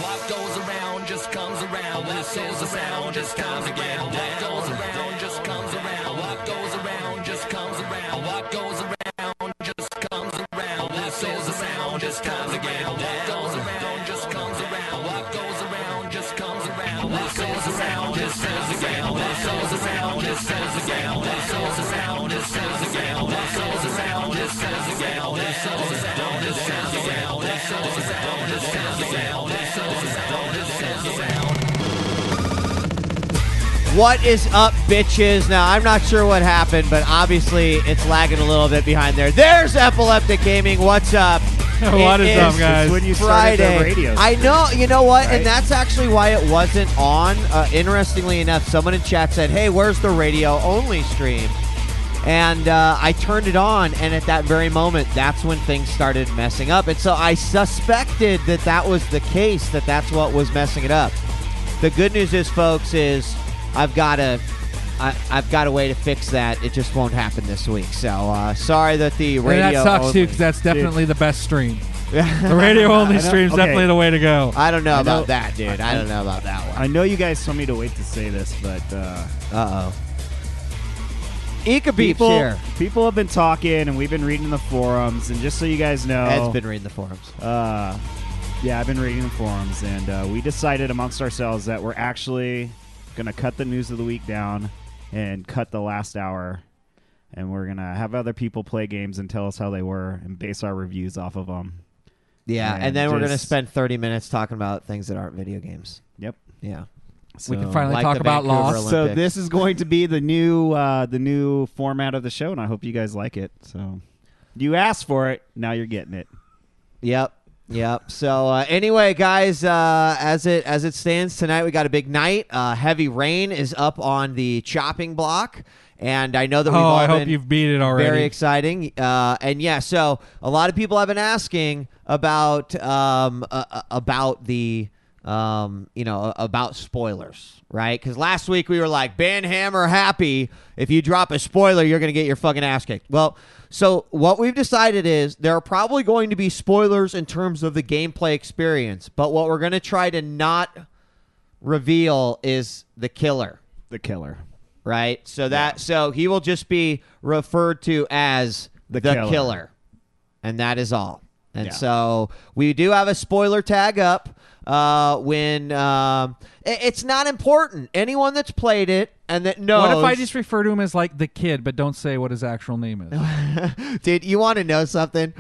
What goes around just comes around. This is the sound, just comes again. What goes around just comes around. What goes around just comes around. What goes around just comes around. This is the sound, just comes again. What goes around just comes around. What goes around just comes around. This is the sound, just says again. This is the sound, just says again. This is the sound, just says again. This is the sound, just says again. This is the sound, just says again. This is the sound, just says again. What is up, bitches? Now, I'm not sure what happened, but obviously it's lagging a little bit behind there. There's Epileptic Gaming. What's up? What is up, guys? It's when you Friday. started the radio. I know. You know what? Right? And that's actually why it wasn't on. Interestingly enough, someone in chat said, hey, where's the radio-only stream? And I turned it on, and at that very moment, that's when things started messing up. And so I suspected that that was the case, that that's what was messing it up. The good news is, folks, is I've got a way to fix that. It just won't happen this week. So sorry that the radio. And that sucks only, too, because that's definitely the best stream. Yeah. The radio only stream's definitely the way to go. I don't know about that, dude. I don't know about that one. I know you guys told me to wait to say this, but Uh-oh. Ika Beep's here. People have been talking, and we've been reading the forums, and just so you guys know, Ed's been reading the forums. Yeah, I've been reading the forums, and we decided amongst ourselves that we're actually going to cut the news of the week down and cut the last hour, and we're going to have other people play games and tell us how they were and base our reviews off of them. Yeah, and then we're going to spend 30 minutes talking about things that aren't video games. Yep. Yeah. So, We can finally like talk the about Vancouver Lost. Olympics. So this is going to be the new format of the show, and I hope you guys like it. So you asked for it, now you're getting it. Yep. So anyway, guys, as it stands tonight, we got a big night. Heavy Rain is up on the chopping block, and I know that we've all I hope been you've beat it already. very exciting. And yeah, so a lot of people have been asking about the about spoilers, right? Because last week we were like, Banhammer happy. If you drop a spoiler, you're going to get your fucking ass kicked. Well, so what we've decided is there are probably going to be spoilers in terms of the gameplay experience, but what we're going to try to not reveal is the killer. The killer. Right? So he will just be referred to as the killer. And that is all. And so we do have a spoiler tag up. It's not important. Anyone that's played it and that knows. What if I just refer to him as like the kid, but don't say what his actual name is? Dude, you want to know something?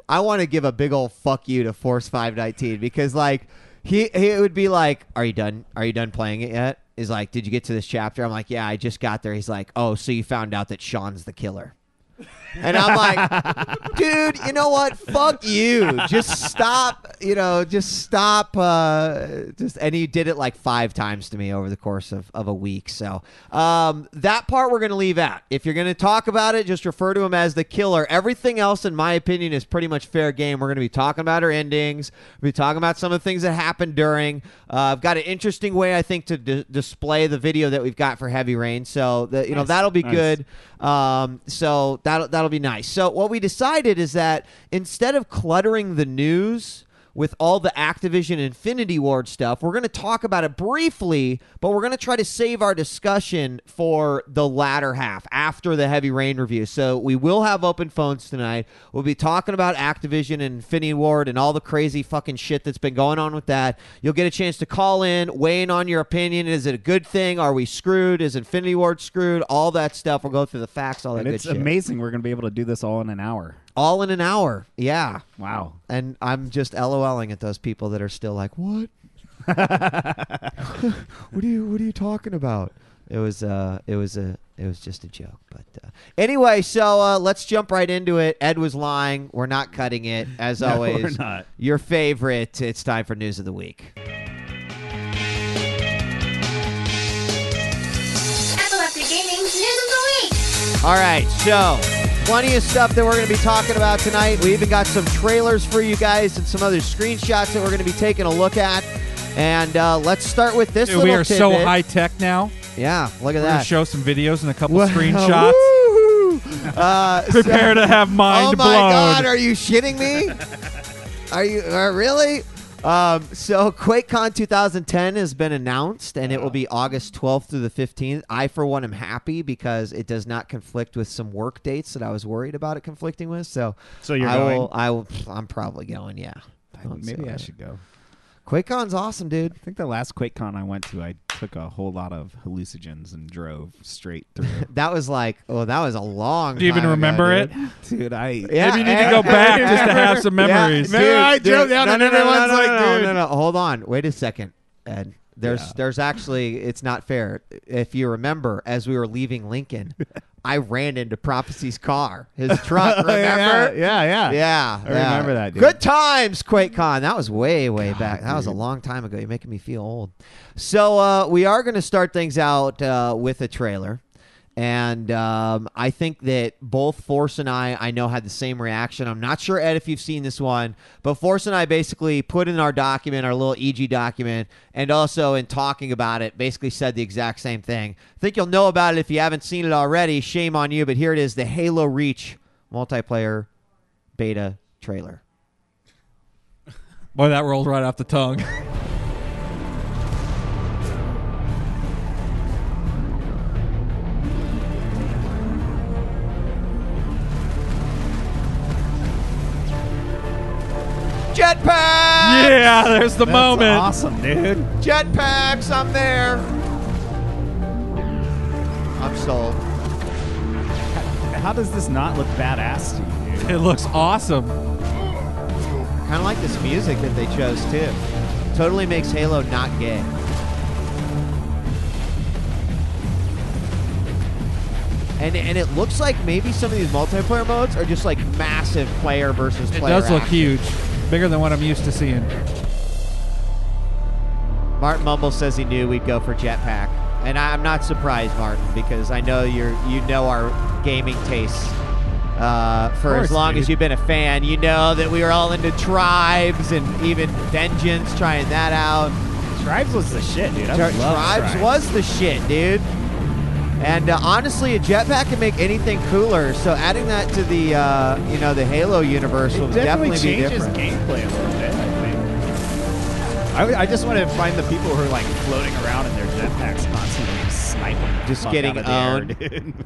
I want to give a big old fuck you to Force 519 because like he would be like, "Are you done? Are you done playing it yet?" He's like, "Did you get to this chapter?" I'm like, "Yeah, I just got there." He's like, "Oh, so you found out that Sean's the killer?" And I'm like, dude, you know what? Fuck you. Just stop, and he did it like 5 times to me over the course of a week. So that part we're going to leave out. If you're going to talk about it, just refer to him as the killer. Everything else, in my opinion, is pretty much fair game. We're going to be talking about our endings. We'll be talking about some of the things that happened during. I've got an interesting way, I think, to display the video that we've got for Heavy Rain. So, that'll be good. So that'll be nice. So what we decided is that instead of cluttering the news with all the Activision Infinity Ward stuff, we're going to talk about it briefly, but we're going to try to save our discussion for the latter half after the Heavy Rain review. So we will have open phones tonight. We'll be talking about Activision and Infinity Ward and all the crazy fucking shit that's been going on with that. You'll get a chance to call in, weigh in on your opinion. Is it a good thing? Are we screwed? Is Infinity Ward screwed? All that stuff. We'll go through the facts, all that good shit. It's amazing we're going to be able to do this all in an hour. All in an hour. Yeah. Wow. And I'm just LOLing at those people that are still like, what? What are you talking about? It was just a joke. But anyway, so let's jump right into it. Ed was lying. We're not cutting it. As always, we're not. Your favorite. It's time for News of the Week. Epileptic Gaming's News of the Week. All right, so Plenty of stuff that we're going to be talking about tonight. We even got some trailers for you guys and some other screenshots that we're going to be taking a look at. And let's start with this. Dude, little we are tidbit. so high tech now. Yeah, look at We're that. gonna show some videos and a couple screenshots. Woo-hoo. Prepare to have mind blown. Oh my God, are you shitting me? Are you really? So QuakeCon 2010 has been announced, and it will be August 12th through the 15th. I, for one, am happy because it does not conflict with some work dates that I was worried about it conflicting with. So you're going? I'm probably going. Yeah. Maybe I should go. QuakeCon's awesome, dude. I think the last QuakeCon I went to, I took a whole lot of hallucinogens and drove straight through. That was a long time Do you even remember ago, it? Dude, Maybe you need to go back just to have some memories. Maybe I drove down and everyone's like, dude. No, hold on. Wait a second, Ed. There's actually, it's not fair. If you remember, as we were leaving Lincoln, I ran into Prophecy's car, his truck, remember? Yeah. I remember that, dude. Good times, QuakeCon. That was way back. That was a long time ago. You're making me feel old. So we are going to start things out with a trailer. And I think that both Force and I know, had the same reaction. I'm not sure, Ed, if you've seen this one, but Force and I basically put in our document, our little EG document, and also in talking about it, basically said the exact same thing. I think you'll know about it if you haven't seen it already. Shame on you, but here it is, the Halo Reach multiplayer beta trailer. Boy, that rolled right off the tongue. Jetpacks! Yeah, there's the moment. Awesome, dude. Jetpacks, I'm there. I'm sold. How does this not look badass to you, dude? It looks awesome. Kind of like this music that they chose, too. Totally makes Halo not gay. And it looks like maybe some of these multiplayer modes are just like massive player versus It player does look action. huge. Bigger than what I'm used to seeing. Martin Mumble says he knew we'd go for Jetpack. And I'm not surprised, Martin, because I know you know our gaming tastes. For as long as you've been a fan, you know that we were all into Tribes and even Vengeance, trying that out. Tribes was the shit, dude. I love Tribes was the shit, dude. And honestly, a jetpack can make anything cooler. So adding that to the the Halo universe will definitely be different. Gameplay a little bit, I think. I just want to find the people who are like floating around in their jetpacks constantly sniping, Just getting owned.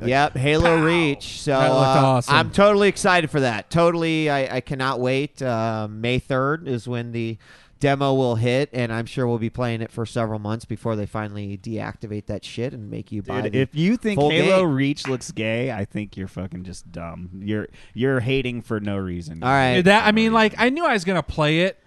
Yep, Halo Pow! Reach. So That looked awesome. I'm totally excited for that. Totally, I cannot wait. May 3rd is when the demo will hit, and I'm sure we'll be playing it for several months before they finally deactivate that shit and make you buy Dude, the if you think full Halo game. Reach looks gay, I think you're fucking just dumb. You're hating for no reason. All right. Dude, I knew I was going to play it,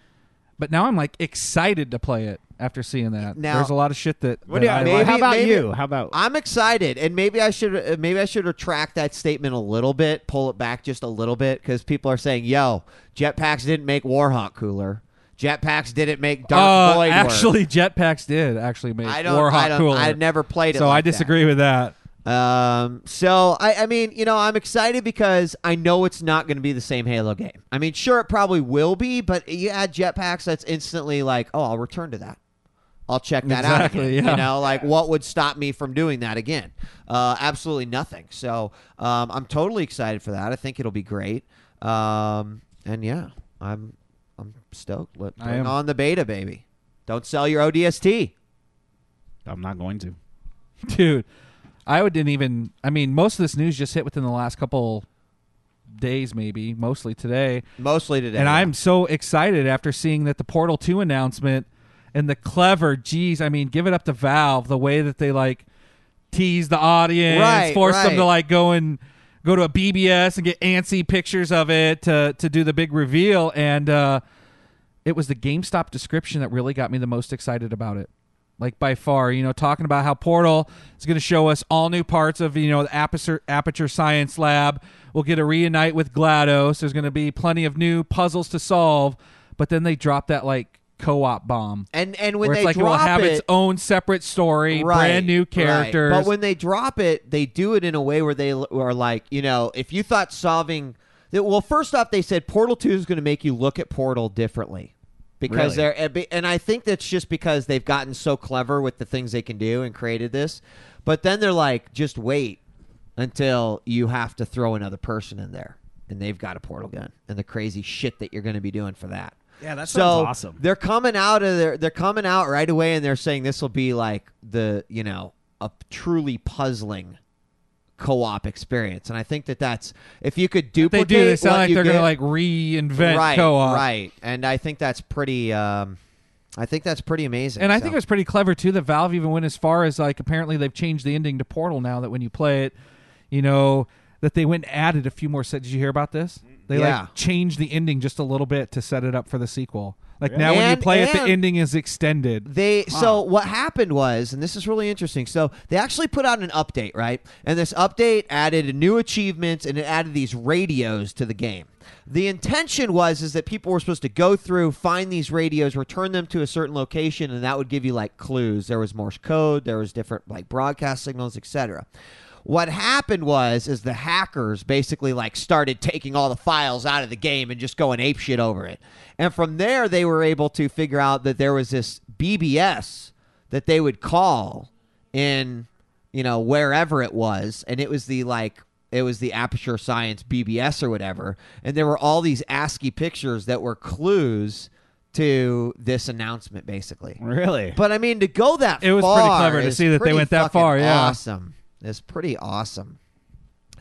but now I'm like excited to play it after seeing that. Now- There's a lot of shit that, What do you, I maybe- like. how about maybe- you? How about I'm excited, and maybe I should retract that statement a little bit, pull it back just a little bit, because people are saying, "Yo, jetpacks didn't make Warhawk cooler. Jetpacks didn't make Dark Void work." Actually, jetpacks did actually make Warhawk cooler. I never played it. so like I disagree with that. So I mean, I'm excited because I know it's not going to be the same Halo game. I mean, sure, it probably will be, but you add jetpacks, that's instantly like, oh, I'll return to that. I'll check that out again. Yeah. Like what would stop me from doing that again? Absolutely nothing. So I'm totally excited for that. I think it'll be great. And yeah, I'm stoked. Bring on the beta, baby. Don't sell your ODST. I'm not going to. Dude, most of this news just hit within the last couple days, maybe, mostly today. And And I'm so excited after seeing that the Portal 2 announcement and the clever, give it up to Valve, the way that they like tease the audience, force them to like go to a BBS and get antsy pictures of it to do the big reveal. And it was the GameStop description that really got me the most excited about it. Like by far, talking about how Portal is going to show us all new parts of, the Aperture Science Lab. We'll get a reunite with GLaDOS. There's going to be plenty of new puzzles to solve. But then they drop that like co-op bomb. And when where they it's like drop it will have it, its own separate story, brand new characters. Right. But when they drop it, they do it in a way where they are like, if you thought solving... Well, first off, they said Portal 2 is going to make you look at Portal differently. Because and I think that's just because they've gotten so clever with the things they can do and created this. But then they're like, just wait until you have to throw another person in there. And they've got a portal gun and the crazy shit that you're going to be doing for that. Yeah, that sounds awesome. They're coming out right away, and they're saying this will be like a truly puzzling co-op experience. And I think that's if you could duplicate, they sound like they're going to like reinvent co-op, right? And I think that's pretty. I think that's pretty amazing. And I think it was pretty clever too that Valve even went as far as like apparently they've changed the ending to Portal now that when you play it, that they went and added a few more sets. Did you hear about this? They like changed the ending just a little bit to set it up for the sequel. Like now when you play it, the ending is extended. So what happened was, and this is really interesting, so they actually put out an update, right? And this update added new achievements and it added these radios to the game. The intention is that people were supposed to go through, find these radios, return them to a certain location, and that would give you like clues. There was Morse code, there was different like broadcast signals, etc. What happened is the hackers basically like started taking all the files out of the game and just going apeshit over it. And from there, they were able to figure out that there was this BBS that they would call in, wherever it was. And it was the Aperture Science BBS or whatever. And there were all these ASCII pictures that were clues to this announcement, basically. Really? But I mean, to go that far, it was pretty clever to see that they went that far. Yeah, awesome. It's pretty awesome.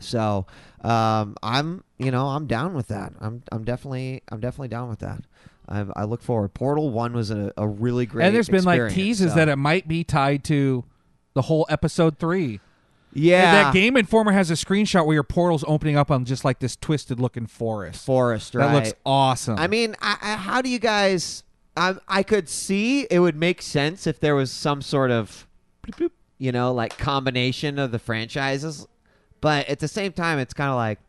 So I'm down with that. I'm definitely down with that. I look forward. Portal 1 was a really great and there's been like teases so. that it might be tied to the whole episode 3. Yeah. And that Game Informer has a screenshot where your portal's opening up on just like this twisted looking forest. Right. That looks awesome. I mean, how do you guys... I could see it would make sense if there was some sort of... like combination of the franchises, but at the same time, it's kind of like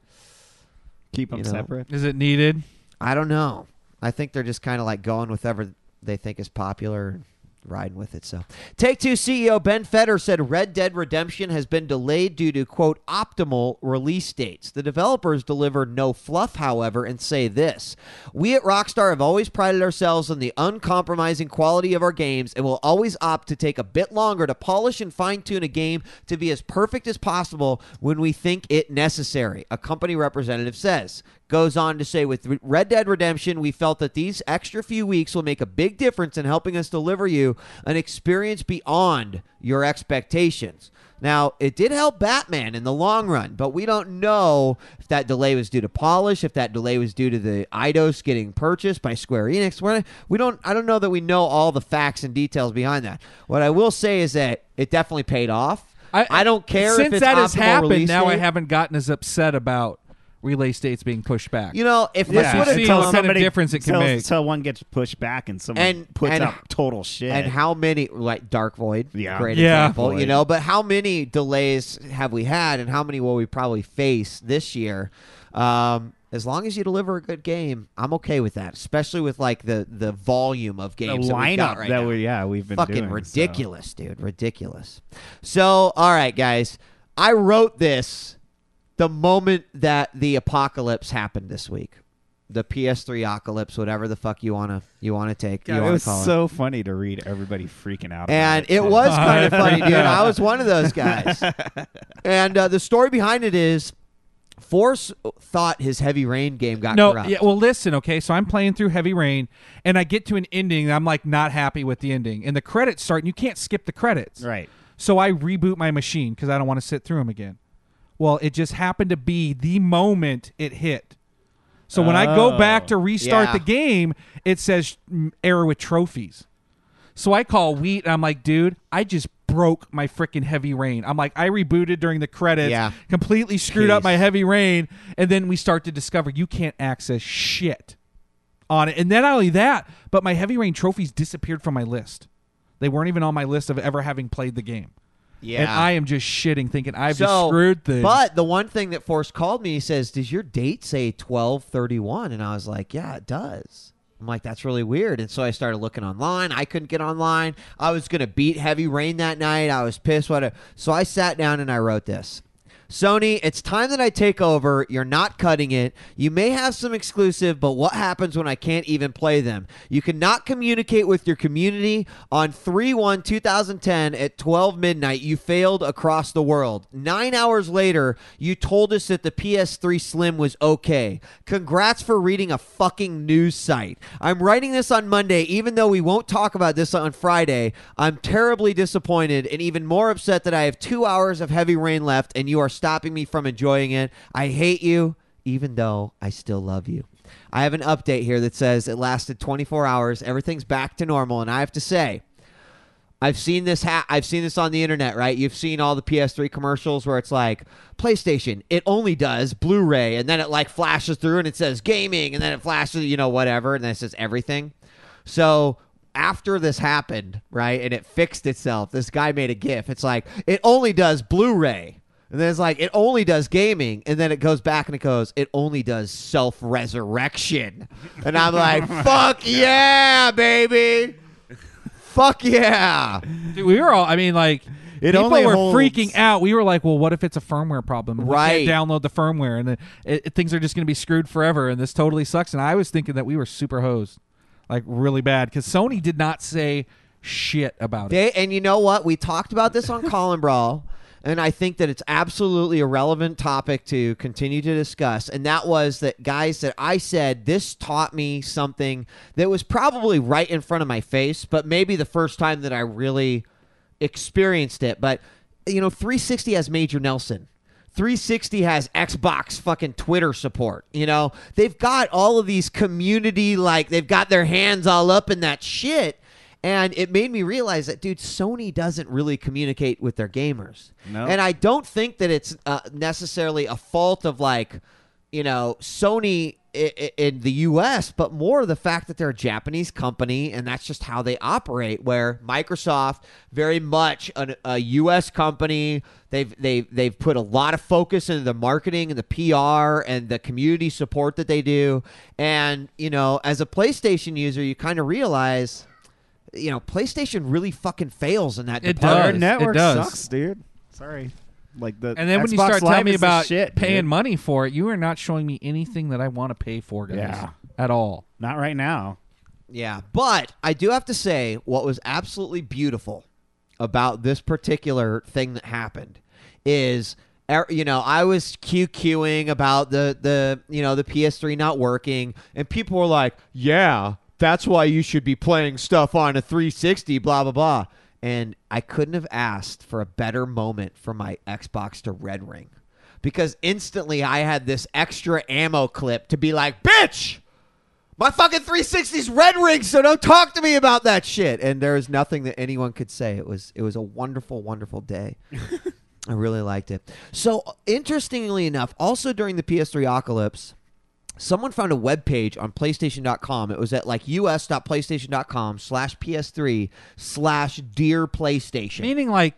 keep them separate. Is it needed? I don't know. I think they're just kind of like going with whatever they think is popular and riding with it. So Take-Two CEO Ben Feder said Red Dead Redemption has been delayed due to, quote, optimal release dates. The developers delivered no fluff, however, and say this: we at Rockstar have always prided ourselves on the uncompromising quality of our games and will always opt to take a bit longer to polish and fine-tune a game to be as perfect as possible when we think it necessary, a company representative says. Goes on to say, with Red Dead Redemption, we felt that these extra few weeks will make a big difference in helping us deliver you an experience beyond your expectations. Now, it did help Batman in the long run, but we don't know if that delay was due to polish, if that delay was due to the Eidos getting purchased by Square Enix. I don't know that we know all the facts and details behind that. What I will say is that it definitely paid off. I don't care if it's that has optimal happened. Release Now date. I haven't gotten as upset about release dates being pushed back. If this would have see what kind of difference it can make. Until one gets pushed back and someone puts up total shit. And how many, like Dark Void, great Yeah. example, Void. But how many delays have we had and how many will we probably face this year? As long as you deliver a good game, I'm okay with that, especially with like the volume of games the that we've got lineup right that now. we've been fucking doing, ridiculous, dude, ridiculous. So, all right, guys, I wrote this the moment that the apocalypse happened this week, the PS3 apocalypse, whatever the fuck you wanna take. God, it was so funny to read everybody freaking out. And about it was kind of funny, dude. I was one of those guys. And the story behind it is, Force thought his Heavy Rain game got corrupt. Yeah, well, listen, okay, so I'm playing through Heavy Rain, and I get to an ending, and I'm like not happy with the ending, and the credits start, and you can't skip the credits, right? So I reboot my machine because I don't want to sit through them again. Well, it just happened to be the moment it hit. So when I go back to restart the game, it says error with trophies. So I call Wheat, and I'm like, dude, I just broke my freaking Heavy Rain. I'm like, I rebooted during the credits, completely screwed up my Heavy Rain, and then we start to discover you can't access shit on it. And then not only that, but my Heavy Rain trophies disappeared from my list. They weren't even on my list of ever having played the game. Yeah. And I am just shitting, thinking I've just screwed things. But the one thing that Force called me, he says, does your date say 12/31? And I was like, yeah, it does. I'm like, that's really weird. And so I started looking online. I couldn't get online. I was going to beat Heavy Rain that night. I was pissed. Whatever. So I sat down and I wrote this. Sony, it's time that I take over. You're not cutting it. You may have some exclusive, but what happens when I can't even play them? You cannot communicate with your community. On 3/1/2010 at 12 midnight, you failed across the world. 9 hours later, you told us that the PS3 Slim was okay. Congrats for reading a fucking news site. I'm writing this on Monday, even though we won't talk about this on Friday. I'm terribly disappointed and even more upset that I have 2 hours of Heavy Rain left and you are stopping me from enjoying it. I hate you, even though I still love you. I have an update here that says it lasted 24 hours. Everything's back to normal, and I have to say, I've seen this on the internet, right? You've seen all the PS3 commercials where it's like, PlayStation, it only does Blu-ray, and then it like flashes through and it says gaming, and then it flashes, whatever, and then it says everything. So after this happened, right, and it fixed itself, this guy made a GIF. It's like, it only does Blu-ray. And then it's like, it only does gaming. And then it goes back and it goes, it only does self-resurrection. And I'm like, fuck yeah, baby. Fuck yeah. Dude, we were all, people only were holds. freaking out. We were like, well, what if it's a firmware problem? Right. We can't download the firmware, and then things are just going to be screwed forever, and this totally sucks. And I was thinking that we were super hosed, like really bad, because Sony did not say shit about it. And you know what? We talked about this on Call and Brawl. And I think that it's absolutely a relevant topic to continue to discuss. And that was that, guys, that I said this taught me something that was probably right in front of my face, but maybe the first time that I really experienced it. But, 360 has Major Nelson. 360 has Xbox fucking Twitter support. They've got all of these community, they've got their hands all up in that shit. And it made me realize that, dude, Sony doesn't really communicate with their gamers. No. And I don't think that it's necessarily a fault of, Sony in the U.S., but more the fact that they're a Japanese company, and that's just how they operate, where Microsoft, very much a U.S. company, they've put a lot of focus into the marketing and the PR and the community support that they do. And, as a PlayStation user, you kind of realize, PlayStation really fucking fails in that It department. does. Their network It does. sucks, dude. Sorry. And And then when you Xbox start Live telling me is the about shit, paying dude. money for it, you are not showing me anything that I want to pay for, guys. Yeah. At all. Not right now. Yeah, but I do have to say what was absolutely beautiful about this particular thing that happened is, I was QQing about the PS3 not working, and people were like, yeah, that's why you should be playing stuff on a 360, blah, blah, blah. And I couldn't have asked for a better moment for my Xbox to red ring, because instantly I had this extra ammo clip to be like, bitch, my fucking 360's red ring, so don't talk to me about that shit. And there was nothing that anyone could say. It was a wonderful, wonderful day. I really liked it. So interestingly enough, also during the PS3 apocalypse, someone found a webpage on PlayStation.com. It was at us.playstation.com/PS3/Dear PlayStation. Meaning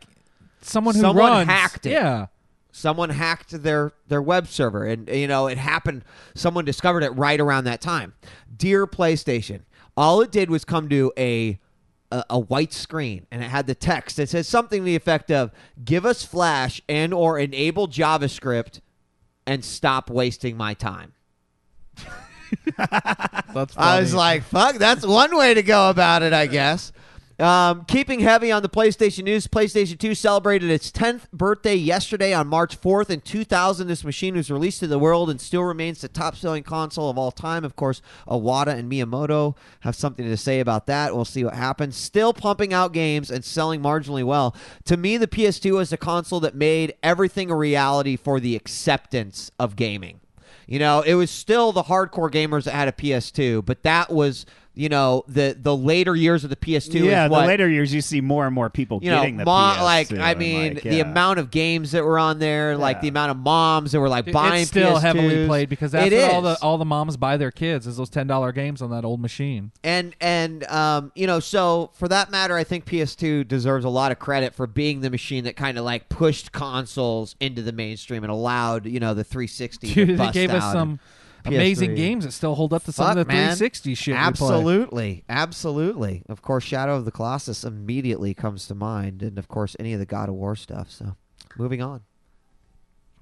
someone who Someone runs. hacked it. Yeah. Someone hacked their web server, and it happened. Someone discovered it right around that time. Dear PlayStation. All it did was come to a white screen, and it had the text. It says something to the effect of, give us Flash and or enable JavaScript and stop wasting my time. That's funny. I was like, fuck, that's one way to go about it, I guess. Keeping heavy on the PlayStation news, PlayStation 2 celebrated its 10th birthday yesterday on March 4th. In 2000, this machine was released to the world and still remains the top-selling console of all time. Of course, Iwata and Miyamoto have something to say about that. We'll see what happens. Still pumping out games and selling marginally well. To me, the PS2 was a console that made everything a reality for the acceptance of gaming. It was still the hardcore gamers that had a PS2, but that was, the later years of the PS2. Yeah, is what, the later years you see more and more people getting the PS2. The amount of games that were on there, the amount of moms that were buying it's still PS2s. heavily played, because that's It what is. all the moms buy their kids is those $10 games on that old machine. And so for that matter, I think PS2 deserves a lot of credit for being the machine that kind of pushed consoles into the mainstream and allowed, the 360 Dude, to they bust gave us out. some amazing games that still hold up to some of the 360 shit. Absolutely. Of course, Shadow of the Colossus immediately comes to mind, and of course, any of the God of War stuff. So, moving on.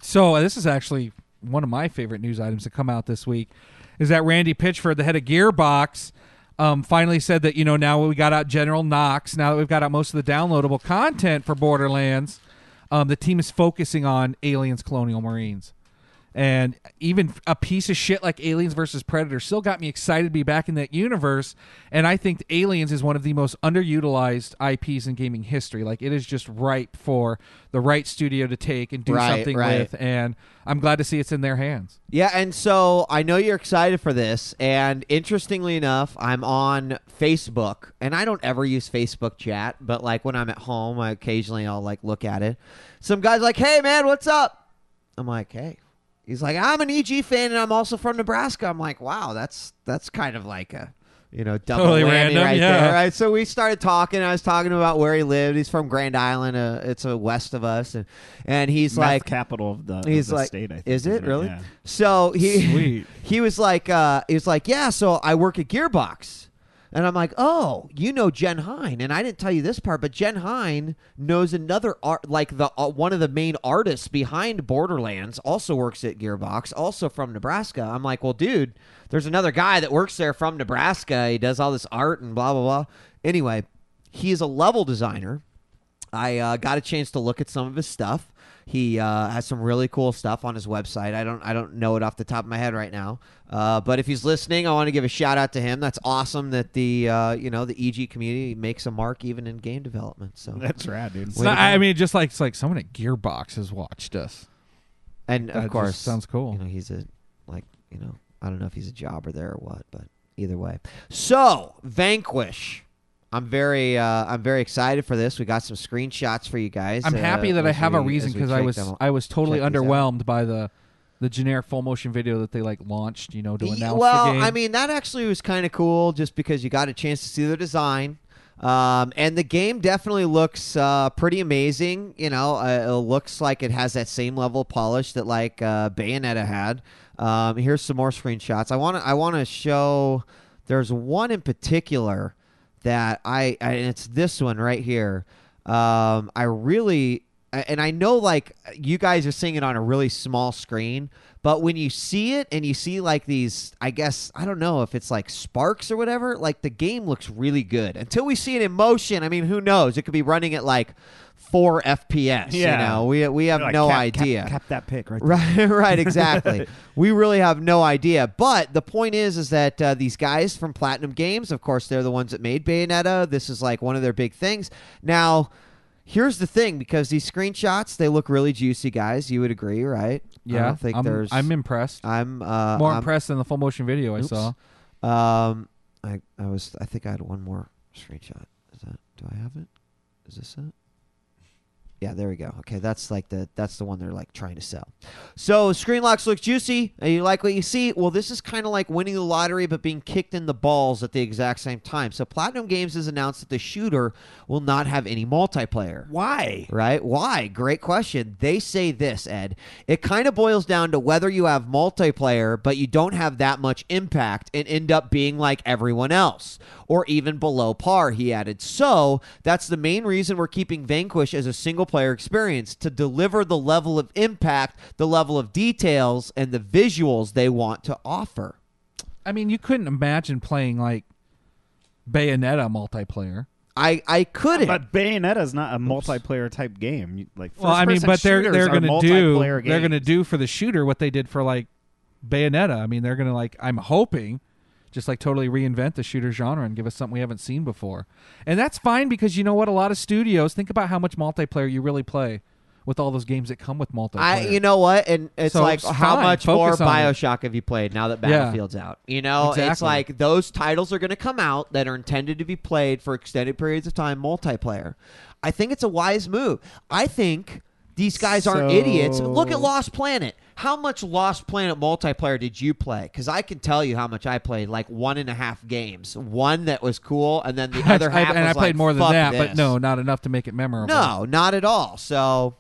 So, this is actually one of my favorite news items to come out this week, is that Randy Pitchford, the head of Gearbox, finally said that, now we got out General Knox, now that we've got out most of the downloadable content for Borderlands, the team is focusing on Aliens Colonial Marines. And even a piece of shit like Aliens versus Predator still got me excited to be back in that universe. And I think Aliens is one of the most underutilized IPs in gaming history. Like, it is just ripe for the right studio to take and do something with. And I'm glad to see it's in their hands. Yeah, and so I know you're excited for this. And interestingly enough, I'm on Facebook. And I don't ever use Facebook chat. But, like, when I'm at home, I'll, like, look at it. Some guy's like, hey, man, what's up? I'm like, hey. He's like, I'm an EG fan, and I'm also from Nebraska. I'm like, wow, that's kind of like a, double totally whammy random, right yeah. there, right? So we started talking. I was talking about where he lived. He's from Grand Island. It's west of us, and he's Meth like capital of the state. I think, is it really? Yeah. So Sweet. he was like, yeah. So I work at Gearbox. And I'm like, oh, you know Jen Hine, and I didn't tell you this part, but Jen Hine knows another one of the main artists behind Borderlands, also works at Gearbox, also from Nebraska. I'm like, well, dude, there's another guy that works there from Nebraska. He does all this art and blah blah blah. Anyway, he is a level designer. I got a chance to look at some of his stuff. He has some really cool stuff on his website. I don't know it off the top of my head right now. But if he's listening, I want to give a shout out to him. That's awesome that the EG community makes a mark even in game development. So that's rad, dude. It's just like someone at Gearbox has watched us, and of course, sounds cool. He's I don't know if he's a jobber there or what, but either way. So Vanquish. I'm very excited for this. We got some screenshots for you guys. I'm happy that I have a reason, because I was totally underwhelmed by the generic full motion video that they launched, to announce the game. Well, I mean, that actually was kind of cool, just because you got a chance to see the design. And the game definitely looks pretty amazing. It looks like it has that same level of polish that Bayonetta had. Here's some more screenshots. I want to show. There's one in particular that and it's this one right here. I really, and I know you guys are seeing it on a really small screen, but when you see it and you see these, I guess, I don't know if it's sparks or whatever, the game looks really good. Until we see it in motion, I mean, who knows? It could be running at 4 FPS. Yeah. We have no idea. Cap that pick right there. Right, exactly. We really have no idea. But the point is that these guys from Platinum Games, of course, they're the ones that made Bayonetta. This is one of their big things. Now, here's the thing, because these screenshots, they look really juicy, guys. You would agree, right? Yeah, I don't think I'm impressed. I'm more impressed than the full motion video I saw. I think I had one more screenshot. Do I have it? Is this it? Yeah, there we go. Okay, that's that's the one they're trying to sell. So screen locks looks juicy. You like what you see? Well, this is kind of like winning the lottery, but being kicked in the balls at the exact same time. So Platinum Games has announced that the shooter will not have any multiplayer. Why? Right? Why? Great question. They say this, Ed. It kind of boils down to whether you have multiplayer, but you don't have that much impact and end up being like everyone else, or even below par, he added. So that's the main reason we're keeping Vanquish as a single player experience, to deliver the level of impact, the level of details, and the visuals they want to offer. I mean, you couldn't imagine playing Bayonetta multiplayer. I couldn't. But Bayonetta is not a multiplayer type game. But they're going to do for the shooter what they did for Bayonetta. I mean, they're going to I'm hoping just totally reinvent the shooter genre and give us something we haven't seen before. And that's fine, because you know what? A lot of studios, think about how much multiplayer you really play with all those games that come with multiplayer. You know what? And it's how much more BioShock have you played now that Battlefield's out? Exactly. It's those titles are going to come out that are intended to be played for extended periods of time, multiplayer. I think it's a wise move. I think these guys aren't idiots. Look at Lost Planet. How much Lost Planet multiplayer did you play? Because I can tell you how much I played, 1.5 games. One that was cool, and then the other half was I played more than that, this. but no, not enough to make it memorable. No, not at all. So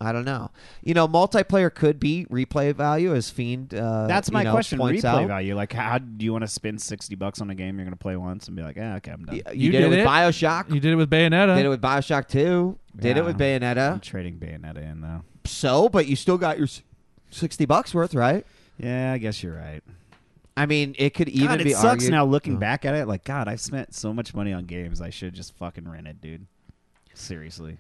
I don't know. Multiplayer could be replay value, as Fiend. That's my question. Points Replay out. value. Like, how do you want to spend $60 on a game you're going to play once and be like, okay, I'm done. You did it with Bioshock. You did it with Bayonetta. Did it with Bioshock 2. Did it with Bayonetta. I'm trading Bayonetta in though. So, but you still got your $60 worth, right? Yeah, I guess you're right. I mean, it could even God, be it sucks argued. now looking back at it. Like, God, I've spent so much money on games. I should just fucking rent it, dude. Seriously.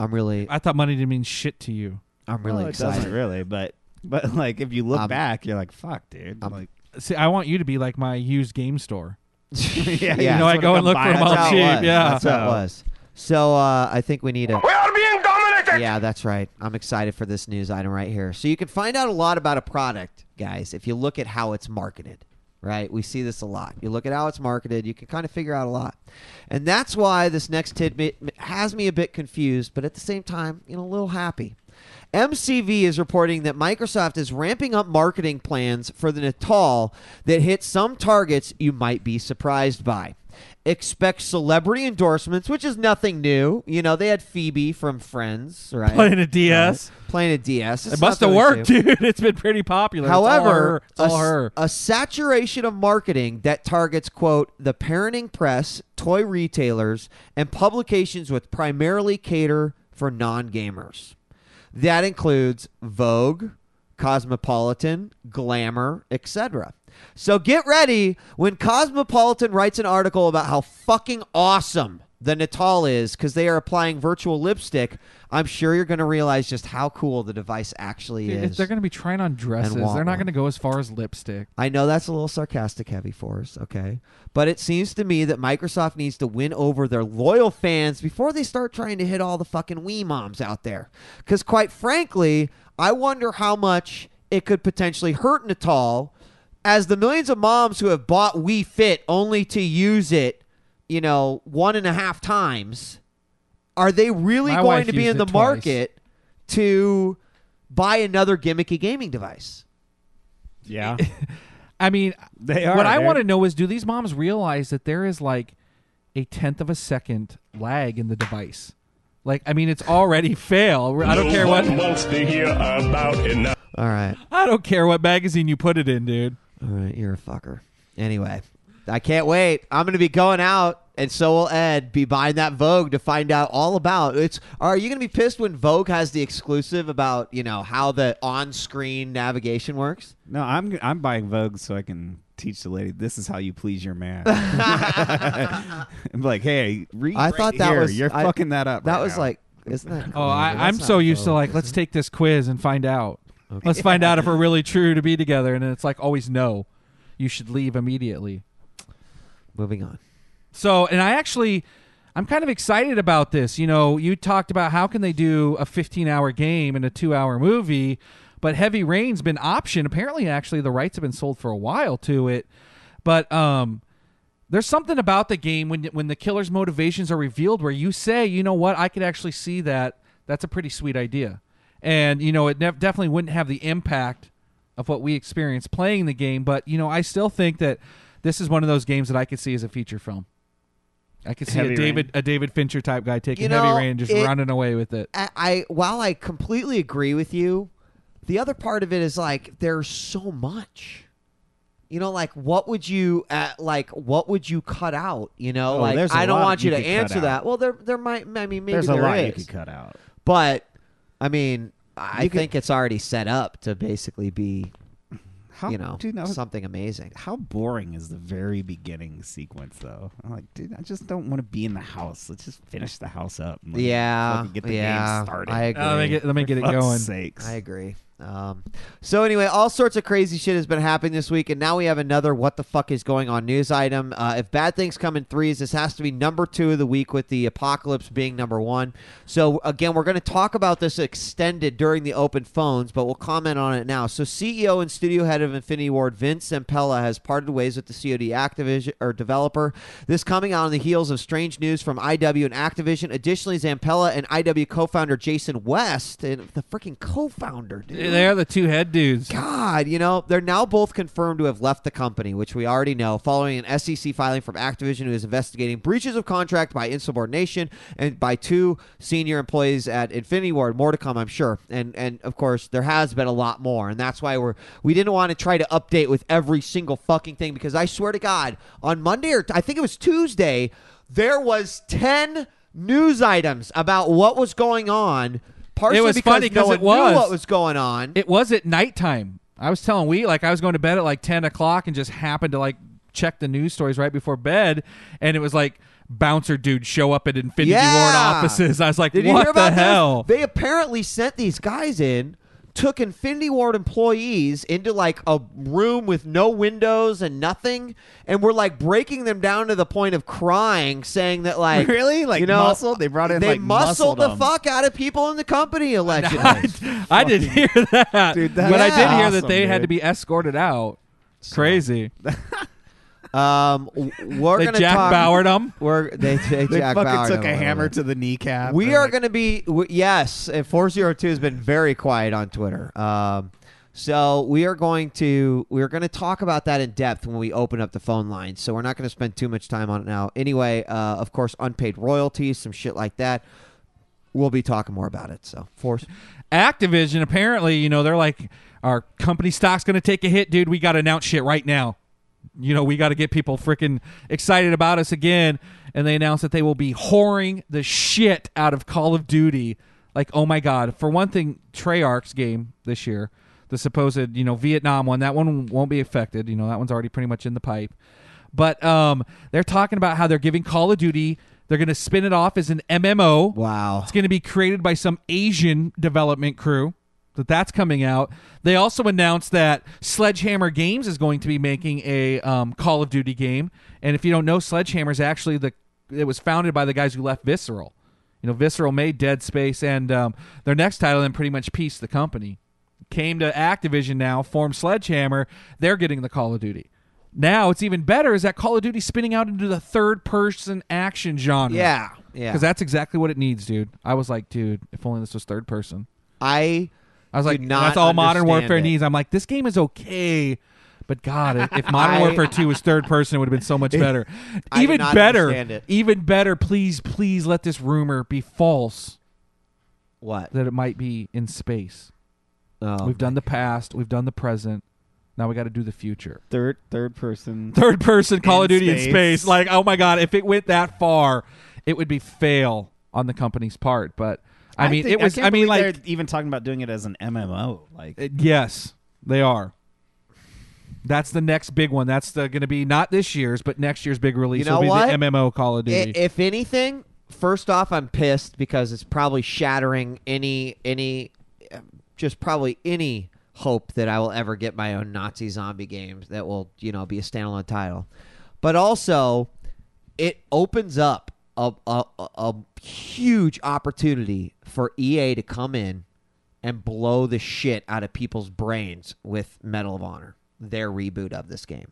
I thought money didn't mean shit to you. I'm really It excited. doesn't really, but like if you look back, you're like, fuck, dude. Like, See, I want you to be like my used game store. Yeah. I go and look for them all cheap. Yeah, That's how it was. So I think we need a. We are being dominated! Yeah, that's right. I'm excited for this news item right here. So you can find out a lot about a product, guys, if you look at how it's marketed. Right? We see this a lot. You look at how it's marketed, you can kind of figure out a lot. And that's why this next tidbit has me a bit confused, but at the same time, a little happy. MCV is reporting that Microsoft is ramping up marketing plans for the Natal that hit some targets you might be surprised by. Expect celebrity endorsements, which is nothing new. They had Phoebe from Friends, right? Playing a DS. Playing a DS. It must have worked, dude. It's been pretty popular. However, it's all her. A saturation of marketing that targets, quote, the parenting press, toy retailers, and publications which primarily cater for non-gamers. That includes Vogue, Cosmopolitan, Glamour, etc. So get ready when Cosmopolitan writes an article about how fucking awesome the Natal is because they are applying virtual lipstick. I'm sure you're going to realize just how cool the device actually is. They're going to be trying on dresses. They're not going to go as far as lipstick. I know that's a little sarcastic heavy for us, okay? But it seems to me that Microsoft needs to win over their loyal fans before they start trying to hit all the fucking Wii moms out there. Because quite frankly, I wonder how much it could potentially hurt Natal as the millions of moms who have bought Wii Fit only to use it, 1.5 times, are they really going to be in the market to buy another gimmicky gaming device? yeah. I mean, They are. what I want to know is, do these moms realize that there is like a 1/10 of a second lag in the device? Like, I mean, it's already fail. I don't care what. Wants to hear about it now. All right. I don't care what magazine you put it in, dude. All right, you're a fucker. Anyway, I can't wait. I'm going to be going out, and so will Ed, be buying that Vogue to find out all about it. Are you going to be pissed when Vogue has the exclusive about, how the on-screen navigation works? No, I'm buying Vogue so I can teach the lady this is how you please your man. I'm like, hey, read. I thought that here. was You're fucking that up. That right was now. like, isn't that? Oh, cool? I'm That's so not used to Vogue. like, let's take this quiz and find out. Okay. Let's find out if we're really true to be together. And it's like, always no. You should leave immediately. Moving on. So, and I'm kind of excited about this. You talked about how can they do a 15-hour game and a 2-hour movie, but Heavy Rain's been optioned. Apparently, actually, the rights have been sold for a while to it. But there's something about the game when the killer's motivations are revealed where you say, you know what, I could actually see that. That's a pretty sweet idea. And, it definitely wouldn't have the impact of what we experienced playing the game. But, I still think that this is one of those games that I could see as a feature film. I could see a David Fincher type guy taking Heavy Rain and just running away with it. While I completely agree with you, the other part of it is like there's so much. What would you cut out? I don't want you to answer that. Well, there might. I mean, maybe there's a lot is. you could cut out. But I mean, I think it's already set up to basically be. Something amazing. How boring is the very beginning sequence, though? I'm like, dude, I just don't want to be in the house. Let's just finish the house up. And get the game started. I agree. Let me get it going. Sakes. I agree. So anyway, all sorts of crazy shit has been happening this week, and now we have another what the fuck is going on news item. If bad things come in threes, this has to be number 2 of the week, with the apocalypse being number 1. So again, we're going to talk about this extended during the open phones, but we'll comment on it now. So CEO and studio head of Infinity Ward, Vince Zampella, has parted ways with the COD Activision or developer. This coming out on the heels of strange news from IW and Activision. Additionally, Zampella and IW co-founder Jason West, and the freaking co-founder, dude. They're the two head dudes. God, they're now both confirmed to have left the company, which we already know, following an SEC filing from Activision, who is investigating breaches of contract by insubordination and by 2 senior employees at Infinity Ward. More to come, I'm sure. And of course, there has been a lot more, and that's why we didn't want to try to update with every single fucking thing, because I swear to God, on Monday, or I think it was Tuesday, there was 10 news items about what was going on. Partially it was because funny because no one knew what was going on. It was at nighttime. I was telling I was going to bed at like 10 o'clock and just happened to like check the news stories right before bed, and it was like bouncer dudes show up at Infinity Ward offices. I was like, Did what you hear about the hell? This? They apparently sent these guys in, took Infinity Ward employees into like a room with no windows and nothing, and were like breaking them down to the point of crying, saying that like really, like, muscled. They brought in, they like, muscled the them. fuck out of people in the company allegedly. I didn't hear that, dude, but I did hear awesome, that they had dude. to be escorted out. Crazy. We're they gonna Jack talk. Bauered them. They They Jack fucking Bauered took them a hammer over. to the kneecap. We They're are like, going to be yes. 402 has been very quiet on Twitter. So we're going to talk about that in depth when we open up the phone lines. So we're not going to spend too much time on it now. Anyway, of course, unpaid royalties, some shit like that. We'll be talking more about it. So Force. Activision, apparently, they're like, our company stock's going to take a hit, dude. We got to announce shit right now. We got to get people freaking excited about us again. And they announced that they will be whoring the shit out of Call of Duty. Like, oh my God. For one thing, Treyarch's game this year, the supposed, Vietnam one, that one won't be affected. That one's already pretty much in the pipe. But they're talking about how they're giving Call of Duty, they're going to spin it off as an MMO. Wow. It's going to be created by some Asian development crew. That's coming out. They also announced that Sledgehammer Games is going to be making a Call of Duty game. And if you don't know, Sledgehammer is actually it was founded by the guys who left Visceral. Visceral made Dead Space, and their next title then pretty much pieced the company. Came to Activision now, formed Sledgehammer. They're getting the Call of Duty. Now, it's even better is that Call of Duty spinning out into the third-person action genre. Yeah. Because that's exactly what it needs, dude. I was like, dude, if only this was third person. I was like, that's all Modern Warfare needs. I'm like, this game is okay, but God, if Modern Warfare 2 was third person, it would have been so much better. Even better, please let this rumor be false. What? That it might be in space. Oh, we've done the past, we've done the present. Now we got to do the future. Third person Call of Duty in space. Like, oh my God, if it went that far, it would be fail on the company's part. But I mean, they're even talking about doing it as an MMO. Yes, they are. That's the next big one. That's going to be not this year's, but next year's big release will be the MMO Call of Duty. If anything, first off, I'm pissed because it's probably shattering any hope that I will ever get my own Nazi zombie games that will, be a standalone title. But also, it opens up a huge opportunity for EA to come in and blow the shit out of people's brains with Medal of Honor, their reboot of this game.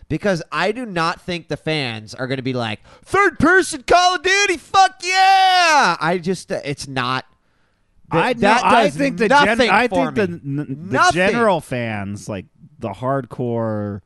Because I do not think the fans are going to be like, third-person Call of Duty, fuck yeah! It's not. I think the general fans, like the hardcore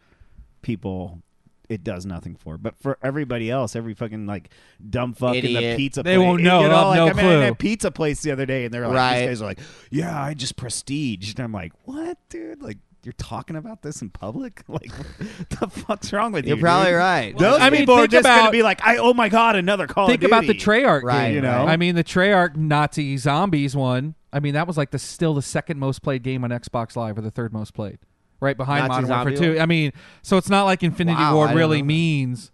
people, it does nothing for. But for everybody else, every fucking like dumb fuck in the pizza place, they won't know. They'll have no clue. I met a pizza place the other day, and they're like, these guys are like, yeah, I just prestiged. And I'm like, what, dude? Like, you're talking about this in public? Like, what the fuck's wrong with you? You're probably dude? right. Those people are just going to be like, oh my God, another Call of Duty. Think about the Treyarch game. Right. I mean, the Treyarch Nazi Zombies one, I mean, that was like still the second most played game on Xbox Live, or the third most played. Right behind Nazi Modern Warfare Zombie 2. I mean, so it's not like Infinity Ward really means,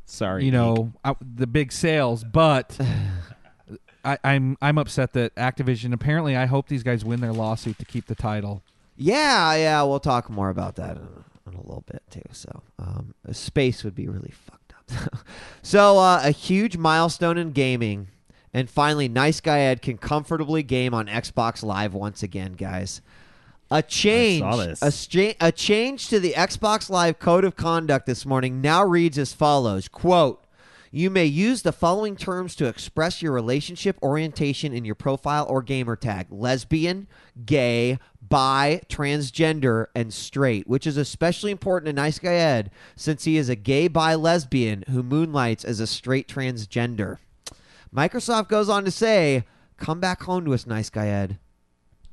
the big sales, but I'm upset that Activision, apparently I hope these guys win their lawsuit to keep the title. Yeah, we'll talk more about that in a little bit too. So, space would be really fucked up. So, a huge milestone in gaming, and finally, Nice Guy Ed can comfortably game on Xbox Live once again, guys. A change to the Xbox Live code of conduct this morning now reads as follows, quote, You may use the following terms to express your relationship orientation in your profile or gamer tag: lesbian, gay, bi, transgender, and straight, which is especially important to Nice Guy Ed since he is a gay bi lesbian who moonlights as a straight transgender. Microsoft goes on to say, come back home to us, Nice Guy Ed.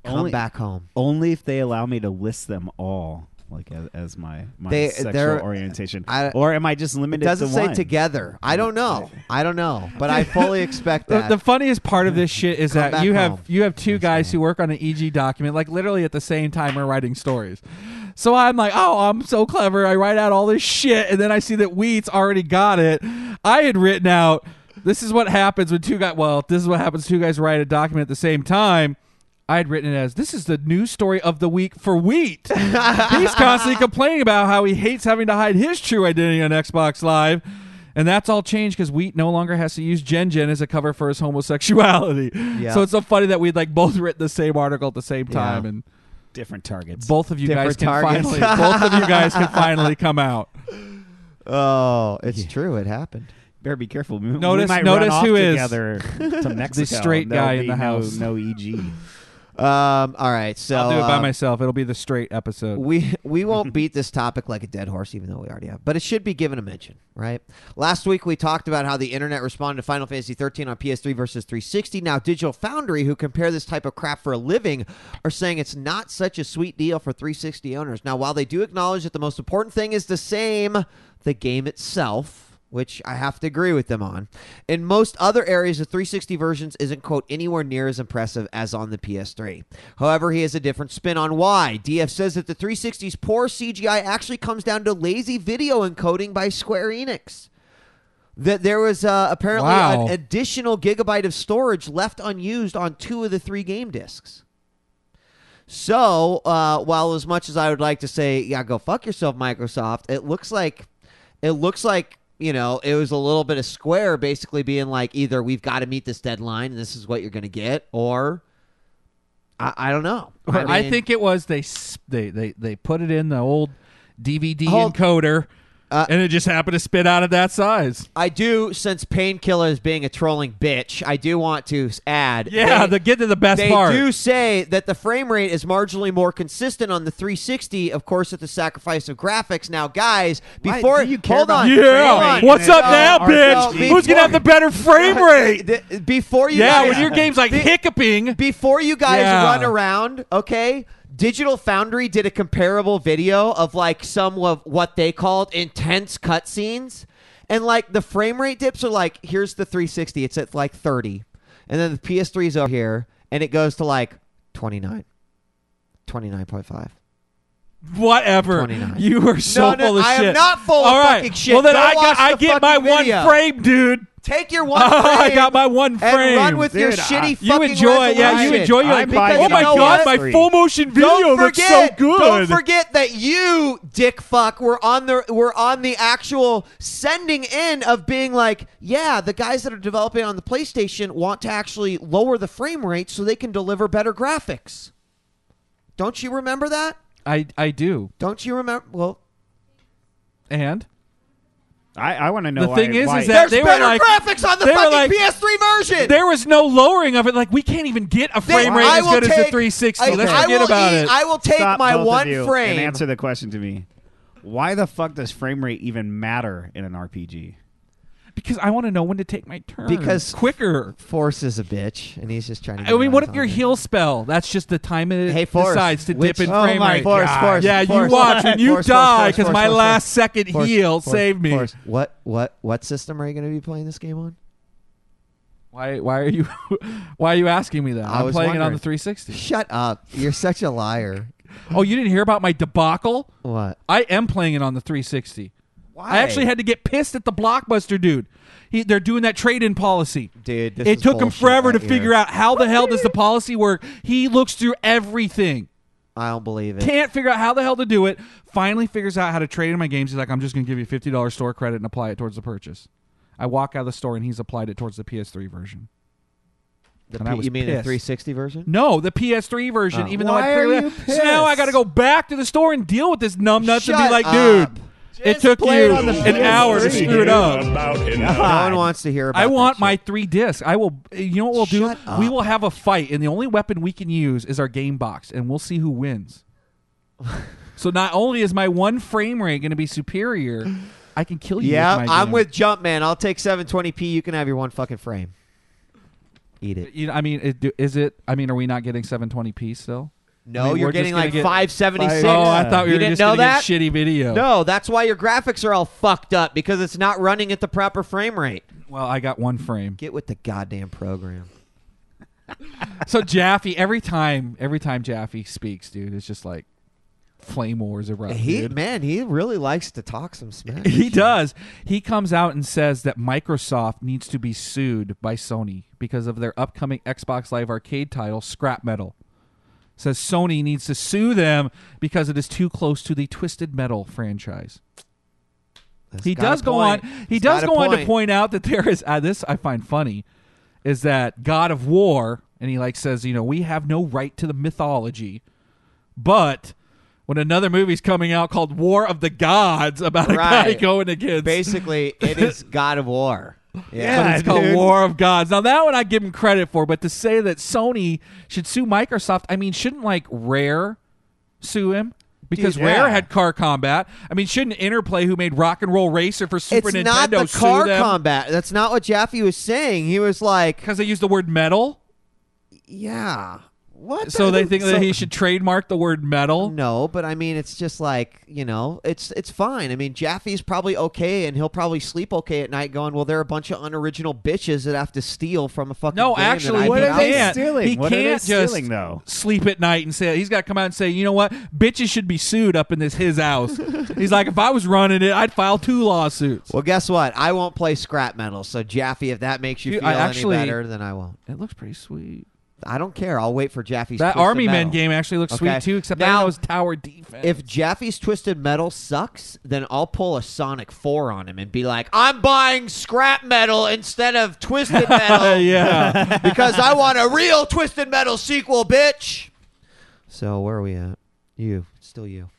Come back home. Only if they allow me to list them all. Like as my sexual orientation, or am I just limited to one? It doesn't say together. I don't know. But I fully expect that. The funniest part of this shit is that you have two guys who work on an EG document, like literally at the same time we're writing stories. So I'm like, oh, I'm so clever. I write out all this shit, and then I see that Wheat's already got it. I had written out, this is what happens when two guys. Well, this is what happens when two guys write a document at the same time. I had written it as, this is the news story of the week for Wheat. He's constantly complaining about how he hates having to hide his true identity on Xbox Live. And that's all changed because Wheat no longer has to use Gen as a cover for his homosexuality. Yeah. So it's so funny that we'd like both written the same article at the same time. And different targets. Both of you guys can finally come out. Oh, it's true. It happened. Better be careful. Notice who is together to Mexico. The straight guy in the house. No EG. All right, so I'll do it by myself. It'll be the straight episode. We won't beat this topic like a dead horse, even though we already have. But it should be given a mention, right? Last week we talked about how the internet responded to Final Fantasy 13 on PS3 versus 360. Now Digital Foundry, who compare this type of crap for a living, are saying it's not such a sweet deal for 360 owners. Now, while they do acknowledge that the most important thing is the same, the game itself, which I have to agree with them on. In most other areas, the 360 versions isn't, quote, anywhere near as impressive as on the PS3. However, he has a different spin on why. DF says that the 360's poor CGI actually comes down to lazy video encoding by Square Enix. That there was apparently an additional gigabyte of storage left unused on 2 of the 3 game discs. So, while as much as I would like to say, yeah, go fuck yourself, Microsoft, it looks like you know, it was a little bit of Square basically being like, either we've got to meet this deadline and this is what you're going to get, or I don't know. I think it was they put it in the old DVD encoder, and it just happened to spit out at that size. I do, since Painkiller is being a trolling bitch, I do want to add. Yeah, get to the best part. They do say that the frame rate is marginally more consistent on the 360, of course, at the sacrifice of graphics. Now, guys, before hold on, yeah, what's up now, bitch? Who's gonna have the better frame rate? Before you, guys, when your game's like hiccuping, before you guys run around, okay. Digital Foundry did a comparable video of like some of what they called intense cutscenes, and like the frame rate dips are like, here's the 360, it's at like 30, and then the PS3 is over here, and it goes to like 29.5. Whatever. 29. You are so full of shit. I am not full of fucking shit. Well, then I get my video. 1 frame, dude. Take your 1 frame. I got my 1 frame. And run with your shitty fucking You enjoy it. Yeah, you enjoy it. Oh my God, my full motion video looks so good. Don't forget that you, dick fuck, were on the actual sending end of being like, yeah, the guys that are developing on the PlayStation want to actually lower the frame rate so they can deliver better graphics. Don't you remember that? I do. Don't you remember? Well, and I want to know. The thing is that there's they better were like, graphics on the fucking PS3 version. There was no lowering of it. Like, we can't even get a frame rate as good as the 360. Let's forget about it. I will take my 1 frame and answer the question to me. Why the fuck does frame rate even matter in an RPG? Because I want to know when to take my turn. Because quicker. Force is a bitch, and he's just trying to. I mean, what if your heal spell? That's just the time it decides to dip in frame rate. Force. Yeah, you watch when you die because my last second heal saved me. What system are you going to be playing this game on? Why are you asking me that? I'm playing it on the 360. Shut up! You're such a liar. Oh, you didn't hear about my debacle? What? I am playing it on the 360. Why? I actually had to get pissed at the Blockbuster dude. They're doing that trade-in policy. Dude, it took him forever to figure out how the hell does the policy work. He looks through everything. I don't believe it. Can't figure out how the hell to do it. Finally figures out how to trade in my games. He's like, I'm just going to give you $50 store credit and apply it towards the purchase. I walk out of the store and he's applied it towards the PS3 version. You mean the 360 version? No, the PS3 version. Even though I clearly, so now I got to go back to the store and deal with this numbnuts and be like, dude. It took you an hour to screw it up. No one wants to hear about I want that my shit. 3 discs. I will. You know what we'll Shut do? up. We will have a fight, and the only weapon we can use is our game box, and we'll see who wins. So not only is my 1 frame rate going to be superior, I can kill you. Yeah, with my I'm game. with Jumpman. I'll take 720p. You can have your 1 fucking frame. Eat it. You know, I mean, is it? I mean, are we not getting 720p still? No, I mean, you're we're getting just gonna like get- 576. Oh, I thought we You were didn't just know going to that? get shitty video. No, that's why your graphics are all fucked up because it's not running at the proper frame rate. Well, I got 1 frame. Get with the goddamn program. So Jaffe, every time Jaffe speaks, dude, it's just like flame wars erupt. He dude. really likes to talk some smack. He does. He comes out and says that Microsoft needs to be sued by Sony because of their upcoming Xbox Live Arcade title, Scrap Metal. Says Sony needs to sue them because it is too close to the Twisted Metal franchise. He does go on to point out that there is this I find funny is that God of War, and he says, we have no right to the mythology, but when another movie's coming out called War of the Gods about a guy going against, basically it is God of War. Yeah, but it's called War of Gods. Now that one I give him credit for, but to say that Sony should sue Microsoft, I mean, shouldn't Rare sue him? Because Rare had car combat. I mean, shouldn't Interplay, who made Rock and Roll Racer for Super Nintendo, it's not the sue car them? combat. That's not what Jaffe was saying. He was like, because they used the word metal. Yeah. What? So they think that he should trademark the word metal? No, but I mean, it's just it's fine. I mean, Jaffe's probably okay, and he'll probably sleep okay at night going, well, there are a bunch of unoriginal bitches that have to steal from a fucking No, game actually, that I what put are out they there. stealing? He What are they can't just stealing, though? sleep at night and say, he's got to come out and say, you know what? Bitches should be sued up in his house. He's like, if I was running it, I'd file 2 lawsuits. Well, guess what? I won't play scrap metal, so Jaffe, if that makes you Dude, feel actually- any better, then I won't. It looks pretty sweet. I don't care. I'll wait for Jaffe's That Twisted Army Men Metal. game actually looks Okay. sweet too, except Now, that was tower defense. If Jaffe's Twisted Metal sucks, then I'll pull a Sonic 4 on him and be like, I'm buying scrap metal instead of Twisted Metal. yeah. Because I want a real Twisted Metal sequel, bitch. So where are we at? You. Still you.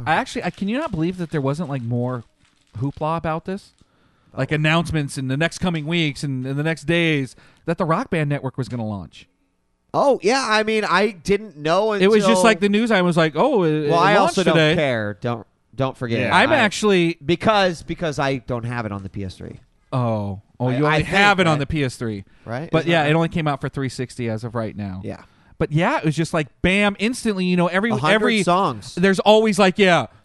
Can you not believe that there wasn't more hoopla about this? Like announcements in the next coming weeks and in the next days that the Rock Band Network was going to launch. Oh, yeah. I mean, I didn't know until... It was just like the news. I was like, oh, it I launched also today. don't care. Don't forget. Yeah. I'm actually... Because I don't have it on the PS3. Oh, you I only think, have it on right? the PS3. Right? But Isn't yeah, that it right? only came out for 360 as of right now. Yeah. But yeah, it was just like, bam, instantly, 100 every songs. There's always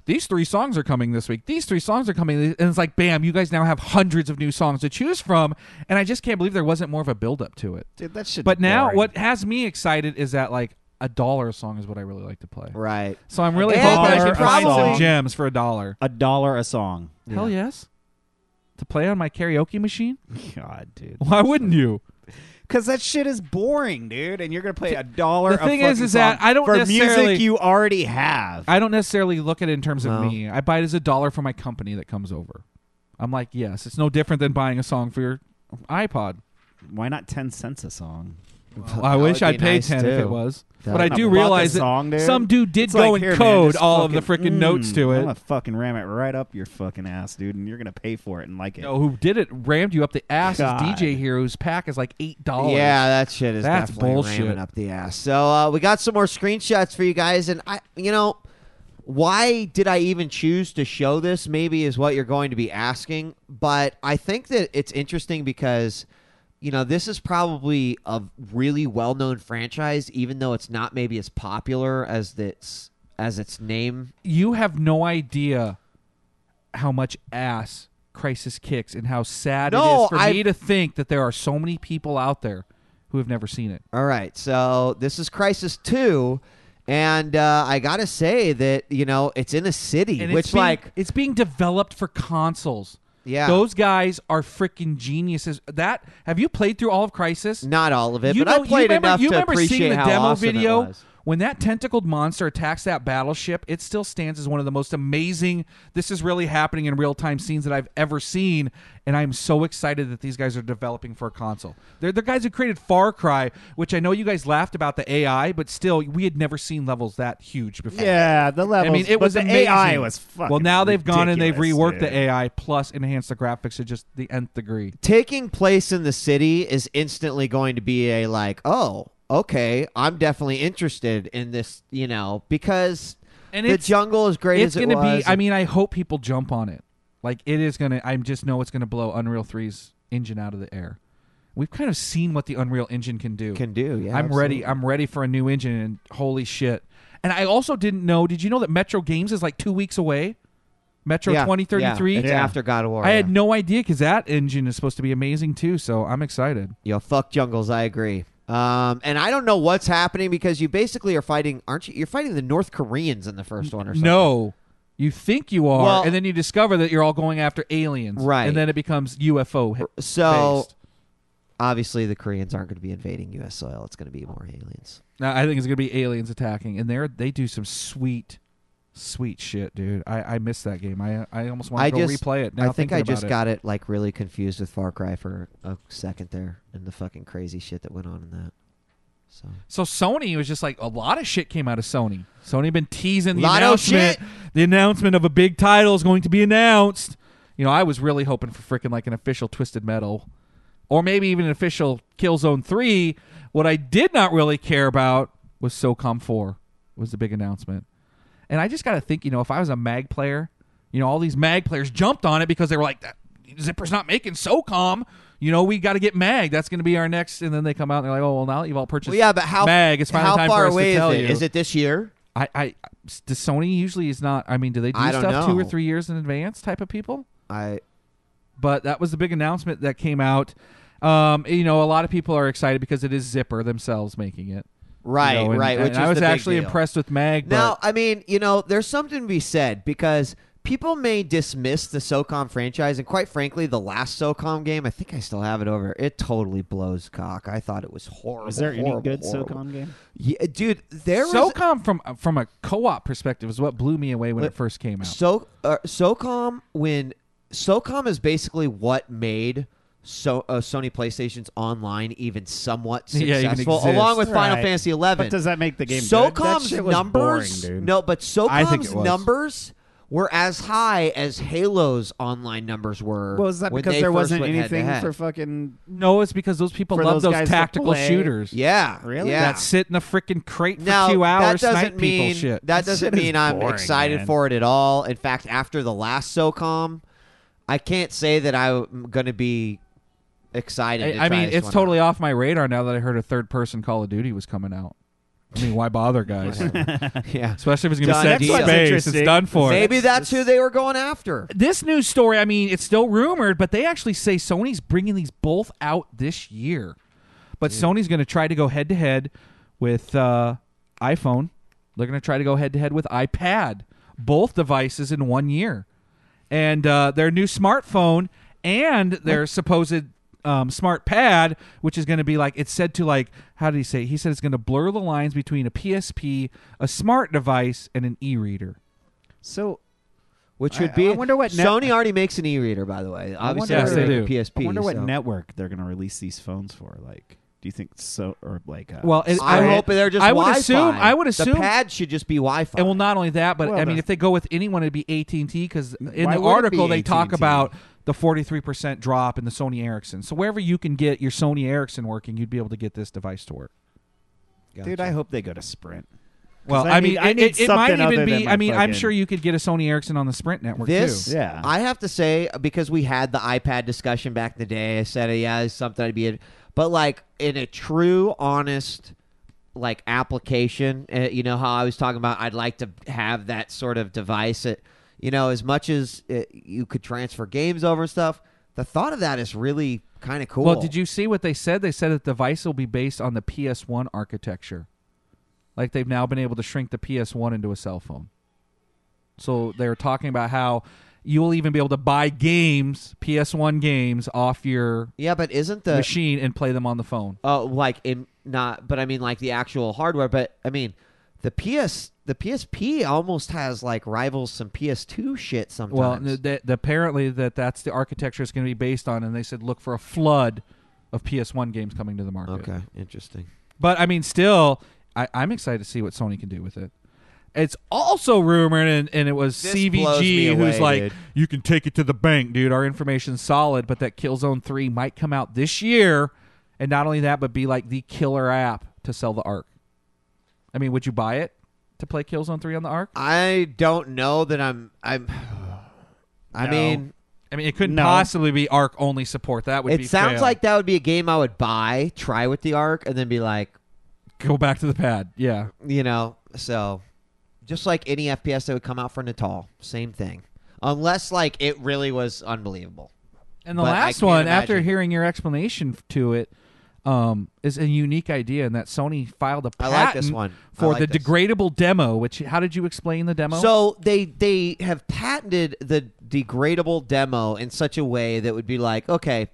these 3 songs are coming this week. These 3 songs are coming. And it's like, bam, you guys now have hundreds of new songs to choose from. And I just can't believe there wasn't more of a build-up to it. Dude, that shit. But now what has me excited is that $1 a song is what I really like to play. Right. So I'm really And hoping I there's can find probably- some gems for $1. $1 a song. Hell yes. To play on my karaoke machine? God, dude. Why wouldn't you? Because that shit is boring, dude. And you're gonna play $1. The thing is fucking that song I don't for necessarily- music you already have. I don't necessarily look at it in terms of No. me. I buy it as $1 for my company that comes over. I'm like, yes, it's no different than buying a song for your iPod. Why not 10 cents a song? Well, I That wish would I'd be pay nice, 10 if too. it was. That But I would do Bought the realize that song, dude. some dude did It's go like, and here, man, code just all of the fucking- freaking notes to I'm it. gonna fucking ram it right up your fucking ass, dude, and you're gonna pay for it and like it. No, who did it rammed you up the ass God. is DJ here, whose pack is like $8. Yeah, that shit is That's definitely bullshit. ramming up the ass. So we got some more screenshots for you guys, and why did I even choose to show this? Maybe is what you're going to be asking, but I think that it's interesting because this is probably a really well-known franchise, even though it's not maybe as popular as its name. You have no idea how much ass Crysis kicks and how sad it is for me to think that there are so many people out there who have never seen it. All right, so this is Crysis 2, and I gotta say that it's in a city, And which it's being developed for consoles. yeah, Those guys are freaking geniuses. Have you played through all of Crysis? not all of it, You but I know- played enough you to remember appreciate seeing the how demo awesome video it was. when that tentacled monster attacks that battleship, it still stands as one of the most amazing, this is really happening in real-time scenes that I've ever seen, and I'm so excited that these guys are developing for a console. They're the guys who created Far Cry, which I know you guys laughed about the AI, but still, we had never seen levels that huge before. Yeah, the levels. I mean, it was the amazing. AI was fucking Well, now they've gone and they've ridiculous, reworked dude. the AI plus enhanced the graphics to just the nth degree. Taking place in the city is instantly going to be a like, oh, okay, I'm definitely interested in this, because And the jungle is great it's as it gonna was. be. I mean, I hope people jump on it. Like it is gonna. I just know it's gonna blow Unreal 3's engine out of the air. We've kind of seen what the Unreal Engine can do. Yeah, I'm ready. absolutely. I'm ready for a new engine, and holy shit! And I also didn't know. Did you know that Metro Games is like 2 weeks away? Metro 2033. Yeah, it's after God of War. I had no idea because that engine is supposed to be amazing too. So I'm excited. Fuck jungles. I agree. And I don't know what's happening because you basically are fighting, aren't you? You're fighting the North Koreans in the first one or something. No. You think you are, Well, and then you discover that you're all going after aliens. Right. And then it becomes UFO So based. obviously the Koreans aren't going to be invading U.S. soil. It's going to be more aliens. Now, I think it's going to be aliens attacking, and they do some sweet shit, dude. I missed that game. I almost want to go replay it. Now I think I just about got it like really confused with Far Cry for a second there and the fucking crazy shit that went on in that. So Sony was just like a lot of shit came out of Sony. Sony been teasing the Lot of announcement. shit. The announcement of a big title is going to be announced. I was really hoping for freaking like an official Twisted Metal, or maybe even an official Killzone 3. What I did not really care about was SOCOM 4. Was the big announcement. And I just got to think, if I was a MAG player, all these MAG players jumped on it because they were like, Zipper's not making SOCOM. We got to get MAG. That's going to be our next. And then they come out and they're like, oh, well, now that you've all purchased but MAG, it's finally how time far for us away to tell is it? you. Is it this year? Does Sony usually is not, do they do I don't stuff 2 or know. 3 years in advance type of people? But that was the big announcement that came out. A lot of people are excited because it is Zipper themselves making it. Right, right. Which And is I was the big actually deal. impressed with MAG. Now, there's something to be said because people may dismiss the SOCOM franchise, and quite frankly, the last SOCOM game, I think I still have it over. It totally blows cock. I thought it was horrible. Was there any good horrible. SOCOM game? Yeah, dude, there was SOCOM from a co-op perspective is what blew me away when it first came out. SOCOM is basically what made Sony PlayStation's online even somewhat Yeah, even successful, exists. along with Final Right. Fantasy XI. But does that make the game good? That SOCOM's shit was numbers, boring, dude. no, but I think SOCOM's it was. numbers were as high as Halo's online numbers were. Well, is that when because they there first wasn't went anything head-to-head. for fucking... No, it's because those people For love those those guys to tactical play. shooters. Yeah, Really? Yeah. That sit in a freaking crate for Now 2 hours, that snipe doesn't mean people shit. that That doesn't shit is mean I'm boring, excited man. for it at all. In fact, after the last SOCOM, I can't say that I'm going to be excited. to I try mean, this it's one totally out. off my radar now that I heard a third-person Call of Duty was coming out. I mean, why bother, guys? Yeah. Especially if it's going to Done set in deal. space. It's Interesting. done for. Maybe that's who they were going after. This news story, it's still rumored, but they actually say Sony's bringing these both out this year. But Sony's going to try to go head-to-head with iPhone. They're going to try to go head-to-head with iPad. Both devices in 1 year. And their new smartphone and their supposed smart pad, which is going to be like, it's said to like, how did he say? He said it's going to blur the lines between a PSP, a smart device, and an e-reader. So... Which would be. I wonder what Sony already makes an e-reader, by the way. Obviously, Yes, they make do. a PSP. I wonder what so. network they're going to release these phones for. Like, do you think so? Or like... Well, I hope they're just I would Wi-Fi. assume the pad should just be Wi-Fi. And well, not only that, but Well, if they go with anyone, it'd be AT&T because in Why the would it article be they talk AT&T? about the 43% drop in the Sony Ericsson. So wherever you can get your Sony Ericsson working, you'd be able to get this device to work. Dude, I hope they go to Sprint. Well, I need it might something other even than be. my I'm fucking- sure you could get a Sony Ericsson on the Sprint network This, too. Yeah. I have to say, because we had the iPad discussion back in the day, I said, yeah, it's something I'd be in. But, like, in a true, honest, like, application, you know how I was talking about I'd like to have that sort of device that, as much as you could transfer games over and stuff, the thought of that is really kind of cool. Well, did you see what they said? They said that the device will be based on the PS1 architecture. Like they've now been able to shrink the PS1 into a cell phone. So they were talking about how you'll even be able to buy games, PS1 games, off your Yeah, but isn't the machine and play them on the phone. like but I mean like the actual hardware. But I mean, the PSP almost has like rivals some PS2 shit sometimes. Well, apparently that's the architecture it's going to be based on, and they said look for a flood of PS1 games coming to the market. Okay, interesting. But I mean, still, I'm excited to see what Sony can do with it. It's also rumored, and it was This blows me CVG who's away, like, dude. you can take it to the bank, dude. Our information's solid, but that Killzone 3 might come out this year, and not only that, but be like the killer app to sell the Arc. I mean, would you buy it to play Killzone 3 on the Arc? I don't know that I No. mean, it couldn't No. possibly be Arc only support. That would be it sounds fail. like that would be a game I would buy, try with the Arc, and then be like, Go back to the pad. Yeah. So just like any FPS that would come out for Natal, same thing. Unless like it really was unbelievable. And the But I last can't one, after imagine. hearing your explanation to it, is a unique idea, and that Sony filed a I patent like this one. I for like the this. degradable demo. Which, how did you explain the demo? So they have patented the degradable demo in such a way that would be like, okay,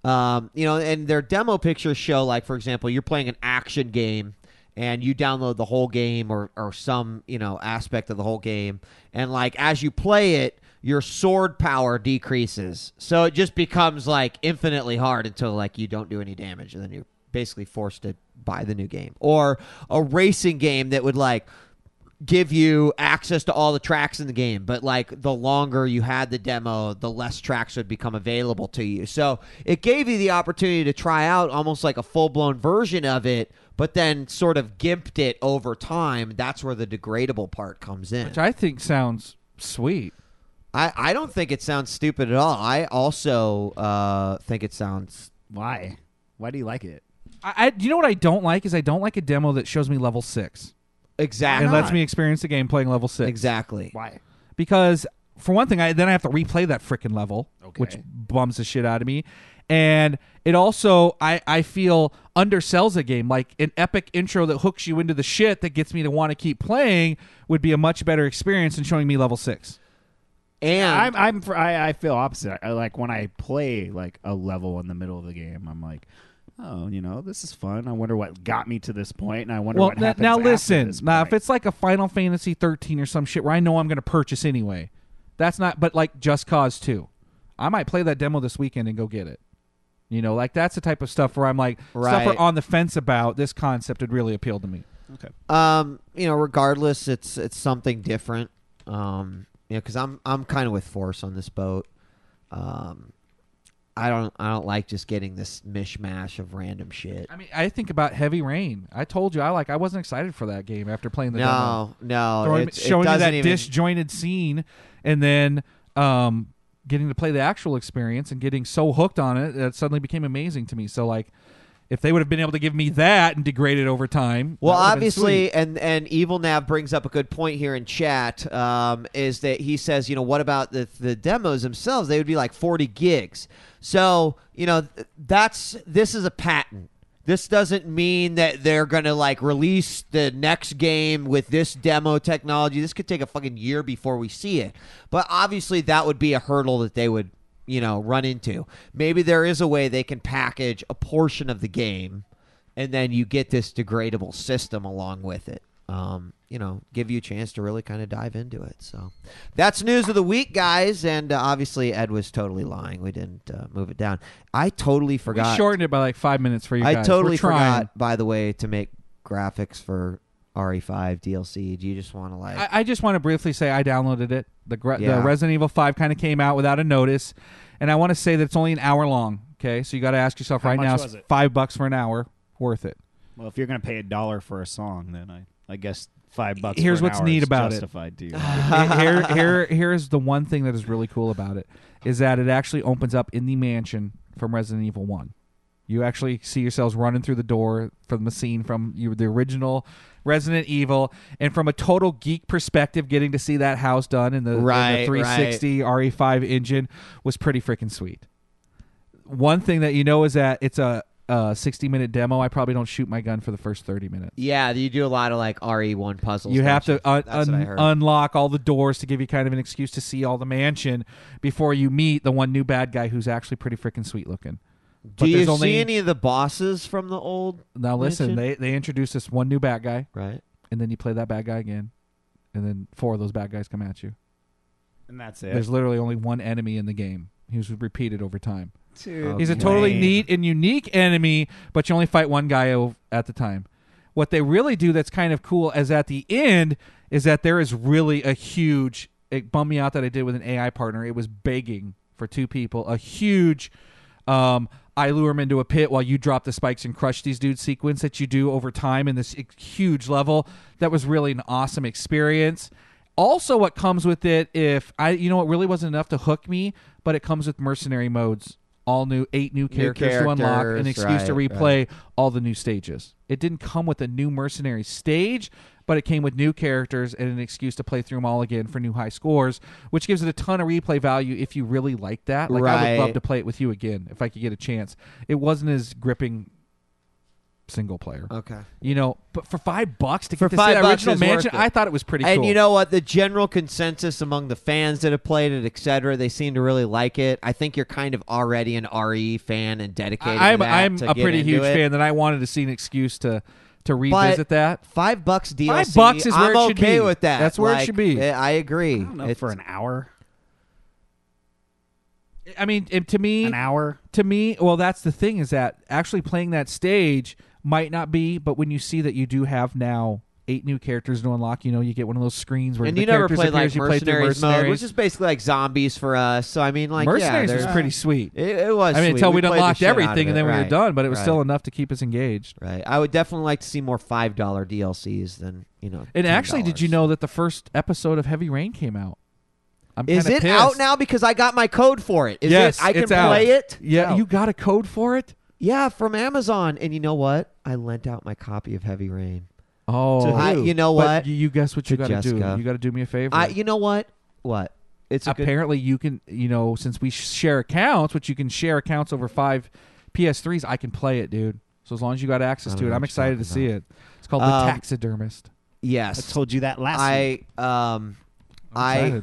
and their demo pictures show, like, for example, you're playing an action game and you download the whole game or some, aspect of the whole game. And like, as you play it, your sword power decreases. So it just becomes like infinitely hard until like you don't do any damage. And then you're basically forced to buy the new game. Or a racing game that would like give you access to all the tracks in the game, but like the longer you had the demo, the less tracks would become available to you. So it gave you the opportunity to try out almost like a full-blown version of it, but then sort of gimped it over time. That's where the degradable part comes in. which I think sounds sweet. I don't think it sounds stupid at all. I also think it sounds... Why? Why do you like it? You know what I don't like is I don't like a demo that shows me level 6 Exactly. and lets me experience the game playing level 6. Exactly. Why? Because for one thing, then I have to replay that freaking level, Okay. which bums the shit out of me. And it also, I feel, undersells a game. Like an epic intro that hooks you into the shit that gets me to want to keep playing would be a much better experience than showing me level 6. And I feel opposite. I like when I play like a level in the middle of the game. I'm like, oh, this is fun. I wonder what got me to this point, and I wonder what happens now after listen. this Now, point. if it's like a Final Fantasy 13 or some shit where I know I'm going to purchase anyway, that's not. But like Just Cause 2, I might play that demo this weekend and go get it. Like that's the type of stuff where I'm like, stuff Right. we're on the fence about. This concept would really appeal to me. Okay. regardless, it's something different. Because I'm kind of with Force on this boat. I don't like just getting this mishmash of random shit. I mean, I think about Heavy Rain. I told you I wasn't excited for that game after playing the demo. No, Showing it you that doesn't even, disjointed scene, and then getting to play the actual experience and getting so hooked on it, it suddenly became amazing to me. So like, if they would have been able to give me that and degrade it over time, Well, that would have been obviously, sweet. and Evil Nav brings up a good point here in chat. Is that he says, what about the demos themselves? They would be like 40 gigs. So this is a patent. This doesn't mean that they're going to like release the next game with this demo technology. This could take a fucking year before we see it. But obviously that would be a hurdle that they would, run into. Maybe there is a way they can package a portion of the game and then you get this degradable system along with it. Give you a chance to really kind of dive into it. So that's news of the week, guys. And obviously Ed was totally lying. We didn't move it down. I totally forgot. We shortened it by like 5 minutes for you guys. I totally We're trying. forgot, by the way, to make graphics for RE5 DLC. Do you just want to like... I just want to briefly say I downloaded it. The Yeah. Resident Evil 5 kind of came out without a notice, and I want to say that it's only an hour long. Okay, so you got to ask yourself How right much now: was is it? $5 for an hour worth it? Well, if you're going to pay $1 for a song, then I guess $5 Here's for an what's hour neat is about it. justified to you. Here's the one thing that is really cool about it is that it actually opens up in the mansion from Resident Evil 1. You actually see yourselves running through the door from the scene from the original Resident Evil, and from a total geek perspective, getting to see that house done in the 360 RE5 engine was pretty freaking sweet. One thing that is that it's a 60-minute demo. I probably don't shoot my gun for the first 30 minutes. Yeah, you do a lot of like RE1 puzzles. You have to That's what I heard. unlock all the doors to give you kind of an excuse to see all the mansion before you meet the one new bad guy who's actually pretty freaking sweet looking. Do you see any of the bosses from the old Now listen, mansion? they introduced this one new bad guy. Right. and then you play that bad guy again, and then 4 of those bad guys come at you. And that's it. There's literally only one enemy in the game. He was repeated over time. Dude, He's a totally neat and unique enemy, but you only fight one guy at the time. What they really do that's kind of cool is at the end is that there is really a huge, it bummed me out that I did with an AI partner. It was begging for 2 people, a huge I lure him into a pit while you drop the spikes and crush these dudes sequence that you do over time in this huge level. That was really an awesome experience. Also, what comes with it, it really wasn't enough to hook me, but it comes with mercenary modes. All new, 8 new characters to unlock, an excuse to replay all the new stages. It didn't come with a new mercenary stage, but it came with new characters and an excuse to play through them all again for new high scores, which gives it a ton of replay value if you really like that. Like, I would love to play it with you again if I could get a chance. It wasn't as gripping single player. Okay. But for $5 to get to see that original mansion, I thought it was pretty cool. And you know what? The general consensus among the fans that have played it, etc., they seem to really like it. I think you're kind of already an RE fan and dedicated to that. I'm a pretty huge fan that I wanted to see an excuse to revisit that. $5 DLC. $5 is where it should be. I'm okay with that. That's where it should be. I agree. I don't know, for an hour. I mean, to me, an hour. To me, well, that's the thing is that actually playing that stage might not be, but when you see that you do have now 8 new characters to unlock, you get one of those screens where and the you never characters played appears, like Mercenaries mode, which is basically like zombies for us. So I mean, like Mercenaries was pretty sweet. It was. I mean, sweet. until we'd played unlocked the shit everything out of and then we were right. done, but it was right. still enough to keep us engaged. Right. I would definitely like to see more $5 DLCs than And $10. actually, did you know that the first episode of Heavy Rain came out? Is it pissed. out now? Because I got my code for it. Yes, I can it's out. play it. Yeah, you got a code for it? Yeah, from Amazon. And you know what? I lent out my copy of Heavy Rain. Oh, you know what? But you guess what you got to do? You got to do me a favor. You know what? What? It's apparently you can. Since we share accounts, which you can share accounts over 5 PS3s, I can play it, dude. So as long as you got access to it, I'm excited to see it. It's called The Taxidermist. Yes, I told you that last week.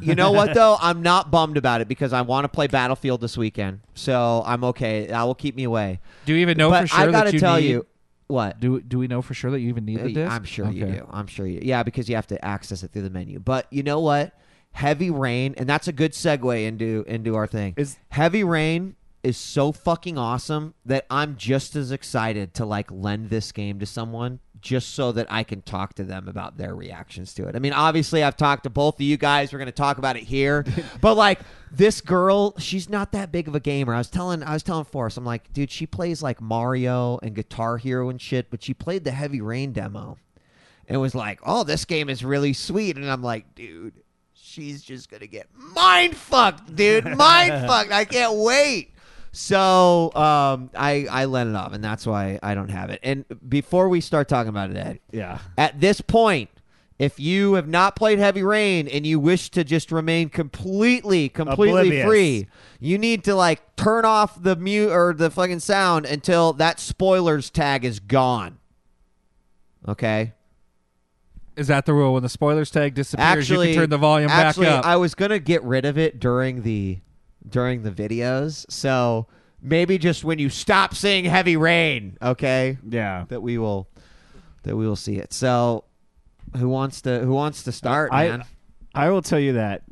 You know what though? I'm not bummed about it because I want to play Battlefield this weekend, so I'm okay. That will keep me away. Do you even know for sure I gotta that you tell need? You what? Do we know for sure that you even need the disc? I'm sure you do. I'm sure you. Yeah, because you have to access it through the menu. But you know what? Heavy Rain, and that's a good segue into our thing. Heavy Rain is so fucking awesome that I'm just as excited to lend this game to someone just so that I can talk to them about their reactions to it. I mean, obviously I've talked to both of you guys. We're going to talk about it here. But this girl, she's not that big of a gamer. I was telling Forrest, I'm like, dude, she plays Mario and Guitar Hero and shit, but she played the Heavy Rain demo and was like, oh, this game is really sweet. And I'm like, dude, she's just going to get mind-fucked, dude. Mind-fucked. I can't wait. So I let it off, and that's why I don't have it. And before we start talking about it, Ed, at this point, if you have not played Heavy Rain and you wish to just remain completely Oblivious. free, you need to turn off the mute or the fucking sound until that spoilers tag is gone. Okay? Is that the rule? When the spoilers tag disappears, you can turn the volume back up. I was gonna get rid of it during the videos, so maybe just when you stop saying Heavy Rain, okay? Yeah, that we will see it. So, who wants to start, man? I will tell you that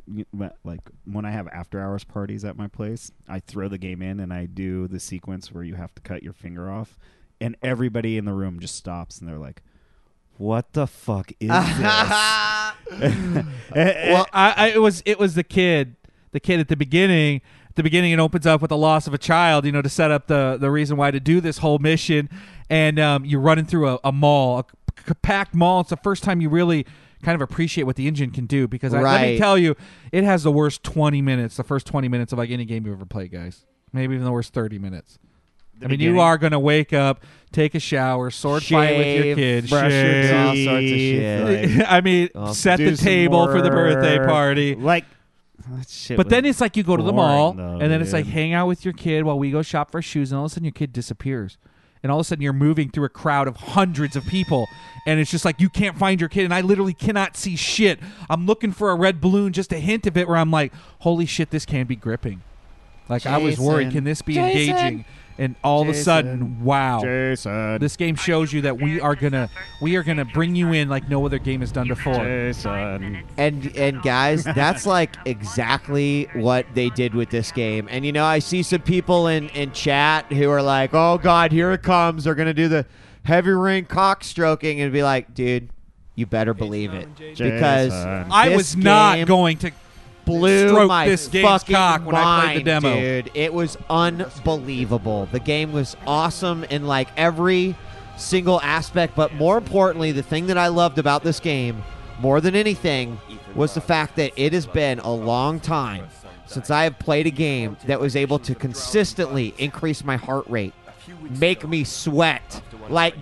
when I have after hours parties at my place, I throw the game in and I do the sequence where you have to cut your finger off, and everybody in the room just stops and they're like, "What the fuck is this?" Well, it was the kid. The kid at the beginning, it opens up with the loss of a child, to set up the reason why to do this whole mission. And you're running through a mall, a packed mall. It's the first time you really kind of appreciate what the engine can do. Because let me tell you, it has the worst 20 minutes, the first 20 minutes of any game you've ever played, guys. Maybe even the worst 30 minutes. You are going to wake up, take a shower, fight with your kids, brush your teeth, all sorts of shit. Set the table for the birthday party. But then it's you go to the mall, and then it's hang out with your kid while we go shop for shoes, and all of a sudden your kid disappears. And all of a sudden you're moving through a crowd of hundreds of people, and it's just you can't find your kid, and I literally cannot see shit. I'm looking for a red balloon, just a hint of it, where I'm like, holy shit, this can be gripping. Like, I was worried, can this be engaging? And all of a sudden, wow! This game shows you that we are gonna bring you in like no other game has done before. And guys, that's like exactly what they did with this game. And you know, I see some people in chat who are like, "Oh God, here it comes! They're gonna do the heavy rain cock stroking," and be like, "Dude, you better believe it," because I was not going to. Blew my this game's cock when I played the demo. Dude, it was unbelievable. The game was awesome in like every single aspect, but more importantly, the thing that I loved about this game more than anything was the fact that it has been a long time since I have played a game that was able to consistently increase my heart rate, make me sweat, like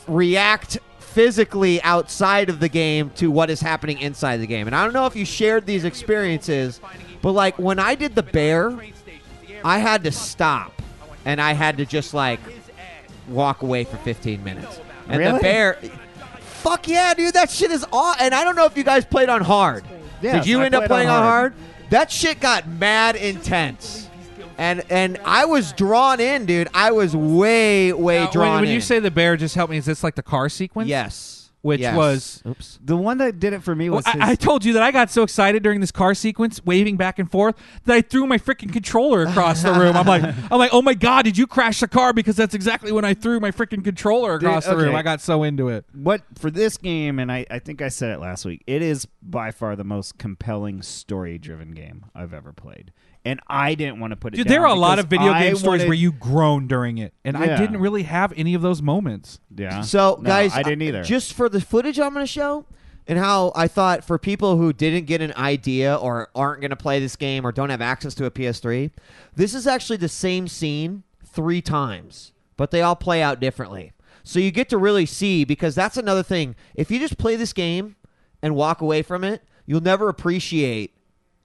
react physically outside of the game to what is happening inside the game. And I don't know if you shared these experiences, but like when I did the bear, I had to stop and I had to just like walk away for 15 minutes. And really? The bear, fuck yeah, dude, that shit is awesome. And I don't know if you guys played on hard. Yes, did you I end up played playing on on hard? That shit got mad intense. And I was drawn in, dude. I was way drawn in. When you say the bear, just help me. Is this like the car sequence? Yes. Which was... Oops. The one that did it for me was I told you that I got so excited during this car sequence, waving back and forth, that I threw my freaking controller across the room. I'm like, oh my God, did you crash the car? Because that's exactly when I threw my freaking controller across the room. I got so into it. What for this game, and I think I said it last week, it is by far the most compelling story-driven game I've ever played. And I didn't want to put it down. Dude, there are a lot of video game stories where you groan during it, and I didn't really have any of those moments. Yeah. So, guys, I didn't either. Just for the footage I'm going to show and how I thought for people who didn't get an idea or aren't going to play this game or don't have access to a PS3, this is actually the same scene 3 times, but they all play out differently. So you get to really see, because that's another thing. If you just play this game and walk away from it, you'll never appreciate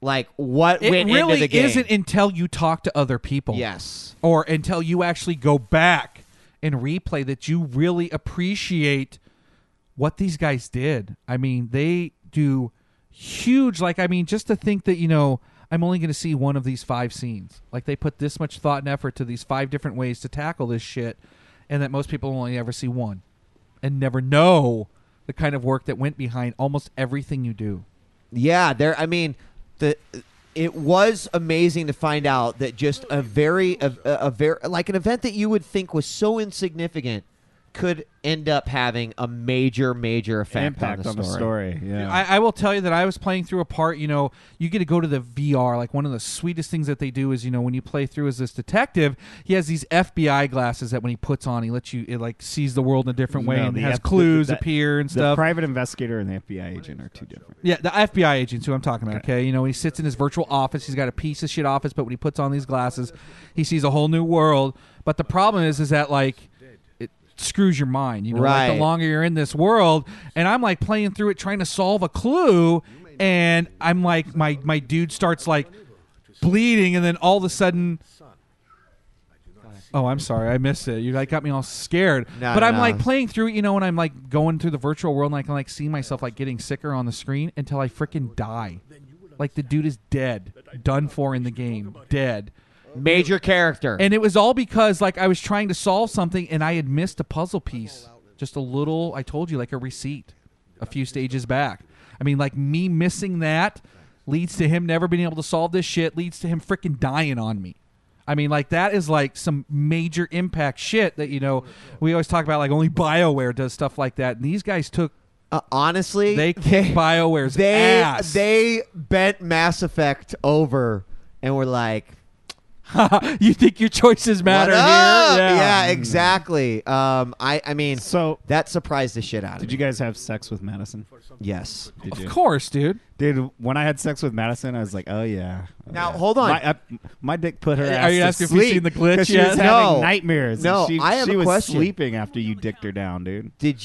like what went into the game. It really isn't until you talk to other people. Yes. Or until you actually go back and replay that you really appreciate what these guys did. I mean, they do huge, like, I mean, just to think that, you know, I'm only going to see one of these 5 scenes. Like, they put this much thought and effort to these 5 different ways to tackle this shit, and that most people only ever see one and never know the kind of work that went behind almost everything you do. Yeah, it was amazing to find out that just a very like an event that you would think was so insignificant could end up having a major effect on the story. Yeah. I will tell you that I was playing through a part, you know, you get to go to the VR. Like, one of the sweetest things that they do is, you know, when you play through as this detective, he has these FBI glasses that when he puts on, it like sees the world in a different way and has clues appear and stuff. The private investigator and the FBI agent are 2 different. Yeah, the FBI agent's who I'm talking about, okay? You know, he sits in his virtual office. He's got a piece of shit office, but when he puts on these glasses, he sees a whole new world. But the problem is that, like, screws your mind, you know, right. Like, the longer you're in this world, and I'm like playing through it trying to solve a clue, and I'm like my dude starts like bleeding, and then all of a sudden, oh, I'm sorry, I missed it. You like got me all scared. But I'm like playing through it, you know, and I'm like going through the virtual world, and I can like see myself like getting sicker on the screen until I freaking die. Like, the dude is dead, done for in the game, dead. Major character. And it was all because, like, I was trying to solve something and I had missed a puzzle piece. Just a little, I told you, like a receipt a few stages back. I mean, like, me missing that leads to him never being able to solve this shit, leads to him freaking dying on me. I mean, like, that is, like, some major impact shit that, you know, we always talk about, like, only BioWare does stuff like that. And these guys took... honestly, they kicked BioWare's ass. They bent Mass Effect over and were like... You think your choices matter here? Yeah, exactly. I mean, so that surprised the shit out of me. Did you guys have sex with Madison? Yes. Did you? Of course, dude. Dude, when I had sex with Madison, I was like, oh, yeah. Now, hold on. My dick put her ass Are you to asking sleep. if you've seen the glitch She yet? was having nightmares. No, she, I have she a was question. sleeping after you dicked her down, dude. Did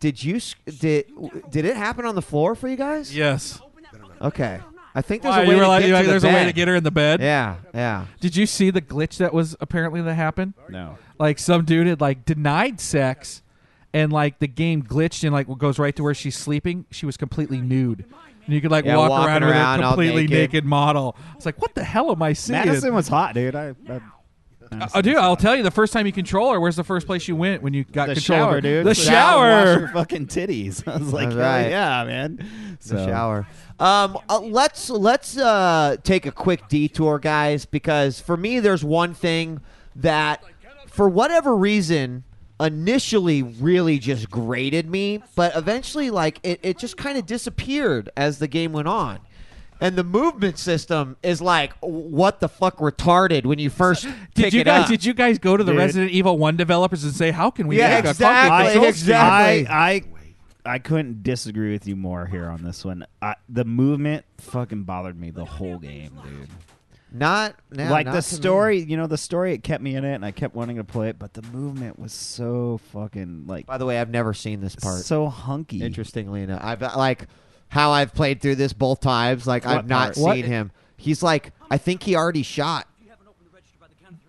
it happen on the floor for you guys? Yes. Okay. I think there's Why, a way you were to like, get you're to like, the there's bed. a way to get her in the bed? Yeah. Did you see the glitch that was apparently that happened? No. Like, some dude had, like, denied sex, and, like, the game glitched and, like, goes right to where she's sleeping. She was completely nude. And you could like walk around with a completely naked model. It's like, what the hell am I seeing? Madison was hot, dude. Dude, I'll tell you, the first time you control her, where's the first place you went when you got the control shower, her? dude. The shower. Wash your fucking titties. I was like, right. yeah, man. The shower. Let's take a quick detour, guys, because for me, there's one thing that, for whatever reason, initially really just grated me, but eventually, like, it just kind of disappeared as the game went on. And the movement system is like, what the fuck, retarded when you first pick it up. Did you guys go to the Resident Evil 1 developers and say, how can we make exactly, exactly. I couldn't disagree with you more here on this one. The movement fucking bothered me the whole game, dude. Not the story, the story, it kept me in it, and I kept wanting to play it, but the movement was so fucking, like... By the way, I've never seen this part. So hunky. Interestingly enough. How I've played through this both times, like, I've not seen him. He's like, I think he already shot.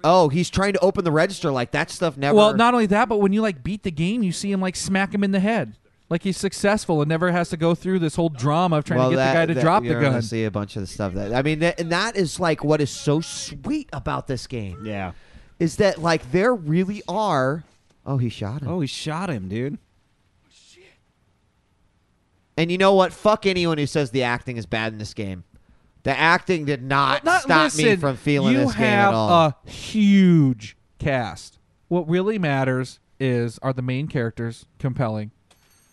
Oh, he's trying to open the register. Like, that stuff never... Well, not only that, but when you, like, beat the game, you see him, like, smack him in the head. Like, he's successful and never has to go through this whole drama of trying to get the guy to drop the gun. You're going to see a bunch of the stuff. And that is, like, what is so sweet about this game. Yeah. Is that, like, there really are... Oh, he shot him. Oh, he shot him, dude. And you know what? Fuck anyone who says the acting is bad in this game. The acting did not stop me from feeling this game at all. You have a huge cast. What really matters are the main characters compelling.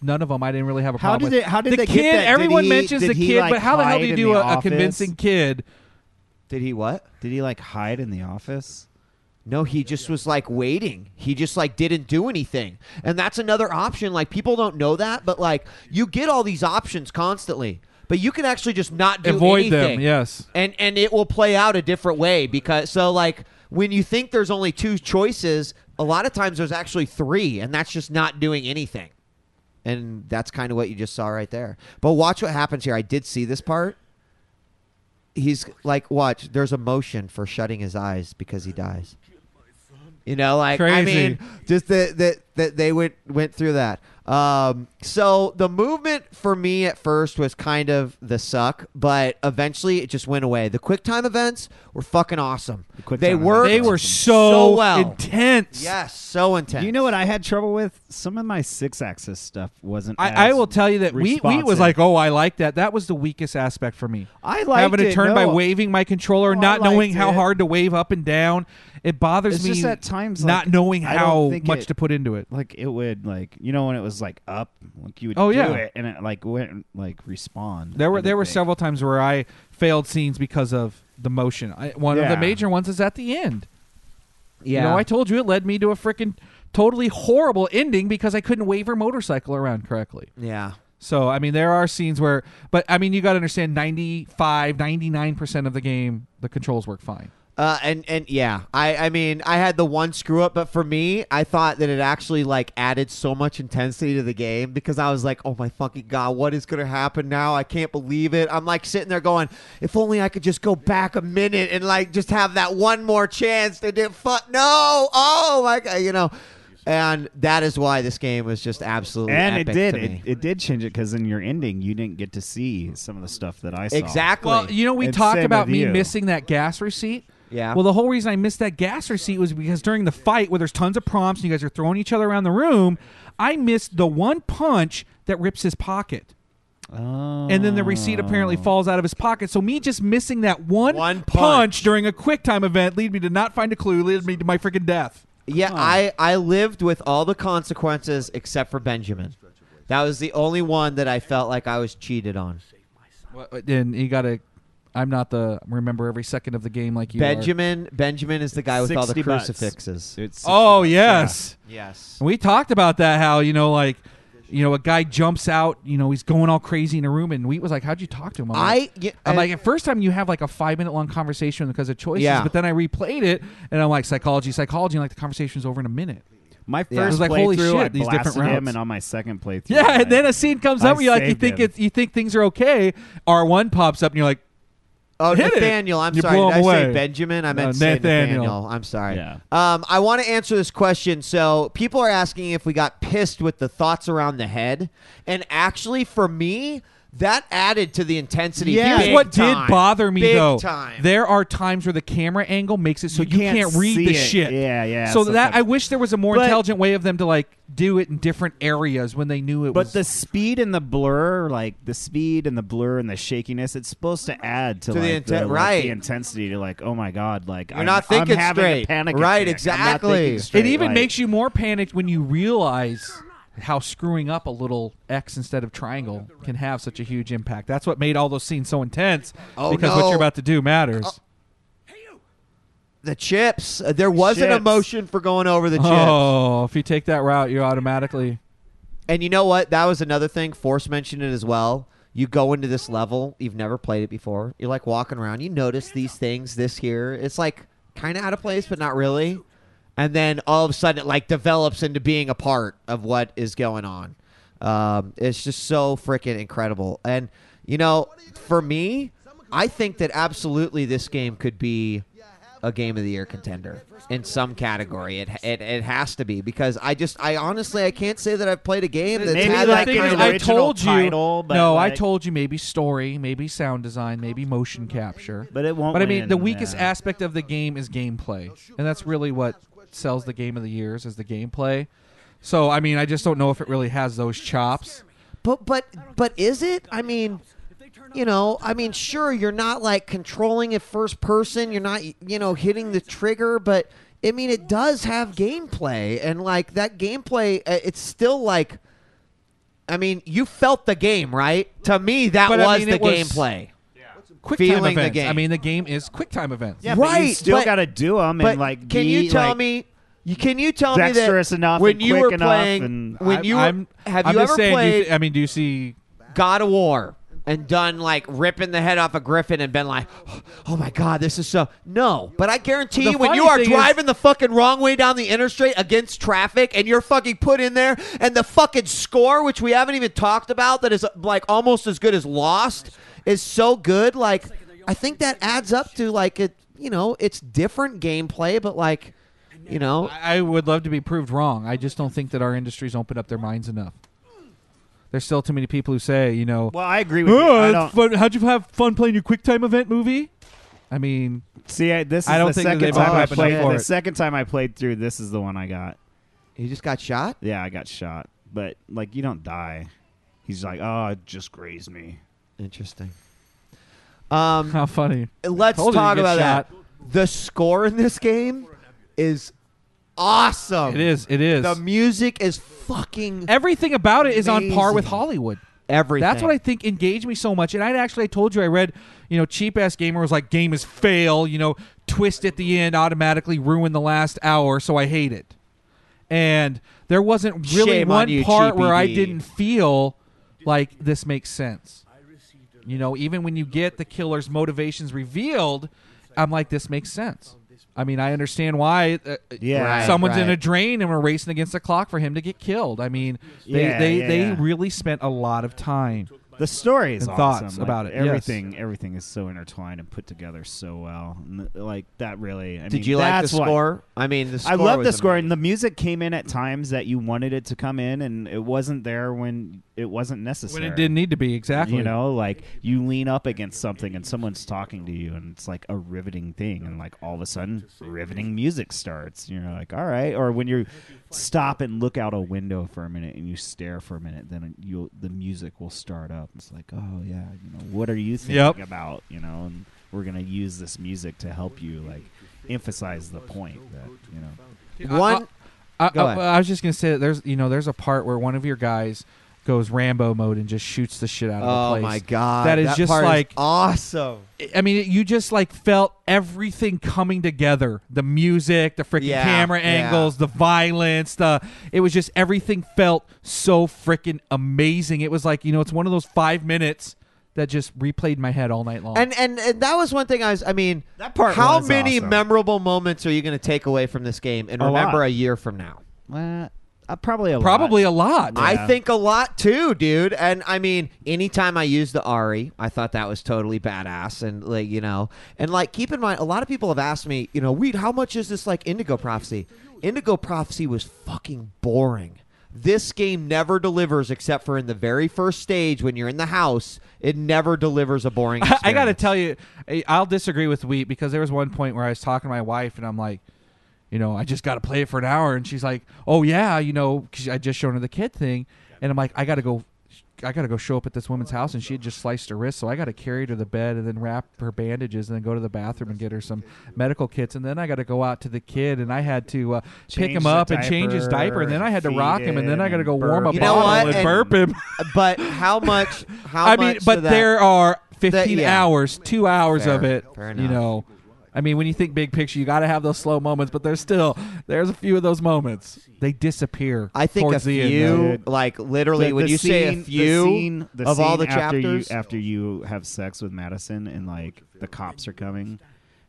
None of them I didn't really have a problem with. How did they kid, get that? Everyone mentions the kid, like, but how the hell do you do a office? convincing kid? Did he what? Did he, like, hide in the office? No, he just was, like, waiting. He just, like, didn't do anything. And that's another option. Like, people don't know that, but, like, you get all these options constantly. But you can actually just not do Avoid anything. them, yes. And it will play out a different way. Because, so, like, when you think there's only two choices, a lot of times there's actually three, and that's just not doing anything. And that's kind of what you just saw right there. But watch what happens here. I did see this part. He's, like, watch, there's a motion for shutting his eyes because he dies. You know, like, Crazy. I mean, just that they went through that. So the movement for me at first was kind of the suck, but eventually it just went away. The QuickTime events were fucking awesome. They were so well. Intense. Yes, so intense. You know what I had trouble with? Some of my 6-axis stuff wasn't. I will tell you that we was like, oh, I like that. That was the weakest aspect for me. I liked having to turn it, by waving my controller, not knowing how it. hard to wave up and down. It bothers it's me. Just at times, not like, knowing how much it, to put into it. Like it would, like, you know, when it was like up, like you would do it, and it like wouldn't like respawn. There were several times where I failed scenes because of the motion. One of the major ones is at the end. Yeah, you know, I told you it led me to a freaking totally horrible ending because I couldn't wave her motorcycle around correctly. Yeah. So, I mean, there are scenes where, but I mean, you got to understand 99% of the game, the controls work fine. And yeah, I mean, I had the one screw up, but for me, I thought that it actually like added so much intensity to the game because I was like, oh my fucking God, what is going to happen now? I can't believe it. I'm like sitting there going, if only I could just go back a minute and like just have that one more chance to do oh my God, you know. And that is why this game was just absolutely epic to me. It did change it because in your ending, you didn't get to see some of the stuff that I saw. Exactly. Well, you know, we talked about me missing that gas receipt. Yeah. Well, the whole reason I missed that gas receipt was because during the fight where there's tons of prompts and you guys are throwing each other around the room, I missed the one punch that rips his pocket. Oh. And then the receipt apparently falls out of his pocket. So me just missing that one punch during a QuickTime event lead me to not find a clue, led me to my freaking death. Yeah, I lived with all the consequences except for Benjamin. That was the only one that I felt like I was cheated on. And you got to... I'm not the remember every second of the game like you Benjamin is the guy with all the crucifixes. Oh, yes. Yeah. Yes. And we talked about that, how, you know, like, you know, a guy jumps out, you know, he's going all crazy in a room, and Wheat was like, how'd you talk to him? I'm like, at first time you have like a 5-minute long conversation because of choices, but then I replayed it, and I'm like, psychology, and like the conversation's over in a minute. My first like, playthrough, holy shit, I these blasted different routes. him, and on my second playthrough, yeah, and then a scene comes up where you're like, you think things are okay, R1 pops up, and you're like, oh, Nathaniel, I'm sorry. Did I say Benjamin? I meant to say Nathaniel. I'm sorry. Yeah. I want to answer this question. So people are asking if we got pissed with the thoughts around the head. And actually, for me, that added to the intensity. Yeah. Here's what time. did bother me, Big though. time. There are times where the camera angle makes it so you can't read see the it. shit. Yeah. So that I wish there was a more But- intelligent way of them to like do it in different areas when they knew it was. But the speed and the blur, like the speed and the blur and the shakiness, it's supposed to add to To the like intent- the right. intensity to like, oh my god, like You're not thinking I'm having straight. a panic Right, attack. I'm not exactly. thinking straight, it even like- makes you more panicked when you realize how screwing up a little X instead of triangle can have such a huge impact. That's what made all those scenes so intense because what no. you're about to do matters. The chips. There was an Chips. emotion for going over the chips. Oh, if you take that route, you automatically. And you know what? That was another thing. Force mentioned it as well. You go into this level, you've never played it before. You're like walking around. You notice these things, this here. It's like kind of out of place, but not really. And then all of a sudden it like develops into being a part of what is going on. It's just so freaking incredible. And, you know, for me, I think that absolutely this game could be a Game of the Year contender in some category. It has to be because I honestly I can't say that I've played a game that's Maybe had like that thing kind is, of I original told you. title, but No, I like- told you maybe story, maybe sound design, maybe motion capture. But it won't But I mean, win, the weakest yeah. aspect of the game is gameplay, and that's really what sells the Game of the Years is the gameplay. So I mean, I just don't know if it really has those chops. But is it? I mean, you know, sure, you're not like controlling it first person. You're not, hitting the trigger, but I mean, it does have gameplay, and like that gameplay, it's still like, I mean, you felt the game, right? To me, that But, was I mean, the it was- gameplay. QuickTime Feeling the events. game. I mean, the game is QuickTime events. Yeah, but you Right, still but- got to do them But and like can be, you tell like, me? Can you tell me that dexterous enough when and you quick were enough playing, and- when you were, I'm have you just ever saying, played? Do you see? God of War and done like ripping the head off a griffin and been like, oh my god, this is so no. But I guarantee The you, when funny you are thing driving the fucking wrong way down the interstate against traffic and you're fucking put in there, and the fucking score, which we haven't even talked about, that is like almost as good as Lost, is so good. Like, I think that adds up to like it. It's different gameplay, but like, I would love to be proved wrong. I just don't think that our industry's opened up their minds enough. There's still too many people who say, Well, I agree with you. I don't, fun. How'd you have fun playing your QuickTime event movie? I mean, see, this is I don't the think that second they've time I opened up played. for The it. second time I played through, this is the one I got. you just got shot. Yeah, I got shot, but like you don't die. He's like, oh, it just grazed me. Interesting. how funny. Let's Told you talk to get about shot. that. The score in this game is awesome. It is. It is. The music is fucking Everything about it is on par with Amazing. Hollywood. everything. That's what I think engaged me so much. And I told you, I read, Cheap Ass Gamer was like, game is fail, twist at the end automatically ruin the last hour, so I hate it. And there wasn't really Shame on one you, part where I GPD. didn't feel like this makes sense. Even when you get the killer's motivations revealed, I'm like, this makes sense. I mean, I understand why Yeah, Right. someone's in a drain and we're racing against the clock for him to get killed. I mean, they really spent a lot of time. The story is And awesome. thoughts Like, about it, yes. Everything is so intertwined and put together so well. And, like that really. Did you like the that's what- score? I mean, the score I love was the score, amazing. and the music came in at times that you wanted it to come in, and it wasn't there when it wasn't necessary. When it didn't need to be, exactly. Like you lean up against something and someone's talking to you, and it's like a riveting thing, and like all of a sudden, riveting music starts. You're like, all right. Or when you stop and look out a window for a minute and you stare for a minute, then the music will start up. It's like, oh yeah, what are you thinking about? And we're gonna use this music to help you like emphasize the point that One. Go ahead. I was just gonna say that there's a part where one of your guys goes Rambo mode and just shoots the shit out of the Oh place. my god, That is just part like awesome. I mean, you just like felt everything coming together. The music, the freaking Yeah, camera yeah. angles, the violence, it was just everything felt so freaking amazing. It was like, it's one of those 5 minutes that just replayed in my head all night long. And that was one thing That part how was many awesome. memorable moments are you going to take away from this game and A remember lot. a year from now? probably a lot. Probably a lot. Yeah. I think a lot too, dude. And I mean, anytime I used the Ari, I thought that was totally badass. And like, keep in mind, a lot of people have asked me, Weed, how much is this like Indigo Prophecy? Indigo Prophecy was fucking boring. This game never delivers except for in the very first stage when you're in the house. It never delivers a boring experience. I got to tell you, I'll disagree with Wheat because there was one point where I was talking to my wife and I'm like, I just got to play it for an hour. And she's like, oh, yeah, because I just shown her the kid thing. And I'm like, I got to go show up at this woman's house, and she had just sliced her wrist, so I got to carry her to the bed and then wrap her bandages and then go to the bathroom and get her some medical kits, and then I got to go out to the kid, and I had to pick him up and change his diaper, and then I had to rock him, and then I got to go warm a bottle and burp him. But how much? But there are 15 hours, 2 hours of it. Fair enough. When you think big picture, you got to have those slow moments, but there's a few of those moments. They disappear. I think a towards the few, end. like literally, when you say a few of all the chapters, after you have sex with Madison and like the cops are coming,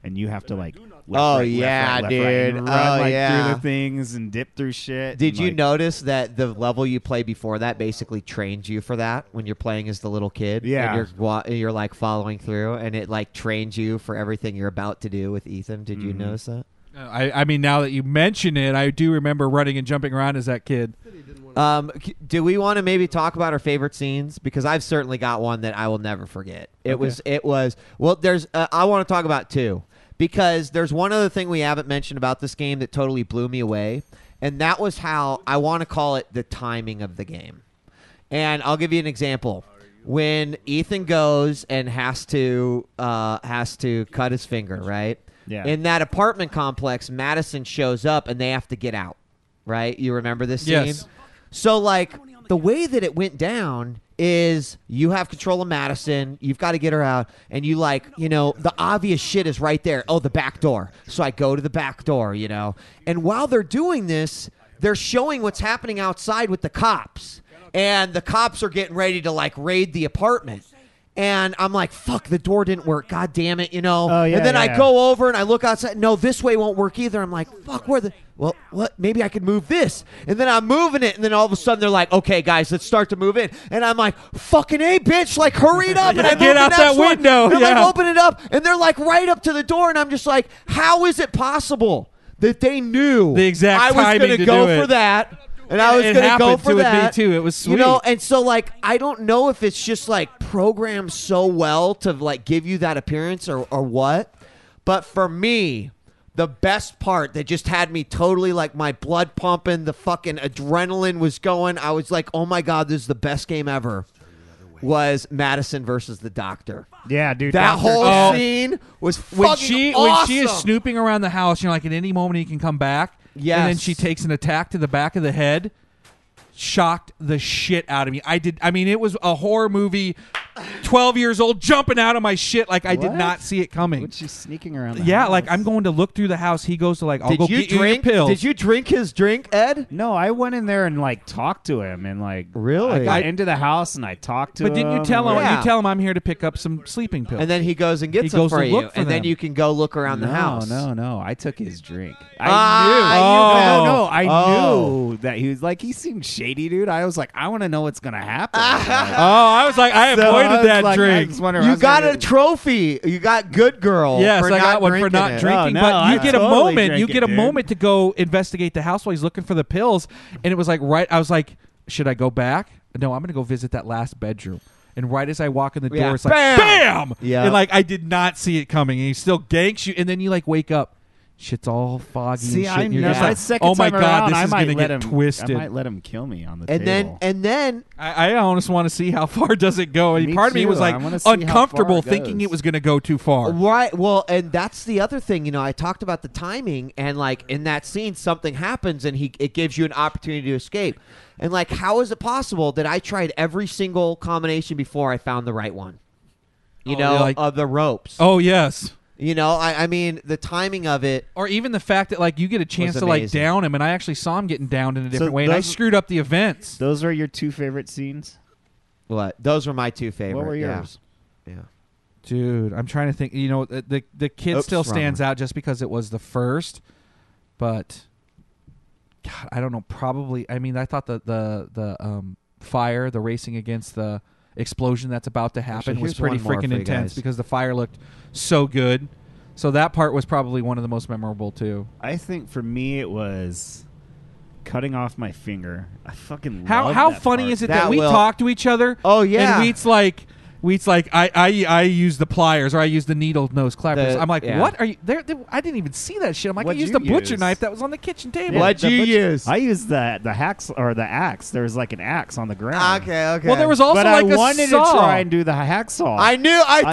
and you have to like, dude, and run, through the things and dip through shit. Did you notice that the level you play before that basically trains you for that when you're playing as the little kid? Yeah, and you're like following through, and it like trains you for everything you're about to do with Ethan. Did you notice that? Now that you mention it, I do remember running and jumping around as that kid. Do we want to maybe talk about our favorite scenes? Because I've certainly got one that I will never forget. It was there's I want to talk about two, because there's one other thing we haven't mentioned about this game that totally blew me away, and that was how I want to call it the timing of the game. And I'll give you an example. When Ethan goes and has to cut his finger, right? Yeah. In that apartment complex, Madison shows up and they have to get out, right? You remember this scene? Yes. So, like, the way that it went down is you have control of Madison, you've got to get her out, and you, like, the obvious shit is right there. Oh, the back door. So I go to the back door, And while they're doing this, they're showing what's happening outside with the cops. And the cops are getting ready to, like, raid the apartment. And I'm like, fuck, the door didn't work. God damn it, Oh, yeah, and then I go over and I look outside. No, this way won't work either. I'm like, fuck, what? Maybe I could move this. And then I'm moving it. And then all of a sudden they're like, okay, guys, let's start to move in. And I'm like, fucking A, bitch, like, hurry it up. And I get out that window. And I'm like, open it up. And they're like right up to the door. And I'm just like, how is it possible that they knew the exact I was going to go for that? And I was going to go for that. Me too. It was sweet. And so, like, I don't know if it's just, like, programmed so well to, like, give you that appearance or what. But for me, the best part that just had me totally, like, my blood pumping, the fucking adrenaline was going. I was like, oh, my God, this is the best game ever, was Madison versus the Doctor. Yeah, dude. That whole scene was fucking awesome. When she is snooping around the house, you're like, at any moment he can come back. Yes. And then she takes an attack to the back of the head. Shocked the shit out of me. It was a horror movie, 12 years old, jumping out of my shit like I did not see it coming. When she's sneaking around the house. like I'm going to look through the house. He goes to I'll go get you your pills. Did you drink his drink, Ed? No, I went in there and talked to him and really? I got into the house and I talked to him. But didn't you tell him? Yeah. You tell him I'm here to pick up some sleeping pills. And then he goes and gets them for you. And then you can go look around the house. No. I took his drink. I knew that he was he seemed shady, dude. I was like, I want to know what's going to happen. I was like, I avoided that drink. You got a trophy. You got good girl. Yes, I got one for not drinking. But you get a moment. You get a moment to go investigate the house while he's looking for the pills. And it was like I was like, should I go back? No, I'm going to go visit that last bedroom. And right as I walk in the door, it's like, bam! Yeah. And I did not see it coming. And he still ganks you. And then you wake up. Shit's all foggy. See, and shit. I And you're know. just like, oh my God, this is going to get twisted. I might let him kill me on the table. And then I almost want to see how far does it go. Me part of me too. was uncomfortable thinking it was going to go too far. Right. Well, and that's the other thing. I talked about the timing, and in that scene, something happens, and it gives you an opportunity to escape. And how is it possible that I tried every single combination before I found the right one? Of the ropes. Oh yes. The timing of it. Or even the fact that, you get a chance to, down him, and I actually saw him getting downed in a different way, and I screwed up the events. Those are your two favorite scenes? What? Those were my two favorite. What were yours? Yeah. Dude, I'm trying to think. The kid still stands out just because it was the first, but, God, I don't know. Probably, I thought the fire, the racing against the explosion that's about to happen was pretty freaking intense because the fire looked so good. So that part was probably one of the most memorable too. I think for me it was cutting off my finger. I fucking love How that funny part. is it that we will- talk to each other? Oh, yeah. And Wheat's like I use the pliers or I use the needle nose clappers. I'm like, yeah. what are you? I didn't even see that shit. I'm like, What'd I used you the butcher use? knife that was on the kitchen table. Yeah, What'd the you use? I used the hacks or the axe. There was like an axe on the ground. Okay. Well, there was also but like I a wanted saw. to try and do the hacksaw. I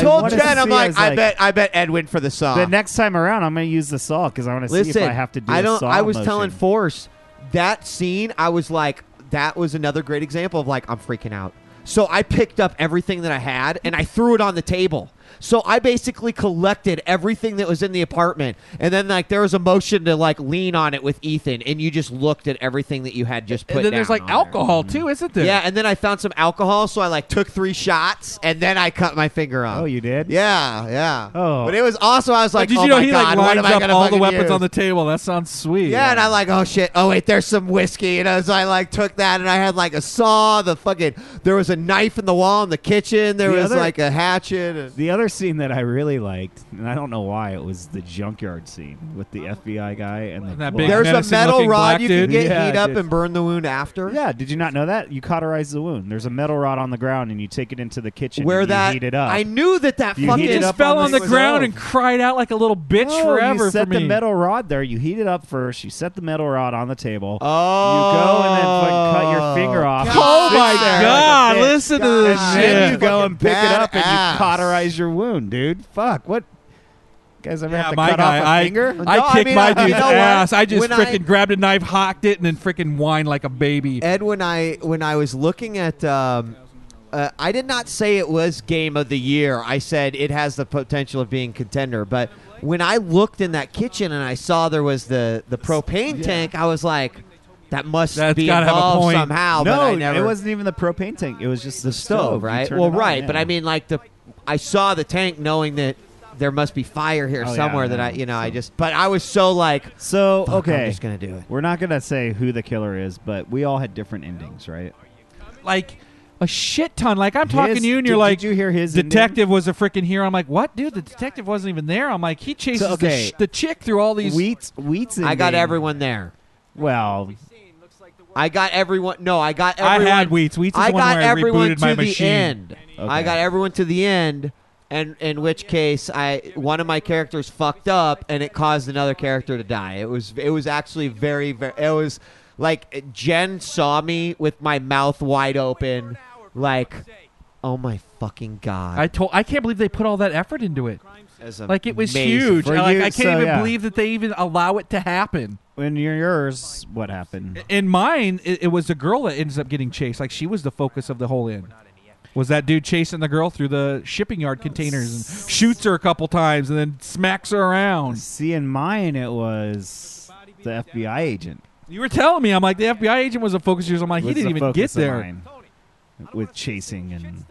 told wanted Jen, to I'm see, like, I was I bet Ed went for the saw. the next time around, I'm going to use the saw because I want to see Listen, if I have to do I a don't. saw I was motion. telling Force that scene. I was like, that was another great example of like, I'm freaking out. So I picked up everything that I had and I threw it on the table. So I basically collected everything that was in the apartment, and then like there was a motion to like lean on it with Ethan, and you just looked at everything that you had just put And then there's down like on there. alcohol too, isn't there? Yeah, and then I found some alcohol, so I like took 3 shots, and then I cut my finger off. Oh, you did? Yeah. Oh. But it was awesome. I was like, Did you oh know my he God, like what lines am I up gonna all the fucking weapons use? on the table? That sounds sweet. Yeah, and I'm like, oh shit. Oh wait, there's some whiskey. So I like took that, and I had like a saw. There was a knife in the wall in the kitchen. There was like a hatchet. And The other scene that I really liked, and I don't know why, it was the junkyard scene with the FBI guy and the That black- big there's a metal menacing-looking rod black you dude. can get Yeah, heat up dude. and burn the wound after. Yeah, did you not know that? You cauterize the wound. There's a metal rod on the ground, and you take it into the kitchen Where and you that heat it up. I knew that You fucking heat He it just up fell on on the the ground stove. and cried out like a little bitch No, forever you set for me. the metal rod there. You heat it up first. You set the metal rod on the table. Oh, You go and then fucking cut your finger off. God. Oh my Sit there God! like a bitch. Listen to God. this And then you shit. go and pick it up and Badass. you cauterize your wound, dude. Fuck. What? You guys ever have Yeah, to my cut guy. off a finger? No, I I kicked mean, my you dude's know what? ass. I just When freaking grabbed a knife, hocked it, and then freaking whined like a baby. Ed, when I was looking at, I did not say it was Game of the Year. I said it has the potential of being contender. But when I looked in that kitchen and I saw there was the propane tank, I was like, that must That's be gotta have a involved point. somehow. but I No, never, it wasn't even the propane tank. It was just the stove, You right? turn Well, it on, right. yeah. But I mean, like I saw the tank, knowing that there must be fire here Oh, yeah, somewhere. I That know. I just. But I was so like, So, fuck, okay. I'm just gonna do it. We're not going to say who the killer is, but we all had different endings, right? Like a shit ton. Like I'm talking His- to you, and you're did- like, did you hear his detective was a freaking hero. I'm like, what, dude? The detective wasn't even there. I'm like, he chases So, okay. the chick through all these. Wheat's I got ending- everyone there. Well, I got everyone. No, I got everyone. I had Wheats. Wheats is I the one got where I everyone rebooted my to the machine. end. Okay. I got everyone to the end, and in which case, one of my characters fucked up, and it caused another character to die. It was actually very, very. It was like Jen saw me with my mouth wide open, like, oh my fucking god! I can't believe they put all that effort into it. That's Like it was amazing. huge. For Like you, I can't so, even yeah. believe that they even allow it to happen. when you're yours, what happened? In mine, it was the girl that ends up getting chased. Like she was the focus of the whole end. Was that dude chasing the girl through the shipping yard containers and shoots her a couple times and then smacks her around? See, in mine, it was the FBI agent. You were telling me, I'm like, the FBI agent was a focus of yours. I'm like, he was didn't the even get focus of there. mine, with chasing and.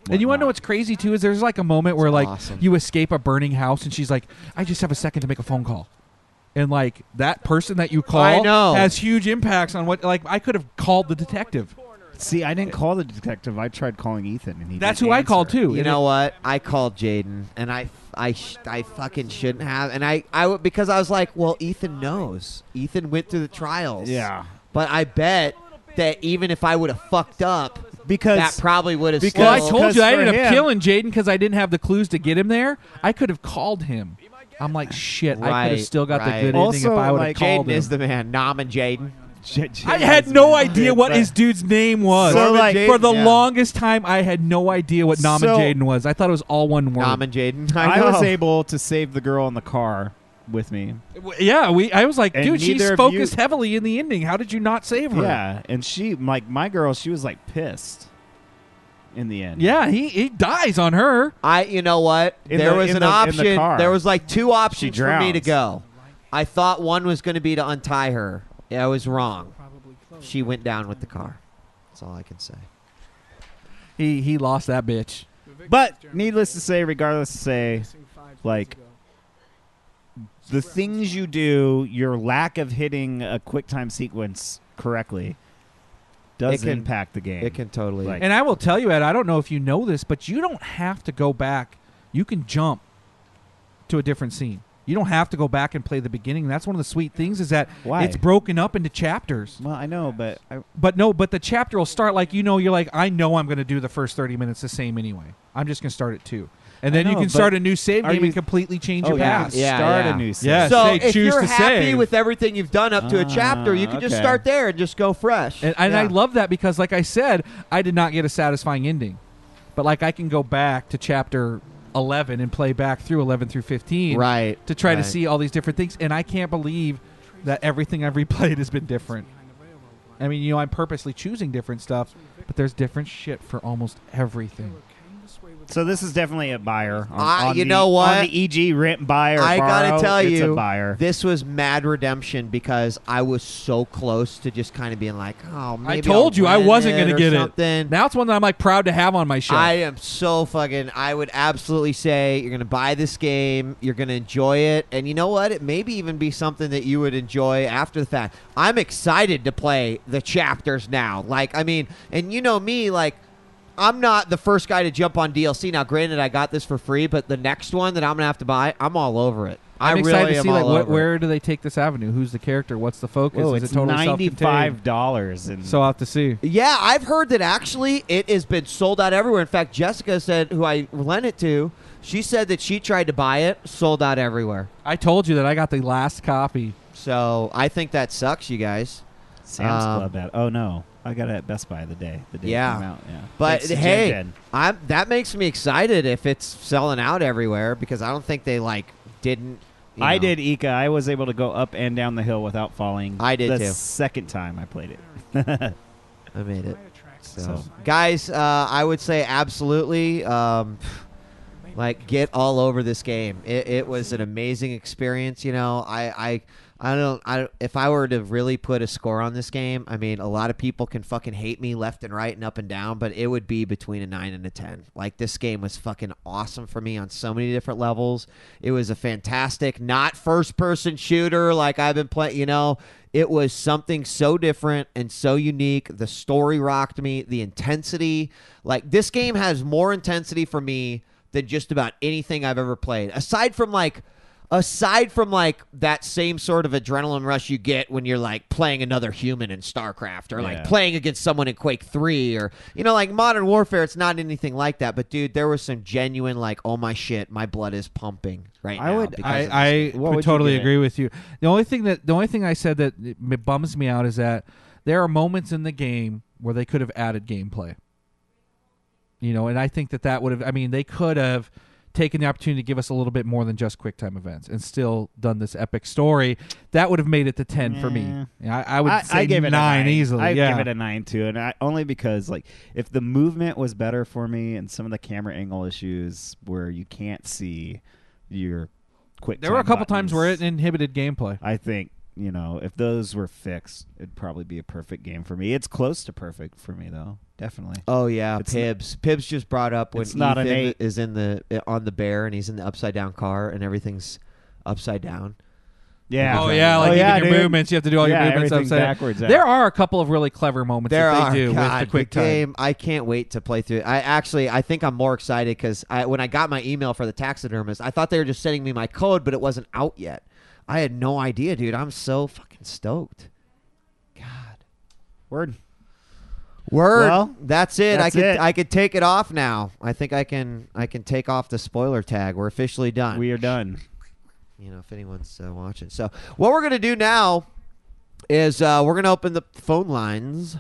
And you want to know whatnot. what's crazy too is there's like a moment where like awesome. you escape a burning house and she's like, I just have a second to make a phone call. And like that person that you call I know. has huge impacts on what, like I could have called the detective. See, I didn't call the detective. I tried calling Ethan, and he. That's didn't who I answer. called too. You And know what? I called Jaden, and I fucking shouldn't have. And because I was like, well, Ethan knows. Ethan went through the trials. Yeah, But I bet that even if I would have fucked up, because that probably would have because- Well, I still. told because you I for ended up him- killing Jaden because I didn't have the clues to get him there. I could have called him. I'm like, shit. I could Right, have still got right. the good ending Also, if I would have like, called Jaden him. is the man. Nom and Jaden. I had no idea what his dude's name was. So, Norman like, Jaden, For the yeah. longest time, I had no idea what Nom So- and Jaden was. I thought it was all one word. Nom and Jaden. I know. was able to save the girl in the car with me. Yeah, I was like, And dude, she's neither of focused you- heavily in the ending. How did you not save her? Yeah, and she, like my girl, she was like pissed in the end. Yeah, he dies on her. You know what? In There the- was in an the- in the option. car. There was like 2 options for me to drowns. go. I thought one was going to be to untie her. Yeah, I was wrong. She went down with the car. That's all I can say. He lost that bitch. But needless to say, regardless to say, like the things you do, your lack of hitting a quick time sequence correctly does It can- impact the game. It can totally. Like- And I will tell you, Ed, I don't know if you know this, but you don't have to go back. You can jump to a different scene. You don't have to go back and play the beginning. That's one of the sweet things is that Why? it's broken up into chapters. Well, I know, but But the chapter will start like, you're like, I know I'm going to do the first 30 minutes the same anyway. I'm just going to start at 2. And then you can start a new save game and completely change your path. Start a new save. Yeah, So say, if choose you're to happy save. with everything you've done up to a chapter, you can just start there and just go fresh. And I love that because, like I said, I did not get a satisfying ending. But, like, I can go back to chapter 11 and play back through 11 through 15 to try to see all these different things. And I can't believe that everything I've replayed has been different. I mean, I'm purposely choosing different stuff, but there's different shit for almost everything. So this is definitely a buyer. Know what? On the EG rent buyer. I borrow, gotta tell it's you, a buyer. This was mad redemption because I was so close to just kind of being like, oh, maybe I told you I wasn't going to get something. it. Now it's one that I'm like proud to have on my shelf. I am so fucking. I would absolutely say you're going to buy this game. You're going to enjoy it, and you know what? It maybe even be something that you would enjoy after the fact. I'm excited to play the chapters now. Like, I mean, and you know me, like. I'm not the first guy to jump on DLC. Now, granted, I got this for free, but the next one that I'm going to have to buy, I'm all over it. I'm excited to see like where do they take this avenue? Who's the character? What's the focus? Whoa, Is it's it totally $95, and so I'll have to see. Yeah, I've heard that actually it has been sold out everywhere. In fact, Jessica said, who I lent it to, she said that she tried to buy it, sold out everywhere. I told you that I got the last copy. So I think that sucks, you guys. Sam's Club ad. Oh no, I got it at Best Buy the day it came out. Yeah, but thanks to hey, Jen. that makes me excited if it's selling out everywhere because I don't think they didn't. I did, Ika. I was able to go up and down the hill without falling. I did the too. Second time I played it. I made it. So, guys, I would say absolutely. Get all over this game. It was an amazing experience. I don't. If I were to really put a score on this game, I mean, a lot of people can fucking hate me left and right and up and down, but it would be between a 9 and a 10. Like, this game was fucking awesome for me on so many different levels. It was a fantastic, not first-person shooter like I've been playing. It was something so different and so unique. The story rocked me. The intensity, like, this game has more intensity for me than just about anything I've ever played, aside from that same sort of adrenaline rush you get when you're like playing another human in StarCraft or like playing against someone in Quake 3 or like Modern Warfare. It's not anything like that, but dude, there was some genuine like, oh my shit, my blood is pumping right now. I would totally agree with you. The only thing I said that it bums me out is that there are moments in the game where they could have added gameplay. And I think that would have. I mean, they could have taken the opportunity to give us a little bit more than just QuickTime events and still done this epic story. That would have made it to 10 for me. I would say I gave it 9 easily. I give it a 9 too, and only because like if the movement was better for me and some of the camera angle issues where you can't see your QuickTime. There were a couple times where it inhibited gameplay. I think if those were fixed, it'd probably be a perfect game for me. It's close to perfect for me though. Definitely. Oh yeah, Pibs. Pibs just brought up when Ethan is on the bear and he's in the upside down car and everything's upside down. Yeah. Oh yeah, like even your movements, you have to do all your movements upside backwards. There are a couple of really clever moments that they do with the QuickTime game. I can't wait to play through it. I think I'm more excited because when I got my email for the taxidermist, I thought they were just sending me my code, but it wasn't out yet. I had no idea, dude. I'm so fucking stoked. God. Word. Well, that's it. That's I could take it off now. I think I can take off the spoiler tag. We're officially done. We are done. If anyone's watching. So what we're gonna do now is we're gonna open the phone lines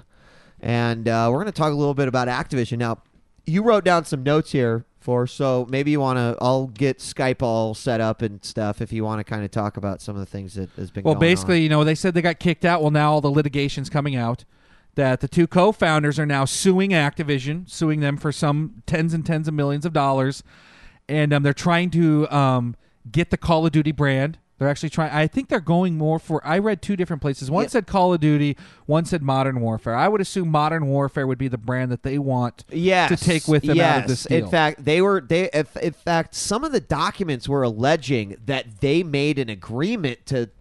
and we're gonna talk a little bit about Activision. Now, you wrote down some notes here so maybe you want to. I'll get Skype all set up and stuff if you want to kind of talk about some of the things that has been. Well, going basically, on. they said they got kicked out. Well, now all the litigation's coming out. That the two co-founders are now suing Activision, suing them for some tens and tens of millions of dollars, and they're trying to get the Call of Duty brand. They're actually trying. I think they're going more for. I read two different places. One said Call of Duty. One said Modern Warfare. I would assume Modern Warfare would be the brand that they want to take with them out of this deal. In fact, In fact, some of the documents were alleging that they made an agreement to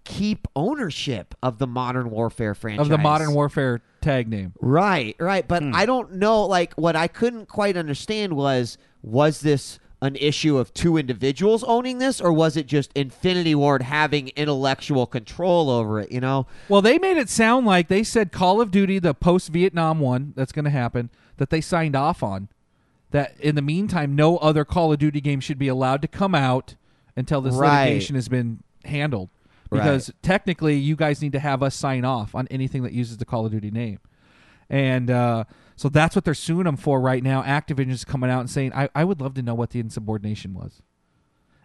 keep ownership of the Modern Warfare franchise. Of the Modern Warfare tag name. Right. But I don't know. Like, what I couldn't quite understand was this an issue of two individuals owning this, or was it just Infinity Ward having intellectual control over it, you know? Well, they made it sound like they said Call of Duty, the post-Vietnam one that's going to happen, that they signed off on. That in the meantime, no other Call of Duty game should be allowed to come out until this litigation has been handled. Because technically, you guys need to have us sign off on anything that uses the Call of Duty name. And so that's what they're suing them for right now. Activision is coming out and saying, I would love to know what the insubordination was.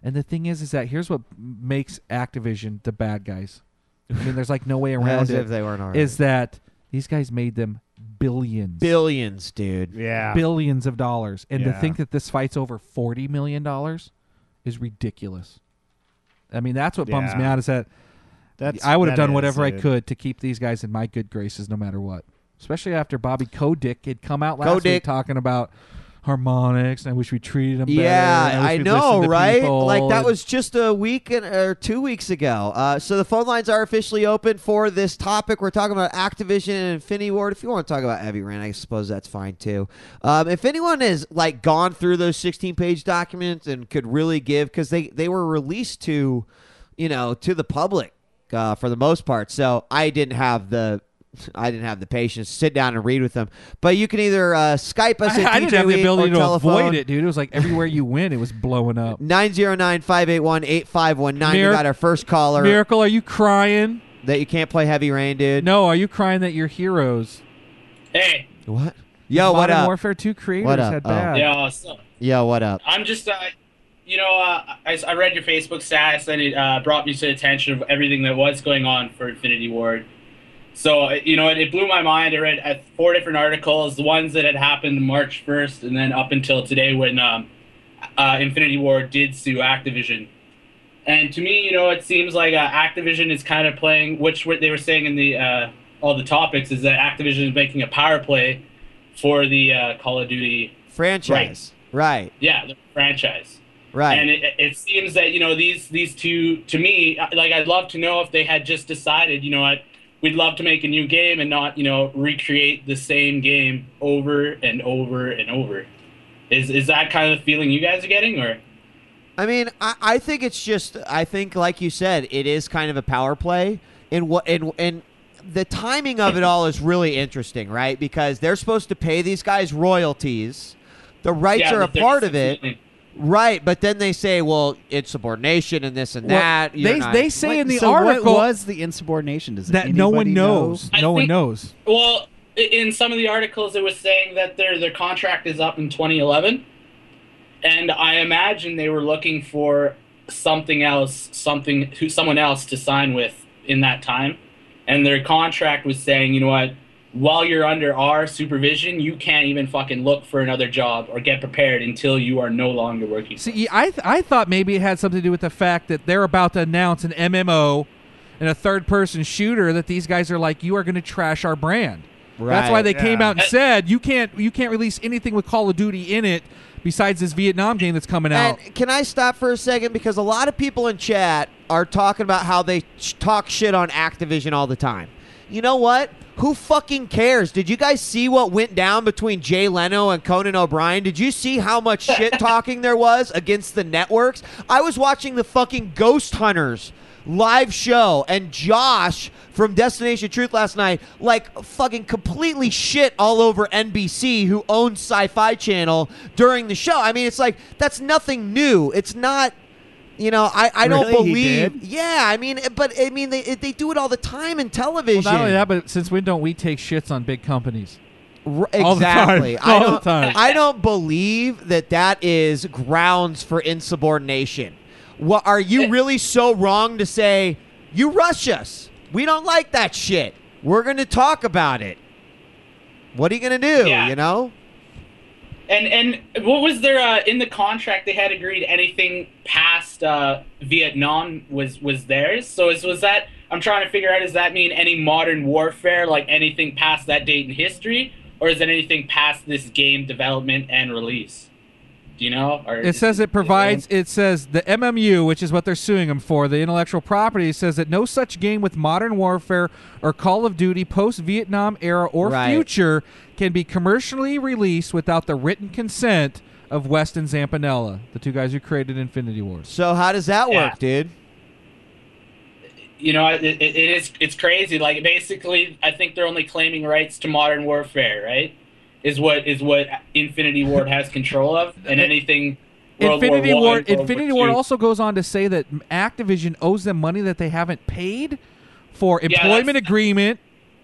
And the thing is that here's what makes Activision the bad guys. I mean, there's like no way around As it. if they weren't already. Is that these guys made them billions. Billions, dude. Yeah. Billions of dollars. And to Yeah. think that this fight's over $40 million is ridiculous. I mean, that's what bums me out is that I would have done whatever I could to keep these guys in my good graces no matter what. Especially after Bobby Kotick had come out last week talking about harmonics, and I wish we treated them better. Yeah, I know, right? Like, that and was just a week or 2 weeks ago. So the phone lines are officially open for this topic. We're talking about Activision and Infinity Ward. If you want to talk about Heavy Rain, I suppose that's fine too. If anyone has like gone through those 16-page documents and could really give, because they were released to the public for the most part. So I didn't have the patience to sit down and read with them. But you can either Skype us at I didn't have the ability to telephone. avoid it, dude. It was like everywhere you went, it was blowing up. 909-581-8519. We got our first caller. Miracle, are you crying? That you can't play Heavy Rain, dude? No, are you crying that you're heroes? Hey. What? Yo, what Modern up? Warfare 2 creators What up? had bad. Yeah, so, Yo, what up? I'm just, I read your Facebook status, and it brought me to the attention of everything that was going on for Infinity Ward. So, it blew my mind. I read 4 different articles, the ones that had happened March 1st, and then up until today when Infinity Ward did sue Activision. And to me, it seems like Activision is kind of playing, which what they were saying in the all the topics is that Activision is making a power play for the Call of Duty franchise. Right. Yeah, the franchise. Right. And it seems that, these two, to me, like, I'd love to know if they had just decided, what, we'd love to make a new game and not, recreate the same game over and over and over. Is that kind of the feeling you guys are getting, or? I mean, I think it's just, like you said, it is kind of a power play. And the timing of it all is really interesting, right? Because they're supposed to pay these guys royalties. The rights are a part of it. Million. Right, but then they say, well, insubordination and this and that. They say in the so article what was the insubordination? Does that no one knows. No one knows. Well, in some of the articles, it was saying that their contract is up in 2011, and I imagine they were looking for someone else to sign with in that time, and their contract was saying, you know what? While you're under our supervision, you can't even fucking look for another job or get prepared until you are no longer working. See, I thought maybe it had something to do with the fact that they're about to announce an MMO and a third-person shooter that these guys are like, you are going to trash our brand. Right. That's why they came out and said you can't release anything with Call of Duty in it besides this Vietnam game that's coming out. And can I stop for a second? Because a lot of people in chat are talking about how they talk shit on Activision all the time. You know what? Who fucking cares? Did you guys see what went down between Jay Leno and Conan O'Brien? Did you see how much shit talking there was against the networks? I was watching the fucking Ghost Hunters live show, and Josh from Destination Truth last night, like, fucking completely shit all over NBC, who owns Sci-Fi Channel, during the show. I mean, it's like, that's nothing new. It's not... I don't believe. Yeah, I mean, they do it all the time in television. Well, not only that, but since when don't we take shits on big companies? Exactly. All the time. I don't believe that is grounds for insubordination. What are you really so wrong to say? You rush us. We don't like that shit. We're going to talk about it. What are you going to do? Yeah. And what was there in the contract? They had agreed anything past Vietnam was theirs. So was that? I'm trying to figure out. Does that mean any modern warfare, like anything past that date in history, or is it anything past this game development and release? Do you know? Or it says it provides. It says the MMU, which is what they're suing them for, the intellectual property, says that no such game with Modern Warfare or Call of Duty post-Vietnam era or future can be commercially released without the written consent of West and Zampanella, the two guys who created Infinity Ward. So how does that work, dude? You know, it's crazy. Like, basically, I think they're only claiming rights to Modern Warfare, right? Is what Infinity Ward has control of, and anything. Infinity Ward II. also goes on to say that Activision owes them money that they haven't paid for employment agreement,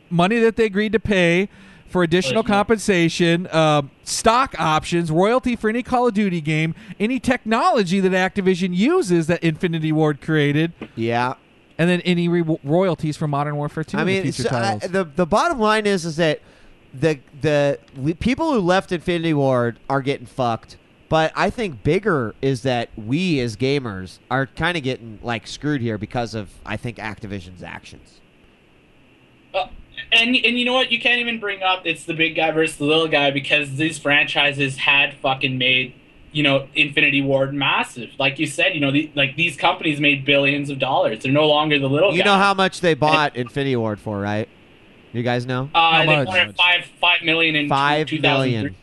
money that they agreed to pay for additional compensation, stock options, royalty for any Call of Duty game, any technology that Activision uses that Infinity Ward created. Yeah. And then any royalties from Modern Warfare 2 I mean, future titles. The bottom line is that the people who left Infinity Ward are getting fucked. But I think bigger is that we as gamers are kind of getting like screwed here because of, I think, Activision's actions. And you know what? You can't even bring up it's the big guy versus the little guy, because these franchises had fucking made, you know, Infinity Ward massive. Like you said, you know, these companies made billions of dollars. They're no longer the little guy. You know how much they bought Infinity Ward for, right? You guys know? How they much? bought it $5 million in 2003.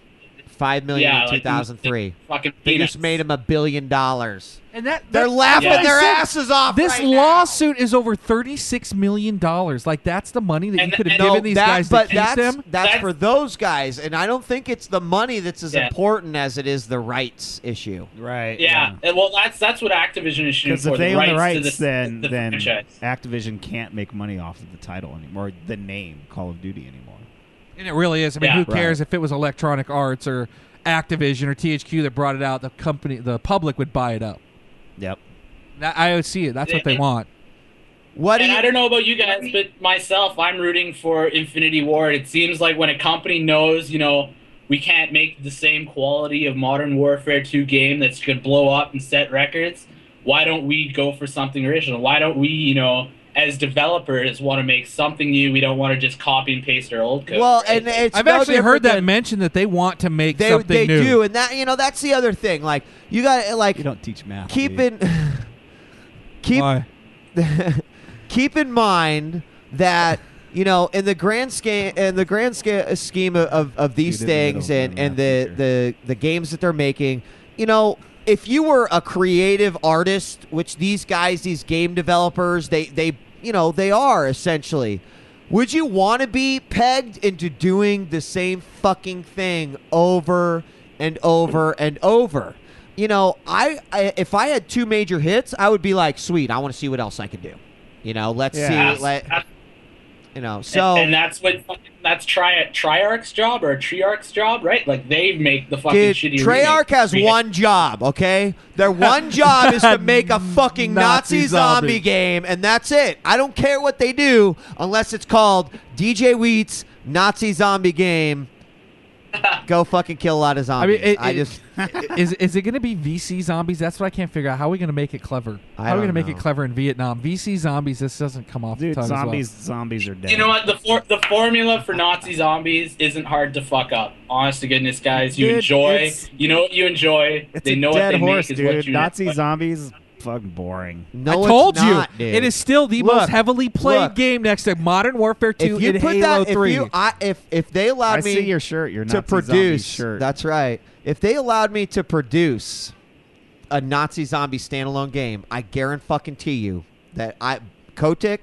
$5 million in like 2003. Fucking They peanuts. just made him $1 billion. And They're laughing their asses off. This right now. lawsuit is over $36 million. Like, that's the money that you could have given these guys to keep them. That's for those guys, and I don't think it's the money that's as important as it is the rights issue. Right. Yeah. And, well, that's what Activision is shooting Because for. if they own the rights, to then franchise. Activision can't make money off of the title anymore, the name Call of Duty anymore. And it really is. I mean, Yeah. who cares if it was Electronic Arts or Activision or THQ that brought it out? The public would buy it up. Yep. I see it. That's what they want. I don't know about you guys, but myself, I'm rooting for Infinity Ward. It seems like when a company knows, you know, we can't make the same quality of Modern Warfare 2 game that's going to blow up and set records, why don't we go for something original? Why don't we, you know, as developers, want to make something new? We don't want to just copy and paste our old code. Well, right? and it's I've no actually heard different that than- mentioned that they want to make They something new. do, and that, you know, that's the other thing. Like, you got like You don't teach math. keep dude. Why? keep in mind that, you know, in the grand scheme of these Dude in the things middle, and math the games that they're making, you know, if you were a creative artist, which these guys, these game developers, they you know, they are essentially, would you want to be pegged into doing the same fucking thing over and over and over? You know, I if I had 2 major hits, I would be like, sweet, I want to see what else I can do. You know, let's Yeah. see. You know, so and that's Triarch's job or Treyarch's job, right? Like, they make the fucking dude, shitty. Treyarch has one job, okay? Their one job is to make a fucking Nazi zombie game, and that's it. I don't care what they do unless it's called djWHEAT's Nazi zombie game. Go fucking kill a lot of zombies. I mean, is it going to be VC zombies? That's what I can't figure out. How are we going to make it clever? How are we going to make it clever in Vietnam? VC zombies. This doesn't come off Dude, the tongue zombies are dead. You know what? The formula for Nazi zombies isn't hard to fuck up. Honest to goodness, guys, you Dude, enjoy. You know what you enjoy. It's They a know dead what they horse, make is dude. what you Nazi enjoy. zombies, fucking boring. No, I told it's not, you, dude. it is still the Look, most heavily played look. game next to Modern Warfare 2 If you and put Halo that, 3. if they allowed I me see your shirt, your to Nazi zombie produce, shirt. that's right. If they allowed me to produce a Nazi zombie standalone game, I guarantee you that Kotick,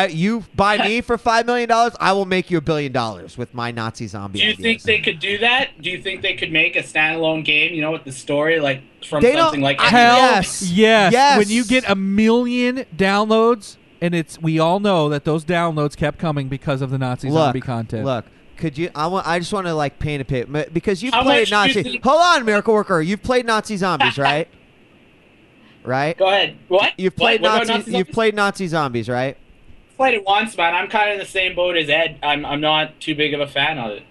you buy me for $5 million, I will make you $1 billion with my Nazi zombie. Do you ideas. think they could do that? Do you think they could make a standalone game? You know, with the story like from They don't- something like Hell Yes. yes. When you get 1 million downloads, and we all know that those downloads kept coming because of the Nazi zombie content. Look, could you? I just want to like paint a picture because you've How played much do you Nazi. think- Hold on, Miracle Worker. You've played Nazi zombies, right? Right. Go ahead. What? You've played What about Nazi. You've played Nazi zombies, right? played it once, man. I'm kind of in the same boat as Ed. I'm not too big of a fan of it.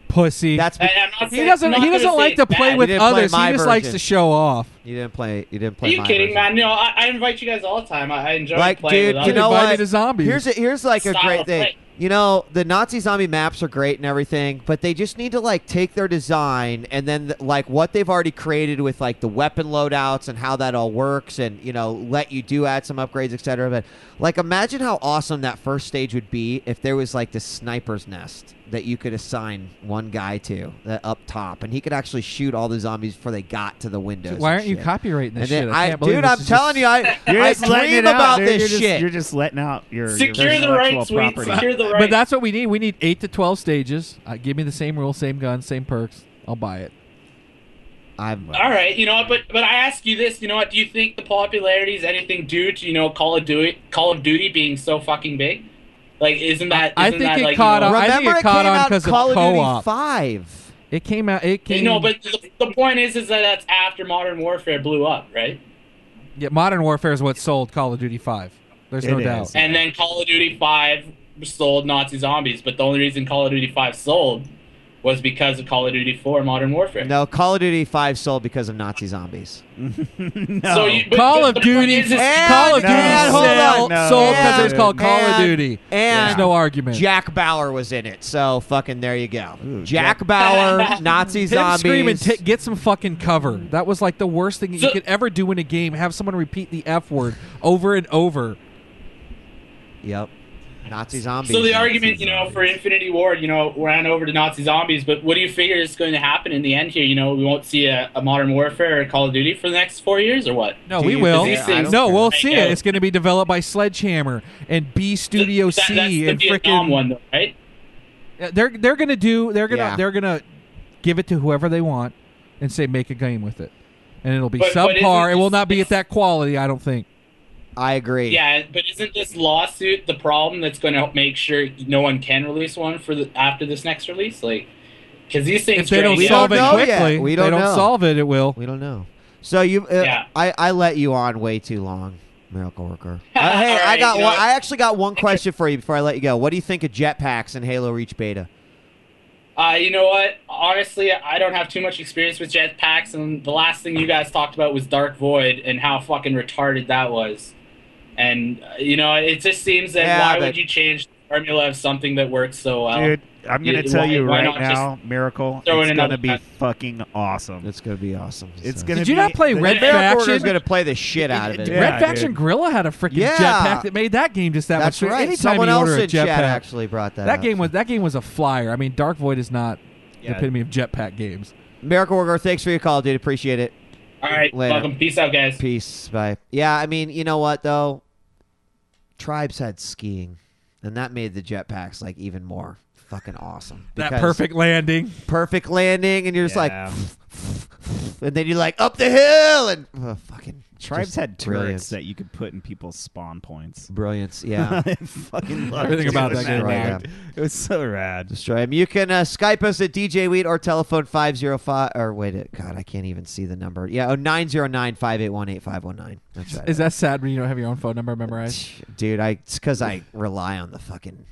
Pussy. That's And I'm not he saying- doesn't. I'm not He gonna doesn't say like to it's play bad. with You didn't play others. He my just likes version. to show off. you didn't play. You didn't Are play. you my kidding, version. man? No, I invite you guys all the time. I enjoy Like, playing dude, with you others. know Invite me what? to zombies. Here's like a Style great of thing. play. You know, the Nazi zombie maps are great and everything, but they just need to like take their design and then like what they've already created with like the weapon loadouts and how that all works, and you know, let you add some upgrades, etc. But like, imagine how awesome that first stage would be if there was like this sniper's nest that you could assign one guy to up top, and he could actually shoot all the zombies before they got to the windows. Why aren't you copyrighting this shit? I'm telling you, I dream about this shit. You're just letting out your secure the rights, property. Secure the rights. But that's what we need. We need 8 to 12 stages. Give me the same rules, same guns, same perks. I'll buy it. All right, you know what? But I ask you this, you know what? Do you think the popularity is anything due to Call of Duty being so fucking big? Like, isn't that? I think it caught on. I think it caught on because of co-op. 5. It came out. No, but the point is that that's after Modern Warfare blew up, right? Yeah, Modern Warfare is what sold Call of Duty 5. There's no doubt. And then Call of Duty 5 sold Nazi zombies, but the only reason Call of Duty 5 sold was because of Call of Duty 4 Modern Warfare. No, Call of Duty 5 sold because of Nazi zombies. No. So Call of Duty sold because it was called Call of Duty. And there's no argument. Jack Bauer was in it, so fucking there you go. Jack Bauer, Nazi zombies. Scream and get some fucking cover. That was like the worst thing you could ever do in a game. Have someone repeat the F word over and over. Yep. Nazi zombies. So the argument, for Infinity Ward, ran over to Nazi zombies, but what do you figure is going to happen in the end here? We won't see a Modern Warfare or Call of Duty for the next 4 years, or what? No, we will. No, we'll see it. It's going to be developed by Sledgehammer and B Studio C that's the and Vietnam freaking one, though, right? They're gonna give it to whoever they want and say make a game with it, and it'll be subpar. It will not be at that quality, I don't think. I agree. Yeah, but isn't this lawsuit the problem that's going to make sure no one can release one after this next release? Like, because these things, if they don't solve it quickly, we don't know. Solve it, it will. We don't know. So I let you on way too long, Miracle Worker. Hey, right, I actually got one question for you before I let you go. What do you think of jetpacks and Halo Reach Beta? You know what? Honestly, I don't have too much experience with jetpacks, and the last thing you guys talked about was Dark Void and how fucking retarded that was. And, it just seems that why would you change the formula of something that works so well? Dude, I'm going to tell you right now, Miracle, it's going to be fucking awesome. It's going to be awesome. Did you not play Red Faction? Is going to play the shit out of it. Red Faction Gorilla had a freaking jetpack that made that game just that much. That's right. Anytime Someone you else order a in chat jetpack, actually brought that up. That game was a flyer. I mean, Dark Void is not the epitome of jetpack games. Miracle Worker, thanks for your call, dude. Appreciate it. All right. Later. Welcome. Peace out, guys. Peace. Bye. Yeah, I mean, you know what, though? Tribes had skiing, and that made the jetpacks like even more fucking awesome. That perfect landing, and you're just like, and then you're like up the hill, and fucking Tribes had turrets brilliance. that you could put in people's spawn points. Brilliance, yeah. I fucking loved everything about that game. It was so rad. Destroy him. You can Skype us at djWHEAT or telephone 505 or God, I can't even see the number. Yeah, 909-581-8519. That's right. Is that sad when you don't have your own phone number memorized? Dude, it's because I rely on the fucking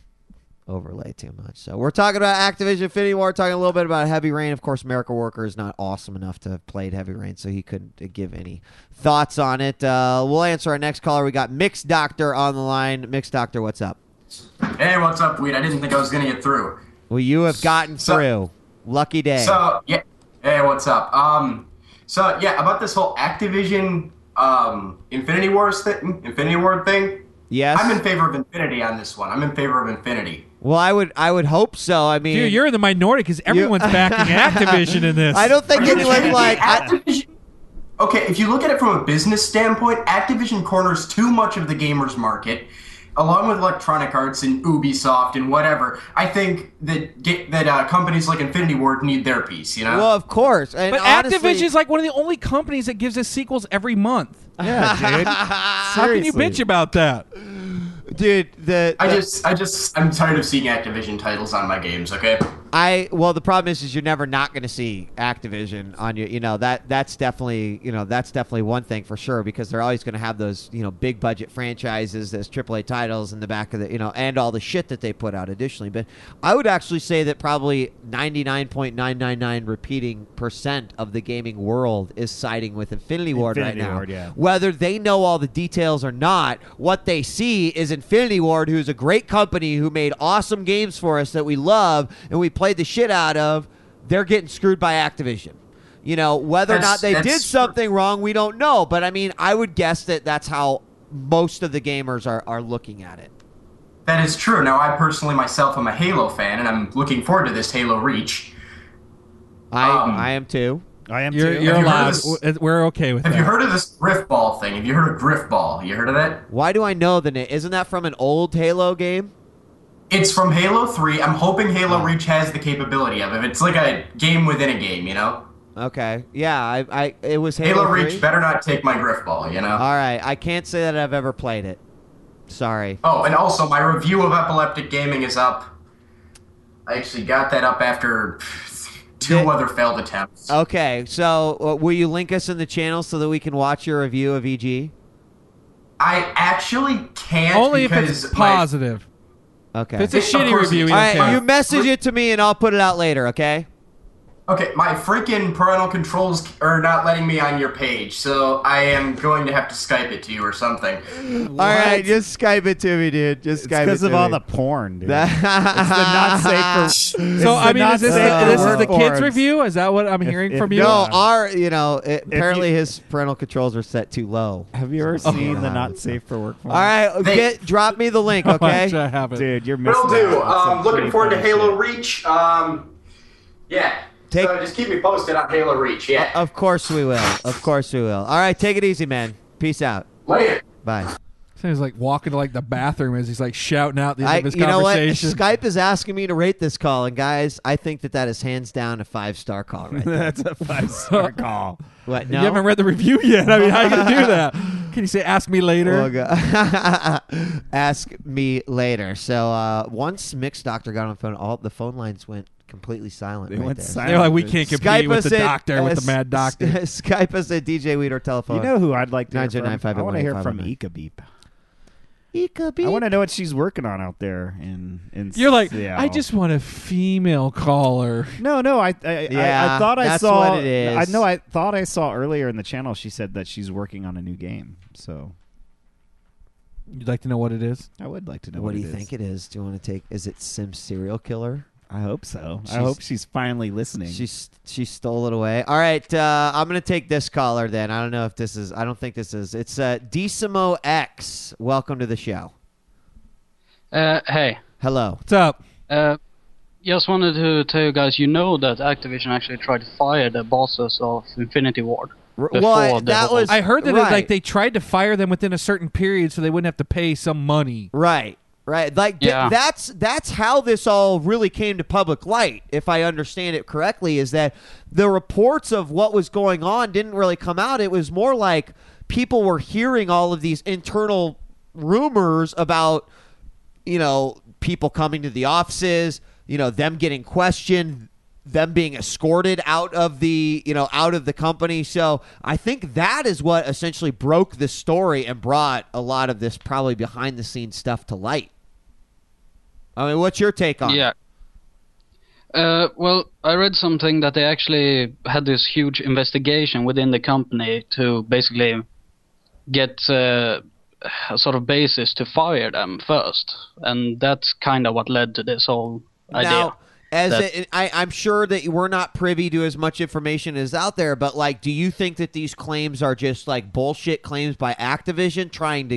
overlay too much. So we're talking about Activision Infinity Ward, talking a little bit about Heavy Rain. Of course, Miracle Worker is not awesome enough to have played Heavy Rain, so he couldn't give any thoughts on it. We'll answer our next caller. We got Mixed Doctor on the line. Mixed Doctor, what's up? Hey, what's up, Weed? I didn't think I was going to get through. Well, you have gotten through. Lucky day. So, yeah. Hey, what's up? About this whole Activision Infinity Ward thing. Yes. I'm in favor of Infinity on this one. I'm in favor of Infinity. Well, I would hope so. I mean, dude, you're in the minority because everyone's backing Activision in this. I don't think anyone's like Activision. Okay, if you look at it from a business standpoint, Activision corners too much of the gamers market, along with Electronic Arts and Ubisoft and whatever. I think that companies like Infinity Ward need their piece. Well, of course. And but honestly, Activision is like one of the only companies that gives us sequels every month. Yeah, dude. How can you bitch about that? Dude, I'm tired of seeing Activision titles on my games, okay? The problem is you're never not going to see Activision on your, that's definitely one thing for sure, because they're always going to have those, big budget franchises, those AAA titles in the back of the, and all the shit that they put out additionally. But I would actually say that probably 99.999 repeating % of the gaming world is siding with Infinity Ward right now. Yeah. Whether they know all the details or not, what they see is Infinity Ward, who's a great company who made awesome games for us that we love and we played the shit out of. They're getting screwed by Activision. Whether or not they did something wrong, we don't know. But I mean, I would guess that that's how most of the gamers are looking at it. That is true. Now, I personally myself am a Halo fan, and I'm looking forward to this Halo Reach. I am too. I am You're too. allowed. We're okay with that. Have you heard of this Griffball thing? Have you heard of Griffball? You heard of that? Why do I know the name? Isn't that from an old Halo game? It's from Halo 3. I'm hoping Halo Reach has the capability of it. It's like a game within a game, you know? Okay. Yeah, it was Halo 3? Reach better not take my Griffball, you know? All right. I can't say that I've ever played it. Sorry. Oh, and also my review of Epileptic Gaming is up. I actually got that up after two other failed attempts. Okay. So, will you link us in the channel so that we can watch your review of EG? I actually can't Only if because it's positive. Okay. If it's a shitty review, all right, you message it to me and I'll put it out later, okay? Okay, my freaking parental controls are not letting me on your page, so I am going to have to Skype it to you or something. All right, just Skype it to me, dude. Just Skype it to me. Because of all the porn, dude. It's the not safe for... So, I mean, is this the kids' review? Is that what I'm hearing from you? No, apparently his parental controls are set too low. Have you ever seen the not safe for work porn? All right, drop me the link, okay? I haven't. Dude, you're missing Will do. Looking forward to Halo shit. Reach. Yeah. So just keep me posted on Halo Reach, yeah. Of course we will. Of course we will. All right, take it easy, man. Peace out. Later. Bye. So he's like walking to like the bathroom as he's like shouting out the end of his conversation. You know what? Skype is asking me to rate this call, and guys, I think that is hands down a 5-star call right there. That's a 5-star call. What? No? You haven't read the review yet. I mean, how are you going to do that? Can you say ask me later? Ask me later. So once Mix Doctor got on the phone, all the phone lines went completely silent. They right went there. silent. They're like, we can't compete Skype with the us at- doctor, with the mad doctor. Skype us at djWHEAT or telephone. You know who I'd like to hear from? 909-501-8509. I want to hear from Ika Beep. Ika Beep. I want to know what she's working on out there in You're like, Seattle. I just want a female caller. No, I thought I that's saw. what it is. I thought I saw earlier in the channel. She said that she's working on a new game. So You'd like to know what it is? I would like to know. What do it you is. think it is? Do you want to take? Is it Sim Serial Killer? I hope so. I hope she's finally listening. She stole it away. All right, I'm gonna take this caller then. I don't know if this is. I don't think this is. It's Decimo X. Welcome to the show. Hey. Hello. What's up? Just wanted to tell you guys, you know that Activision actually tried to fire the bosses of Infinity Ward. I heard that they they tried to fire them within a certain period so they wouldn't have to pay some money. Right. Like that's how this all really came to public light, if I understand it correctly, is that the reports of what was going on didn't really come out. It was more like people were hearing all of these internal rumors about, people coming to the offices, them getting questioned, them being escorted out of the company. So I think that is what essentially broke the story and brought a lot of this probably behind the scenes stuff to light. I mean, what's your take on it? Yeah. Well, I read something that they actually had this huge investigation within the company to basically get a sort of basis to fire them first. And that's kind of what led to this whole idea. I'm sure that we're not privy to as much information as out there, but do you think that these claims are just bullshit claims by Activision trying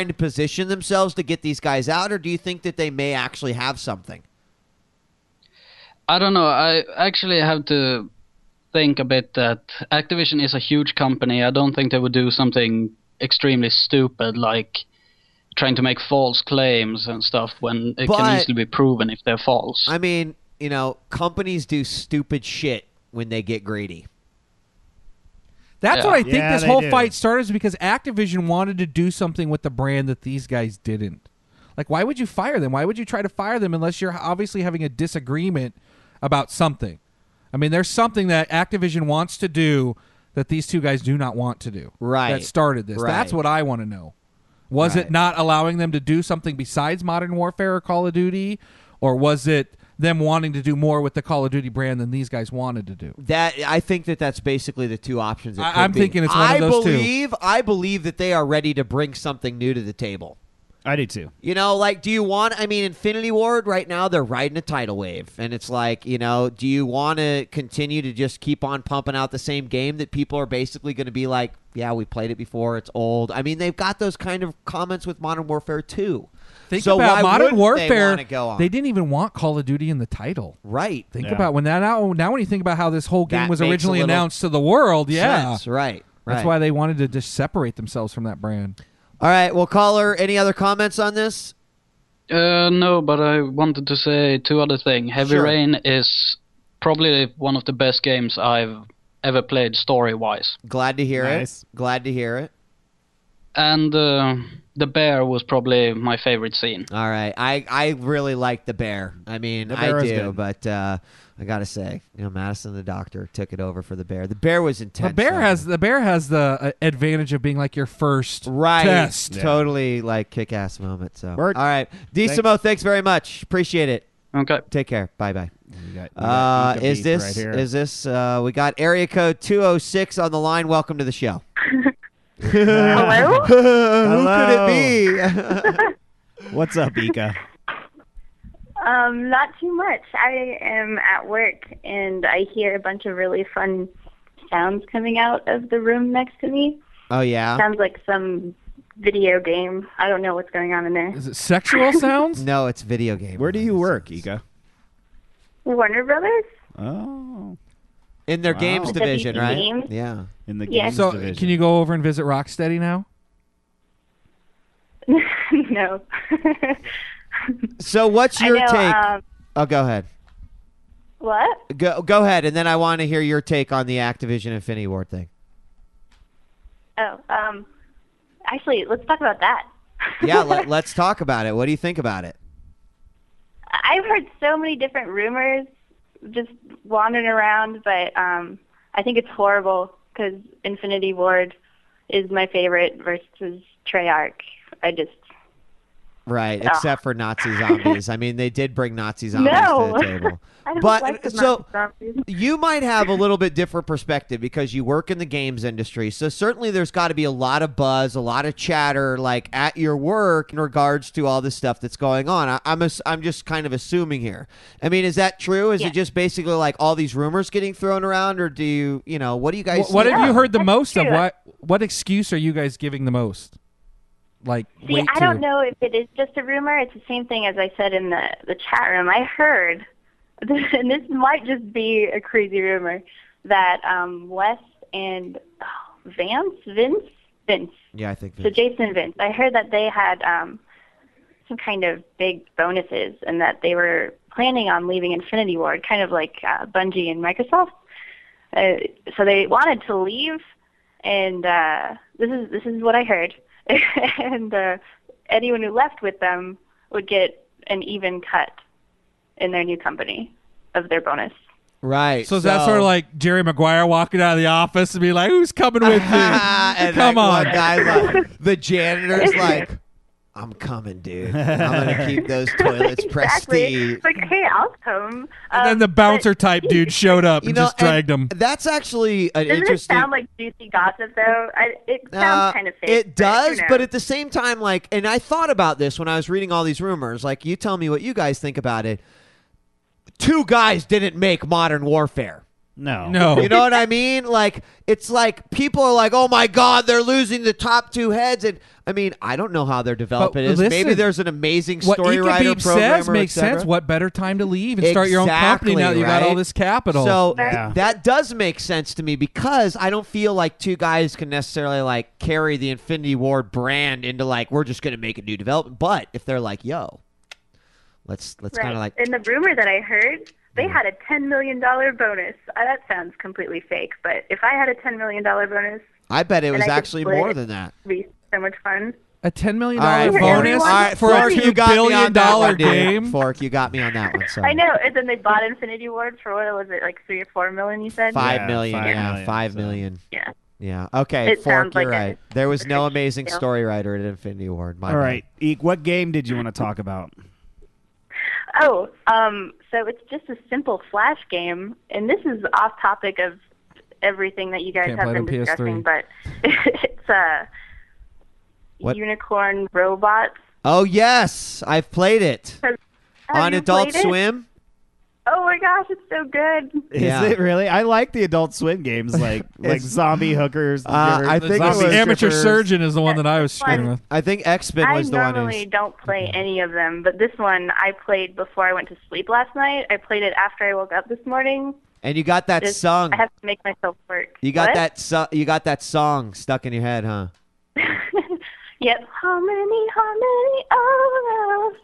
to position themselves to get these guys out, or do you think that they may actually have something? I don't know. I actually have to think a bit that Activision is a huge company. I don't think they would do something extremely stupid like trying to make false claims and stuff when it can easily be proven if they're false. I mean, companies do stupid shit when they get greedy. That's what I think this whole fight started, is because Activision wanted to do something with the brand that these guys didn't. Why would you fire them? Why would you try to fire them unless you're obviously having a disagreement about something? I mean, there's something that Activision wants to do that these two guys do not want to do. Right. That started this. Right. That's what I want to know. Was it not allowing them to do something besides Modern Warfare or Call of Duty? Or was it them wanting to do more with the Call of Duty brand than these guys wanted to do? I think that's basically the two options. I'm thinking it's one of those two. I believe that they are ready to bring something new to the table. I do too. You know, like, do you want, I mean, Infinity Ward right now, they're riding a tidal wave. And it's like, you know, do you want to continue to just keep on pumping out the same game that people are basically going to be like, yeah, we played it before, it's old. I mean, they've got those kind of comments with Modern Warfare 2. Think so about Modern Warfare. They didn't even want Call of Duty in the title. Right. Think about when that now when you think about how this whole game was originally announced to the world, sense. Right. That's why they wanted to just separate themselves from that brand. All right, well, caller, any other comments on this? No, but I wanted to say two other things. Heavy Sure. Rain is probably one of the best games I've ever played story-wise. Glad to hear it. Glad to hear it. And the bear was probably my favorite scene. All right, I really like the bear. I mean, I do, but I gotta say, you know, Madison the Doctor took it over for the bear. The bear was intense. The bear has the advantage of being like your first test. Totally like kick-ass moment. So, all right, DeSimo, thanks very much. Appreciate it. Okay, take care. Bye. Is this? We got area code 206 on the line. Welcome to the show. Hello? Who could it be? What's up, Ika? Not too much. I am at work, and I hear a bunch of really fun sounds coming out of the room next to me. Oh, yeah? Sounds like some video game. I don't know what's going on in there. Is it sexual sounds? No, it's video game. Where do you work, Ika? Warner Brothers? Oh. In their games division, right? Games? Yeah. In the games so division. Can you go over and visit Rocksteady now? No. So what's your take? Go ahead. What? Go ahead, and then I want to hear your take on the Activision Infinity Ward thing. Actually, let's talk about that. Yeah, let's talk about it. What do you think about it? I've heard so many different rumors just wandering around, but I think it's horrible because Infinity Ward is my favorite versus Treyarch. Right, except for Nazi zombies. I mean, they did bring Nazi zombies to the table. I don't but like the so Nazi zombies. you might have a little bit different perspective because you work in the games industry. So certainly there's got to be a lot of buzz, a lot of chatter, like at your work in regards to all this stuff that's going on. I'm just kind of assuming here. I mean, is that true? Is it just basically like all these rumors getting thrown around, or do you know, what do you guys? What have you heard the most true. of? What excuse are you guys giving the most? Like, See, I don't know if it is just a rumor. It's the same thing as I said in the chat room. I heard, and this might just be a crazy rumor, that Wes and Vince. Yeah, I think so. Jason and Vince. I heard that they had some kind of big bonuses, and that they were planning on leaving Infinity Ward, kind of like Bungie and Microsoft. So they wanted to leave, and this is what I heard. And anyone who left with them would get an even cut in their new company of their bonus. Right. So is that sort of like Jerry Maguire walking out of the office and be like, "Who's coming with me? Come on." One guy, the janitor's like, "I'm coming, dude. I'm gonna keep those toilets pristine." Like, hey, I'll come. And then the bouncer type dude showed up and just dragged him. That's actually an Doesn't interesting. It sound like juicy gossip, though? It sounds kind of fake. It does, but, but at the same time, like, and I thought about this when I was reading all these rumors. Like, you tell me what you guys think about it. Two guys didn't make Modern Warfare. No. You know what I mean? Like, it's like people are like, "Oh my God, they're losing the top two heads." And I mean, I don't know how they're developing it. Maybe there's an amazing story writer, programmer, says makes sense. What better time to leave and start your own company now that you got all this capital? So that does make sense to me because I don't feel like two guys can necessarily like carry the Infinity Ward brand into like we're just going to make a new development. But if they're like, "Yo, let's kind of like," and the rumor that I heard. They had a $10 million bonus. That sounds completely fake, but if I had a $10 million bonus... I bet it was actually more than that. It would be so much fun. A $10 million bonus for a $2 billion game? Fork, you got me on that one. Sorry. I know, and then they bought Infinity Ward for, what was it, like $3 or $4 million, you said? $5 million, yeah. $5 million. Yeah. Yeah. Okay, Fork, you're right. There was no amazing story writer at Infinity Ward. All right. Eek, what game did you want to talk about? Oh, so it's just a simple Flash game, and this is off topic of everything that you guys have been discussing, but it's unicorn robots Oh yes, I've played it on Adult Swim. Oh my gosh, it's so good. Is it really? I like the Adult Swim games, like zombie hookers. I think it was Amateur Surgeon is the one that I was streaming with. I think X-Men was the one. I normally don't play any of them, but this one I played before I went to sleep last night. I played it after I woke up this morning. And you got that song. I have to make myself work. You got that. You got that song stuck in your head, huh? Yep. Harmony, oh.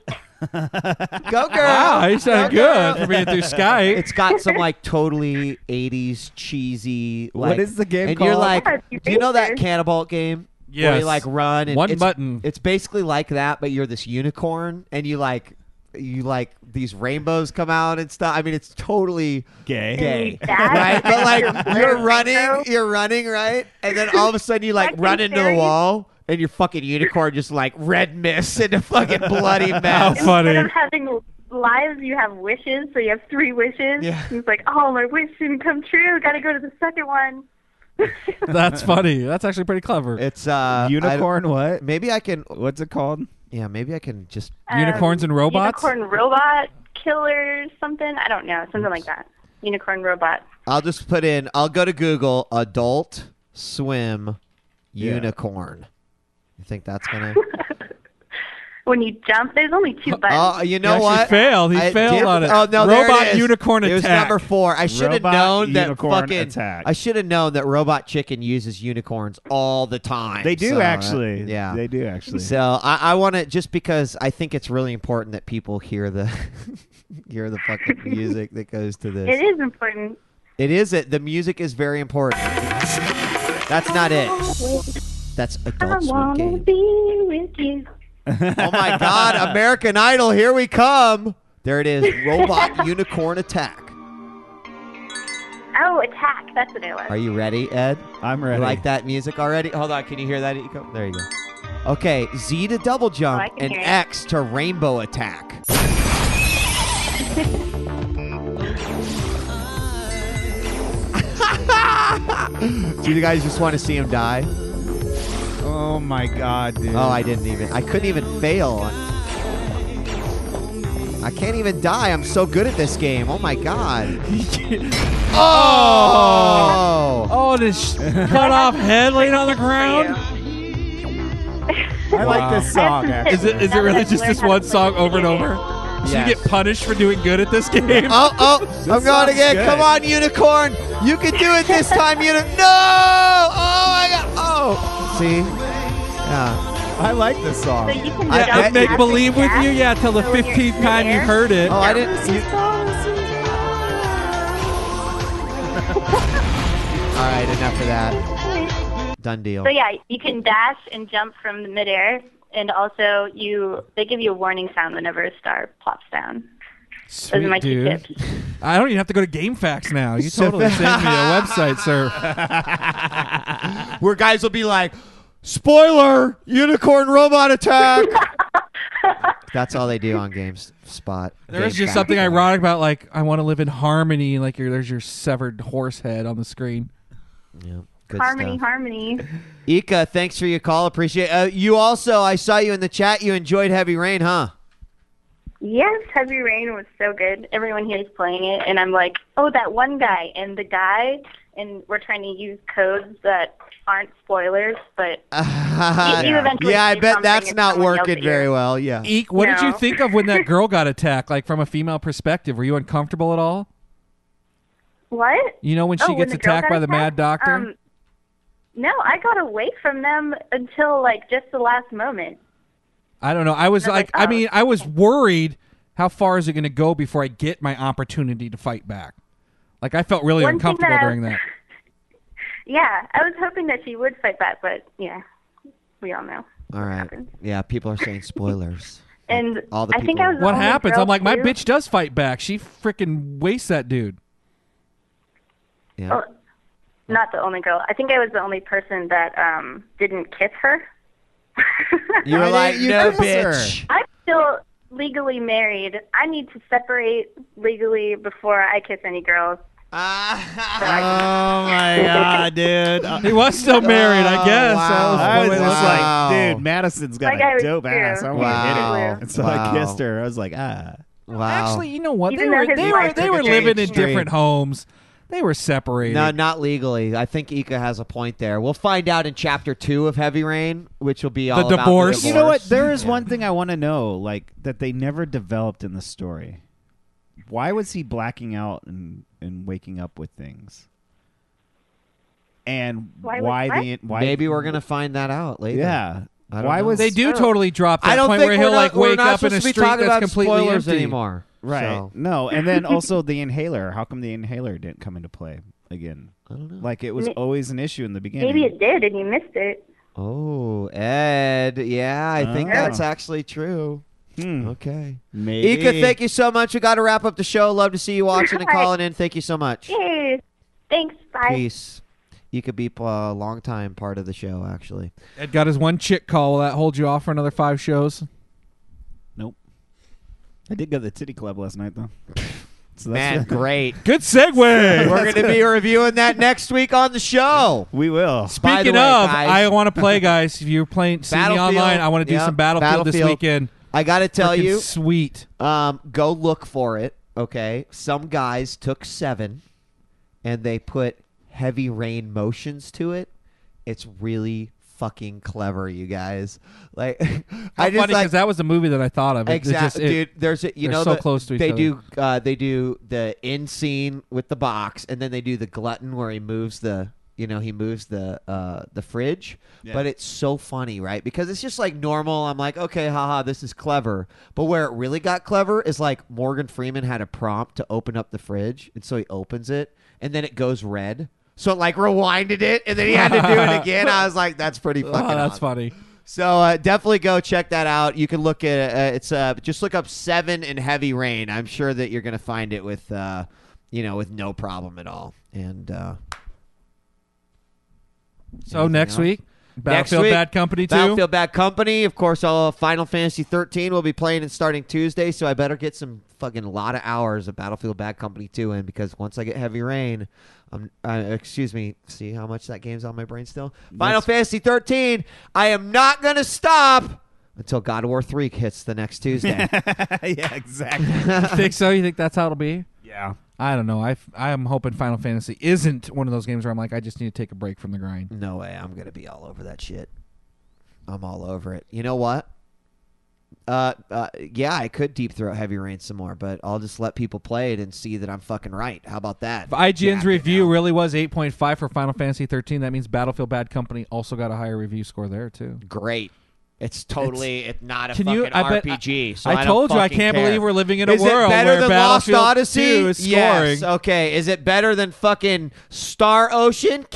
Go girl! Wow, you sound good for being through Skype. It's got some like totally 80s cheesy. Like, what is the game and called? You're like, do you know that Cannibal game? Yes. Where you like run and one button. It's basically like that, but you're this unicorn and you like these rainbows come out and stuff. I mean, it's totally gay, right? But like you're running, right? And then all of a sudden you like run into the wall. And your fucking unicorn just like red mist into fucking bloody mess. How funny. Instead of having lives, you have wishes. So you have 3 wishes. Yeah. And it's like, oh, my wish didn't come true. Got to go to the second one. That's funny. That's actually pretty clever. It's unicorn. What? Maybe I can. What's it called? Yeah, maybe I can just unicorns and robots. Unicorn robot killer something. I don't know. Something like that. Unicorn robot. I'll just put in. I'll go to Google Adult Swim unicorn. You think that's gonna? When you jump, there's only 2 buttons. Oh, you know what? He failed. He failed on it. Oh no, Robot there it is. Unicorn It was Attack. number 4. I should have known that Unicorn Attack. I should have known that Robot Chicken uses unicorns all the time. They do So, actually. yeah, they do actually. So I want to just because I think it's really important that people hear the fucking music that goes to this. It is important. It is. The music is very important. That's not it. That's Adult Swim game. I wanna be with you. Oh my God, American Idol, here we come. There it is, Robot Unicorn Attack. Oh, Attack, that's what it was. Are you ready, Ed? I'm ready. You like that music already? Hold on, can you hear that? There you go. Okay, Z to double jump and X to rainbow attack. Do you guys just want to see him die? Oh my God, dude. Oh, I couldn't even fail. I can't even die. I'm so good at this game. Oh my God. Oh, this cut off head laying on the ground. I like this song, actually. Is it really just this one song over and over? So you get punished for doing good at this game? I'm going again. Good. Come on, Unicorn. You can do it this time, No! Oh my God. Oh. See? Yeah. I like this song. So you can I make believe with you, till the 15th time you've heard it. Oh, I didn't. All right, enough of that. Done deal. So yeah, you can dash and jump from the midair, and also they give you a warning sound whenever a star plops down. Sweet, Those are my dude. 2 tips. I don't even have to go to GameFAQs now. You totally send me a website, sir. Where guys will be like, spoiler, unicorn robot attack. That's all they do on GameSpot. There is just something ironic about, like, I want to live in harmony, like there's your severed horse head on the screen. Yeah, good Harmony. Ika, thanks for your call. Appreciate it. You also, I saw you in the chat. You enjoyed Heavy Rain, huh? Yes, Heavy Rain was so good. Everyone here is playing it, and I'm like, oh, that one guy, and we're trying to use codes that aren't spoilers, but you eventually I say bet that's and not someone yells working at very you. well. Yeah. Eek, what did you think of when that girl got attacked? Like from a female perspective, were you uncomfortable at all? What? You know when she gets the girl attacked got by the mad doctor? No, I got away from them until like just the last moment. I don't know. I was like, I mean, I was worried. How far is it going to go before I get my opportunity to fight back? Like I felt really uncomfortable during that. Yeah, I was hoping that she would fight back, but yeah, we all know. All right. Happens. Yeah, people are saying spoilers. And all the I think I was the what only happens? girl I'm like, my too. bitch does fight back. She freaking wastes that dude. Yeah. Oh, not the only girl. I think I was the only person that didn't kiss her. You were like, no, bitch. I'm still legally married. I need to separate legally before I kiss any girls. Oh my god, dude! He was still married, I guess. wow. I was just Wow. like, dude, Madison's got That guy a was dope true. ass. I'm Wow. gonna hit it. And so I Wow. kissed her. I was like, Wow. Actually, you know what? Even though his wife They took were a living in change. different homes. They were separated. No, not legally. I think Ika has a point there. We'll find out in Chapter 2 of Heavy Rain, which will be all about divorce. the you know what? divorce. There is one thing I want to know, like that they never developed in the story. Why was he blacking out and waking up with things? And Why Maybe we're gonna find that out later. Yeah. I don't Why know. was They do totally drop that I don't point think where we're he'll not, like we're wake not up in supposed a to be street talking that's about completely spoilers empty. anymore. right? So, No, and then also the inhaler. How come the inhaler didn't come into play again? I don't know. Like it was always an issue in the beginning. Maybe it did and you missed it. Oh, Ed. Yeah, I think Oh. that's actually true. Hmm. Okay. Maybe. Ika, thank you so much. We got to wrap up the show. Love to see you watching and calling in. Thank you so much. Yay. Thanks. Bye. Peace. Ika Beep, a long time part of the show, actually. Ed got his one chick call. Will that hold you off for another 5 shows? Nope. I did go to the titty club last night though. So Man, great. Good segue. We're going to be reviewing that next week on the show. We will. By the Speaking way, of, guys, I want to play, guys. If you're playing, see me Battlefield. online. I want to do Yep, some Battlefield this Battlefield. weekend. I got to tell Frickin' you, sweet. go look for it, okay? Some guys took 7 and they put Heavy Rain motions to it. It's really fucking clever, you guys. Like, How funny, because that was the movie that I thought of. Exactly, dude. There's a, you they're know, so close to each other. They do the end scene with the box, and then they do the glutton where he moves the fridge. Yeah. But it's so funny, right? Because it's just like normal. I'm like, okay, haha, this is clever. But where it really got clever is like Morgan Freeman had a prompt to open up the fridge, and so he opens it, and then it goes red. So it like rewinded it, and then he had to do it again. I was like, that's pretty fucking that's awesome. funny. So definitely go check that out. You can look at it's just look up 7 in Heavy Rain. I'm sure that you're gonna find it with with no problem at all. And So anything next else? week, Battlefield week, Bad Company 2. Battlefield Bad Company, of course. Final Fantasy 13 will be playing and starting Tuesday. So I better get some fucking lot of hours of Battlefield Bad Company 2 in, because once I get Heavy Rain, excuse me, see how much that game's on my brain still. Final Fantasy 13. I am not gonna stop until God of War 3 hits the next Tuesday. Yeah, exactly. You think so? You think that's how it'll be? Yeah. I don't know. I am hoping Final Fantasy isn't one of those games where I'm like, I just need to take a break from the grind. No way. I'm gonna be all over that shit. I'm all over it. You know what? Yeah, I could deep throat Heavy Rain some more, but I'll just let people play it and see that I'm fucking right. How about that? If IGN's Yeah, review really was 8.5 for Final Fantasy 13, that means Battlefield Bad Company also got a higher review score there too. Great. It's totally it's not a Can fucking you- I bet- RPG. So I don't told you I fucking can't care. believe we're living in a Is world it better where than Lost Battlefield Odyssey? 2 is scoring. Yes. Okay. Is it better than fucking Star Ocean?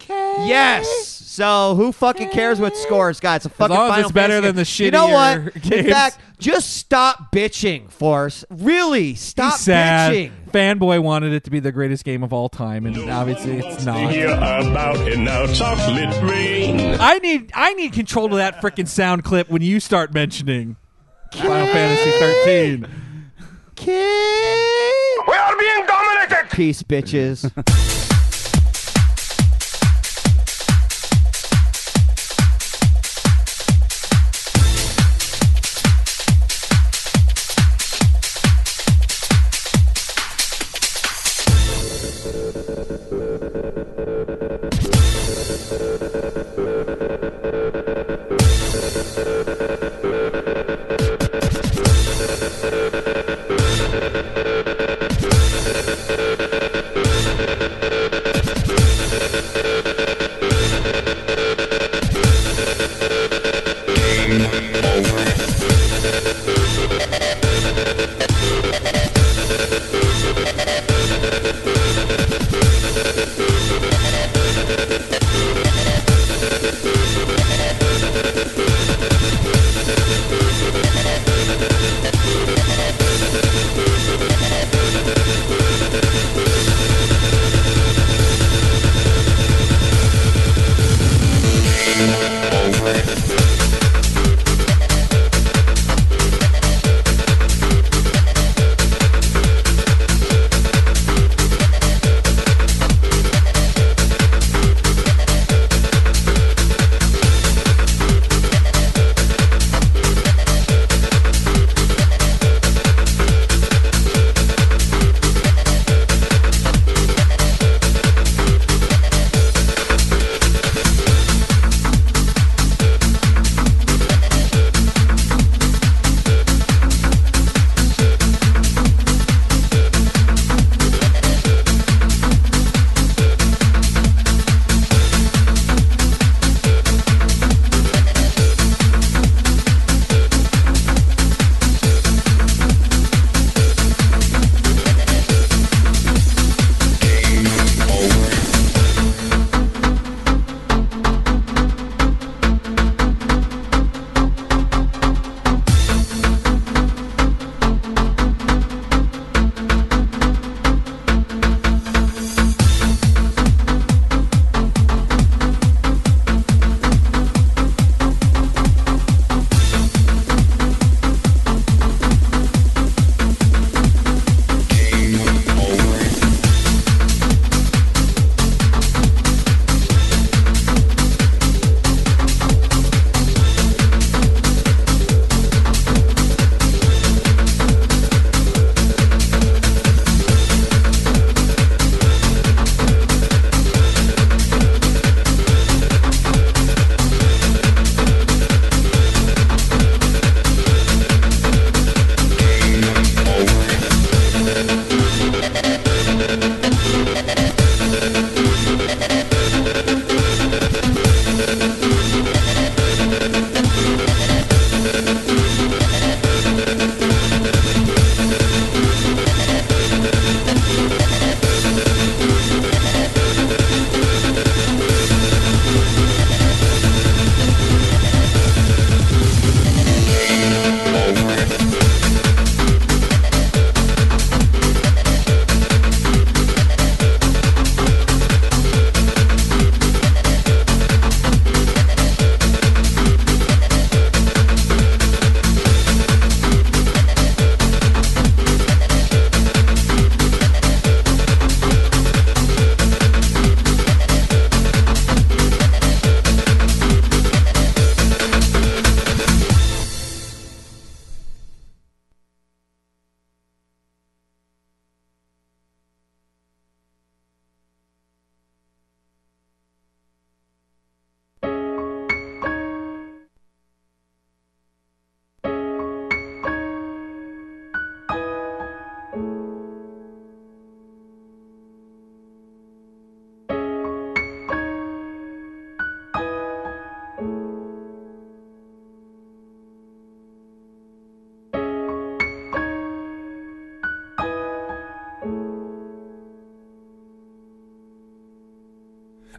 Yes. So who fucking cares what scores, guys? It's a fucking long as Final it's better Fantasy than the game. You know what? shittier In games. fact, just stop bitching, Force. Really, stop He's sad. bitching. Fanboy wanted it to be the greatest game of all time, and obviously it's not. Hear about it now, chocolate rain. I need control of that freaking sound clip when you start mentioning Final Fantasy 13. We are being dominated. Peace, bitches.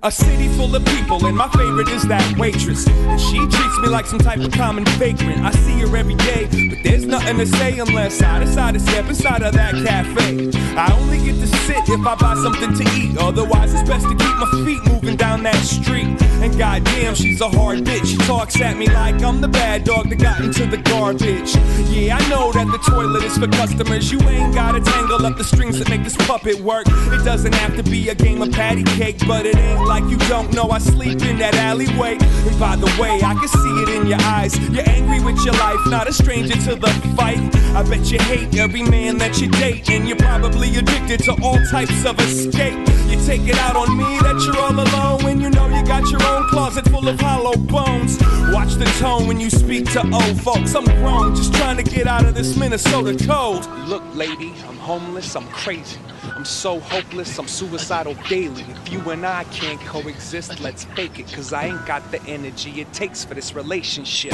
A city full of people, and my favorite is that waitress. And she treats me like some type of common vagrant. I see her every day, but there's nothing to say unless I decide to step inside of that cafe. I only get to sit if I buy something to eat. Otherwise, it's best to keep my feet moving down that street. And goddamn, she's a hard bitch. She talks at me like I'm the bad dog that got into the garbage. Yeah, I know that the toilet is for customers. You ain't gotta tangle up the strings that make this puppet work. It doesn't have to be a game of patty cake, but it ain't like you don't know I sleep in that alleyway. And by the way, I can see it in your eyes. You're angry with your life, not a stranger to the fight. I bet you hate every man that you date, and you're probably addicted to all types of escape. You take it out on me that you're all alone when you know you got your own closet full of hollow bones. Watch the tone when you speak to old folks. I'm grown, just trying to get out of this Minnesota cold. Look, lady, I'm homeless, I'm crazy. I'm so hopeless, I'm suicidal daily. If you and I can't coexist, let's fake it, cause I ain't got the energy it takes for this relationship.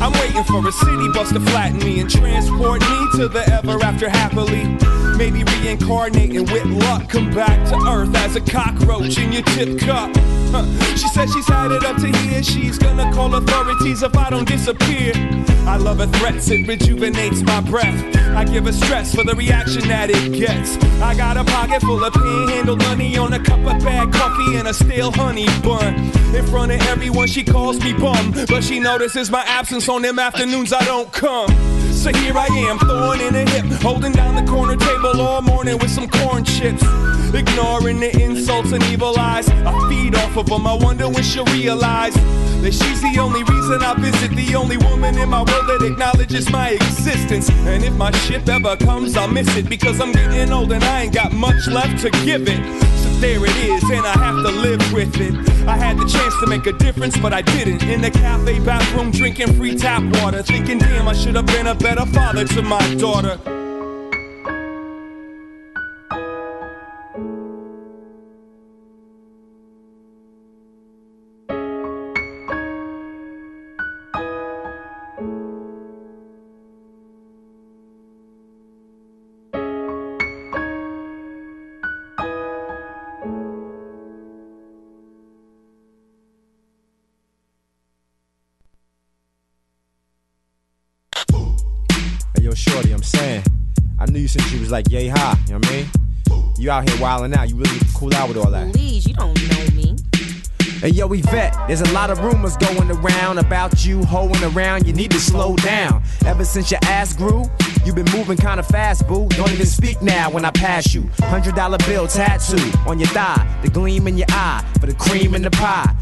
I'm waiting for a city bus to flatten me and transport me to the ever after happily. Maybe reincarnating with luck, come back to earth as a cockroach in your tip cup. She said she's had it up to here, she's gonna call authorities if I don't disappear. I love her threats, it rejuvenates my breath. I give her stress for the reaction that it gets. I got a pocket full of panhandle money on a cup of bad coffee and a stale honey bun. In front of everyone she calls me bum, but she notices my absence on them afternoons I don't come. So here I am, thorn in a hip, holding down the corner table all morning with some corn chips. Ignoring the insults and evil eyes, I feed off of them, I wonder when she'll realize that she's the only reason I visit, the only woman in my world that acknowledges my existence. And if my ship ever comes, I'll miss it, because I'm getting old and I ain't got much left to give it. So there it is, and I have to live with it. I had the chance to make a difference, but I didn't. In the cafe bathroom, drinking free tap water, thinking, damn, I should have been a better father to my daughter. Yo, shorty, I'm saying, I knew you since you was like yay high, you know what I mean? You out here wilding out, you really need to cool out with all that. Please, you don't know me. Hey yo, Yvette, there's a lot of rumors going around about you hoeing around, you need to slow down. Ever since your ass grew, you been moving kinda fast, boo. Don't even speak now when I pass you. $100 bill tattoo on your thigh, the gleam in your eye, for the cream in the pie.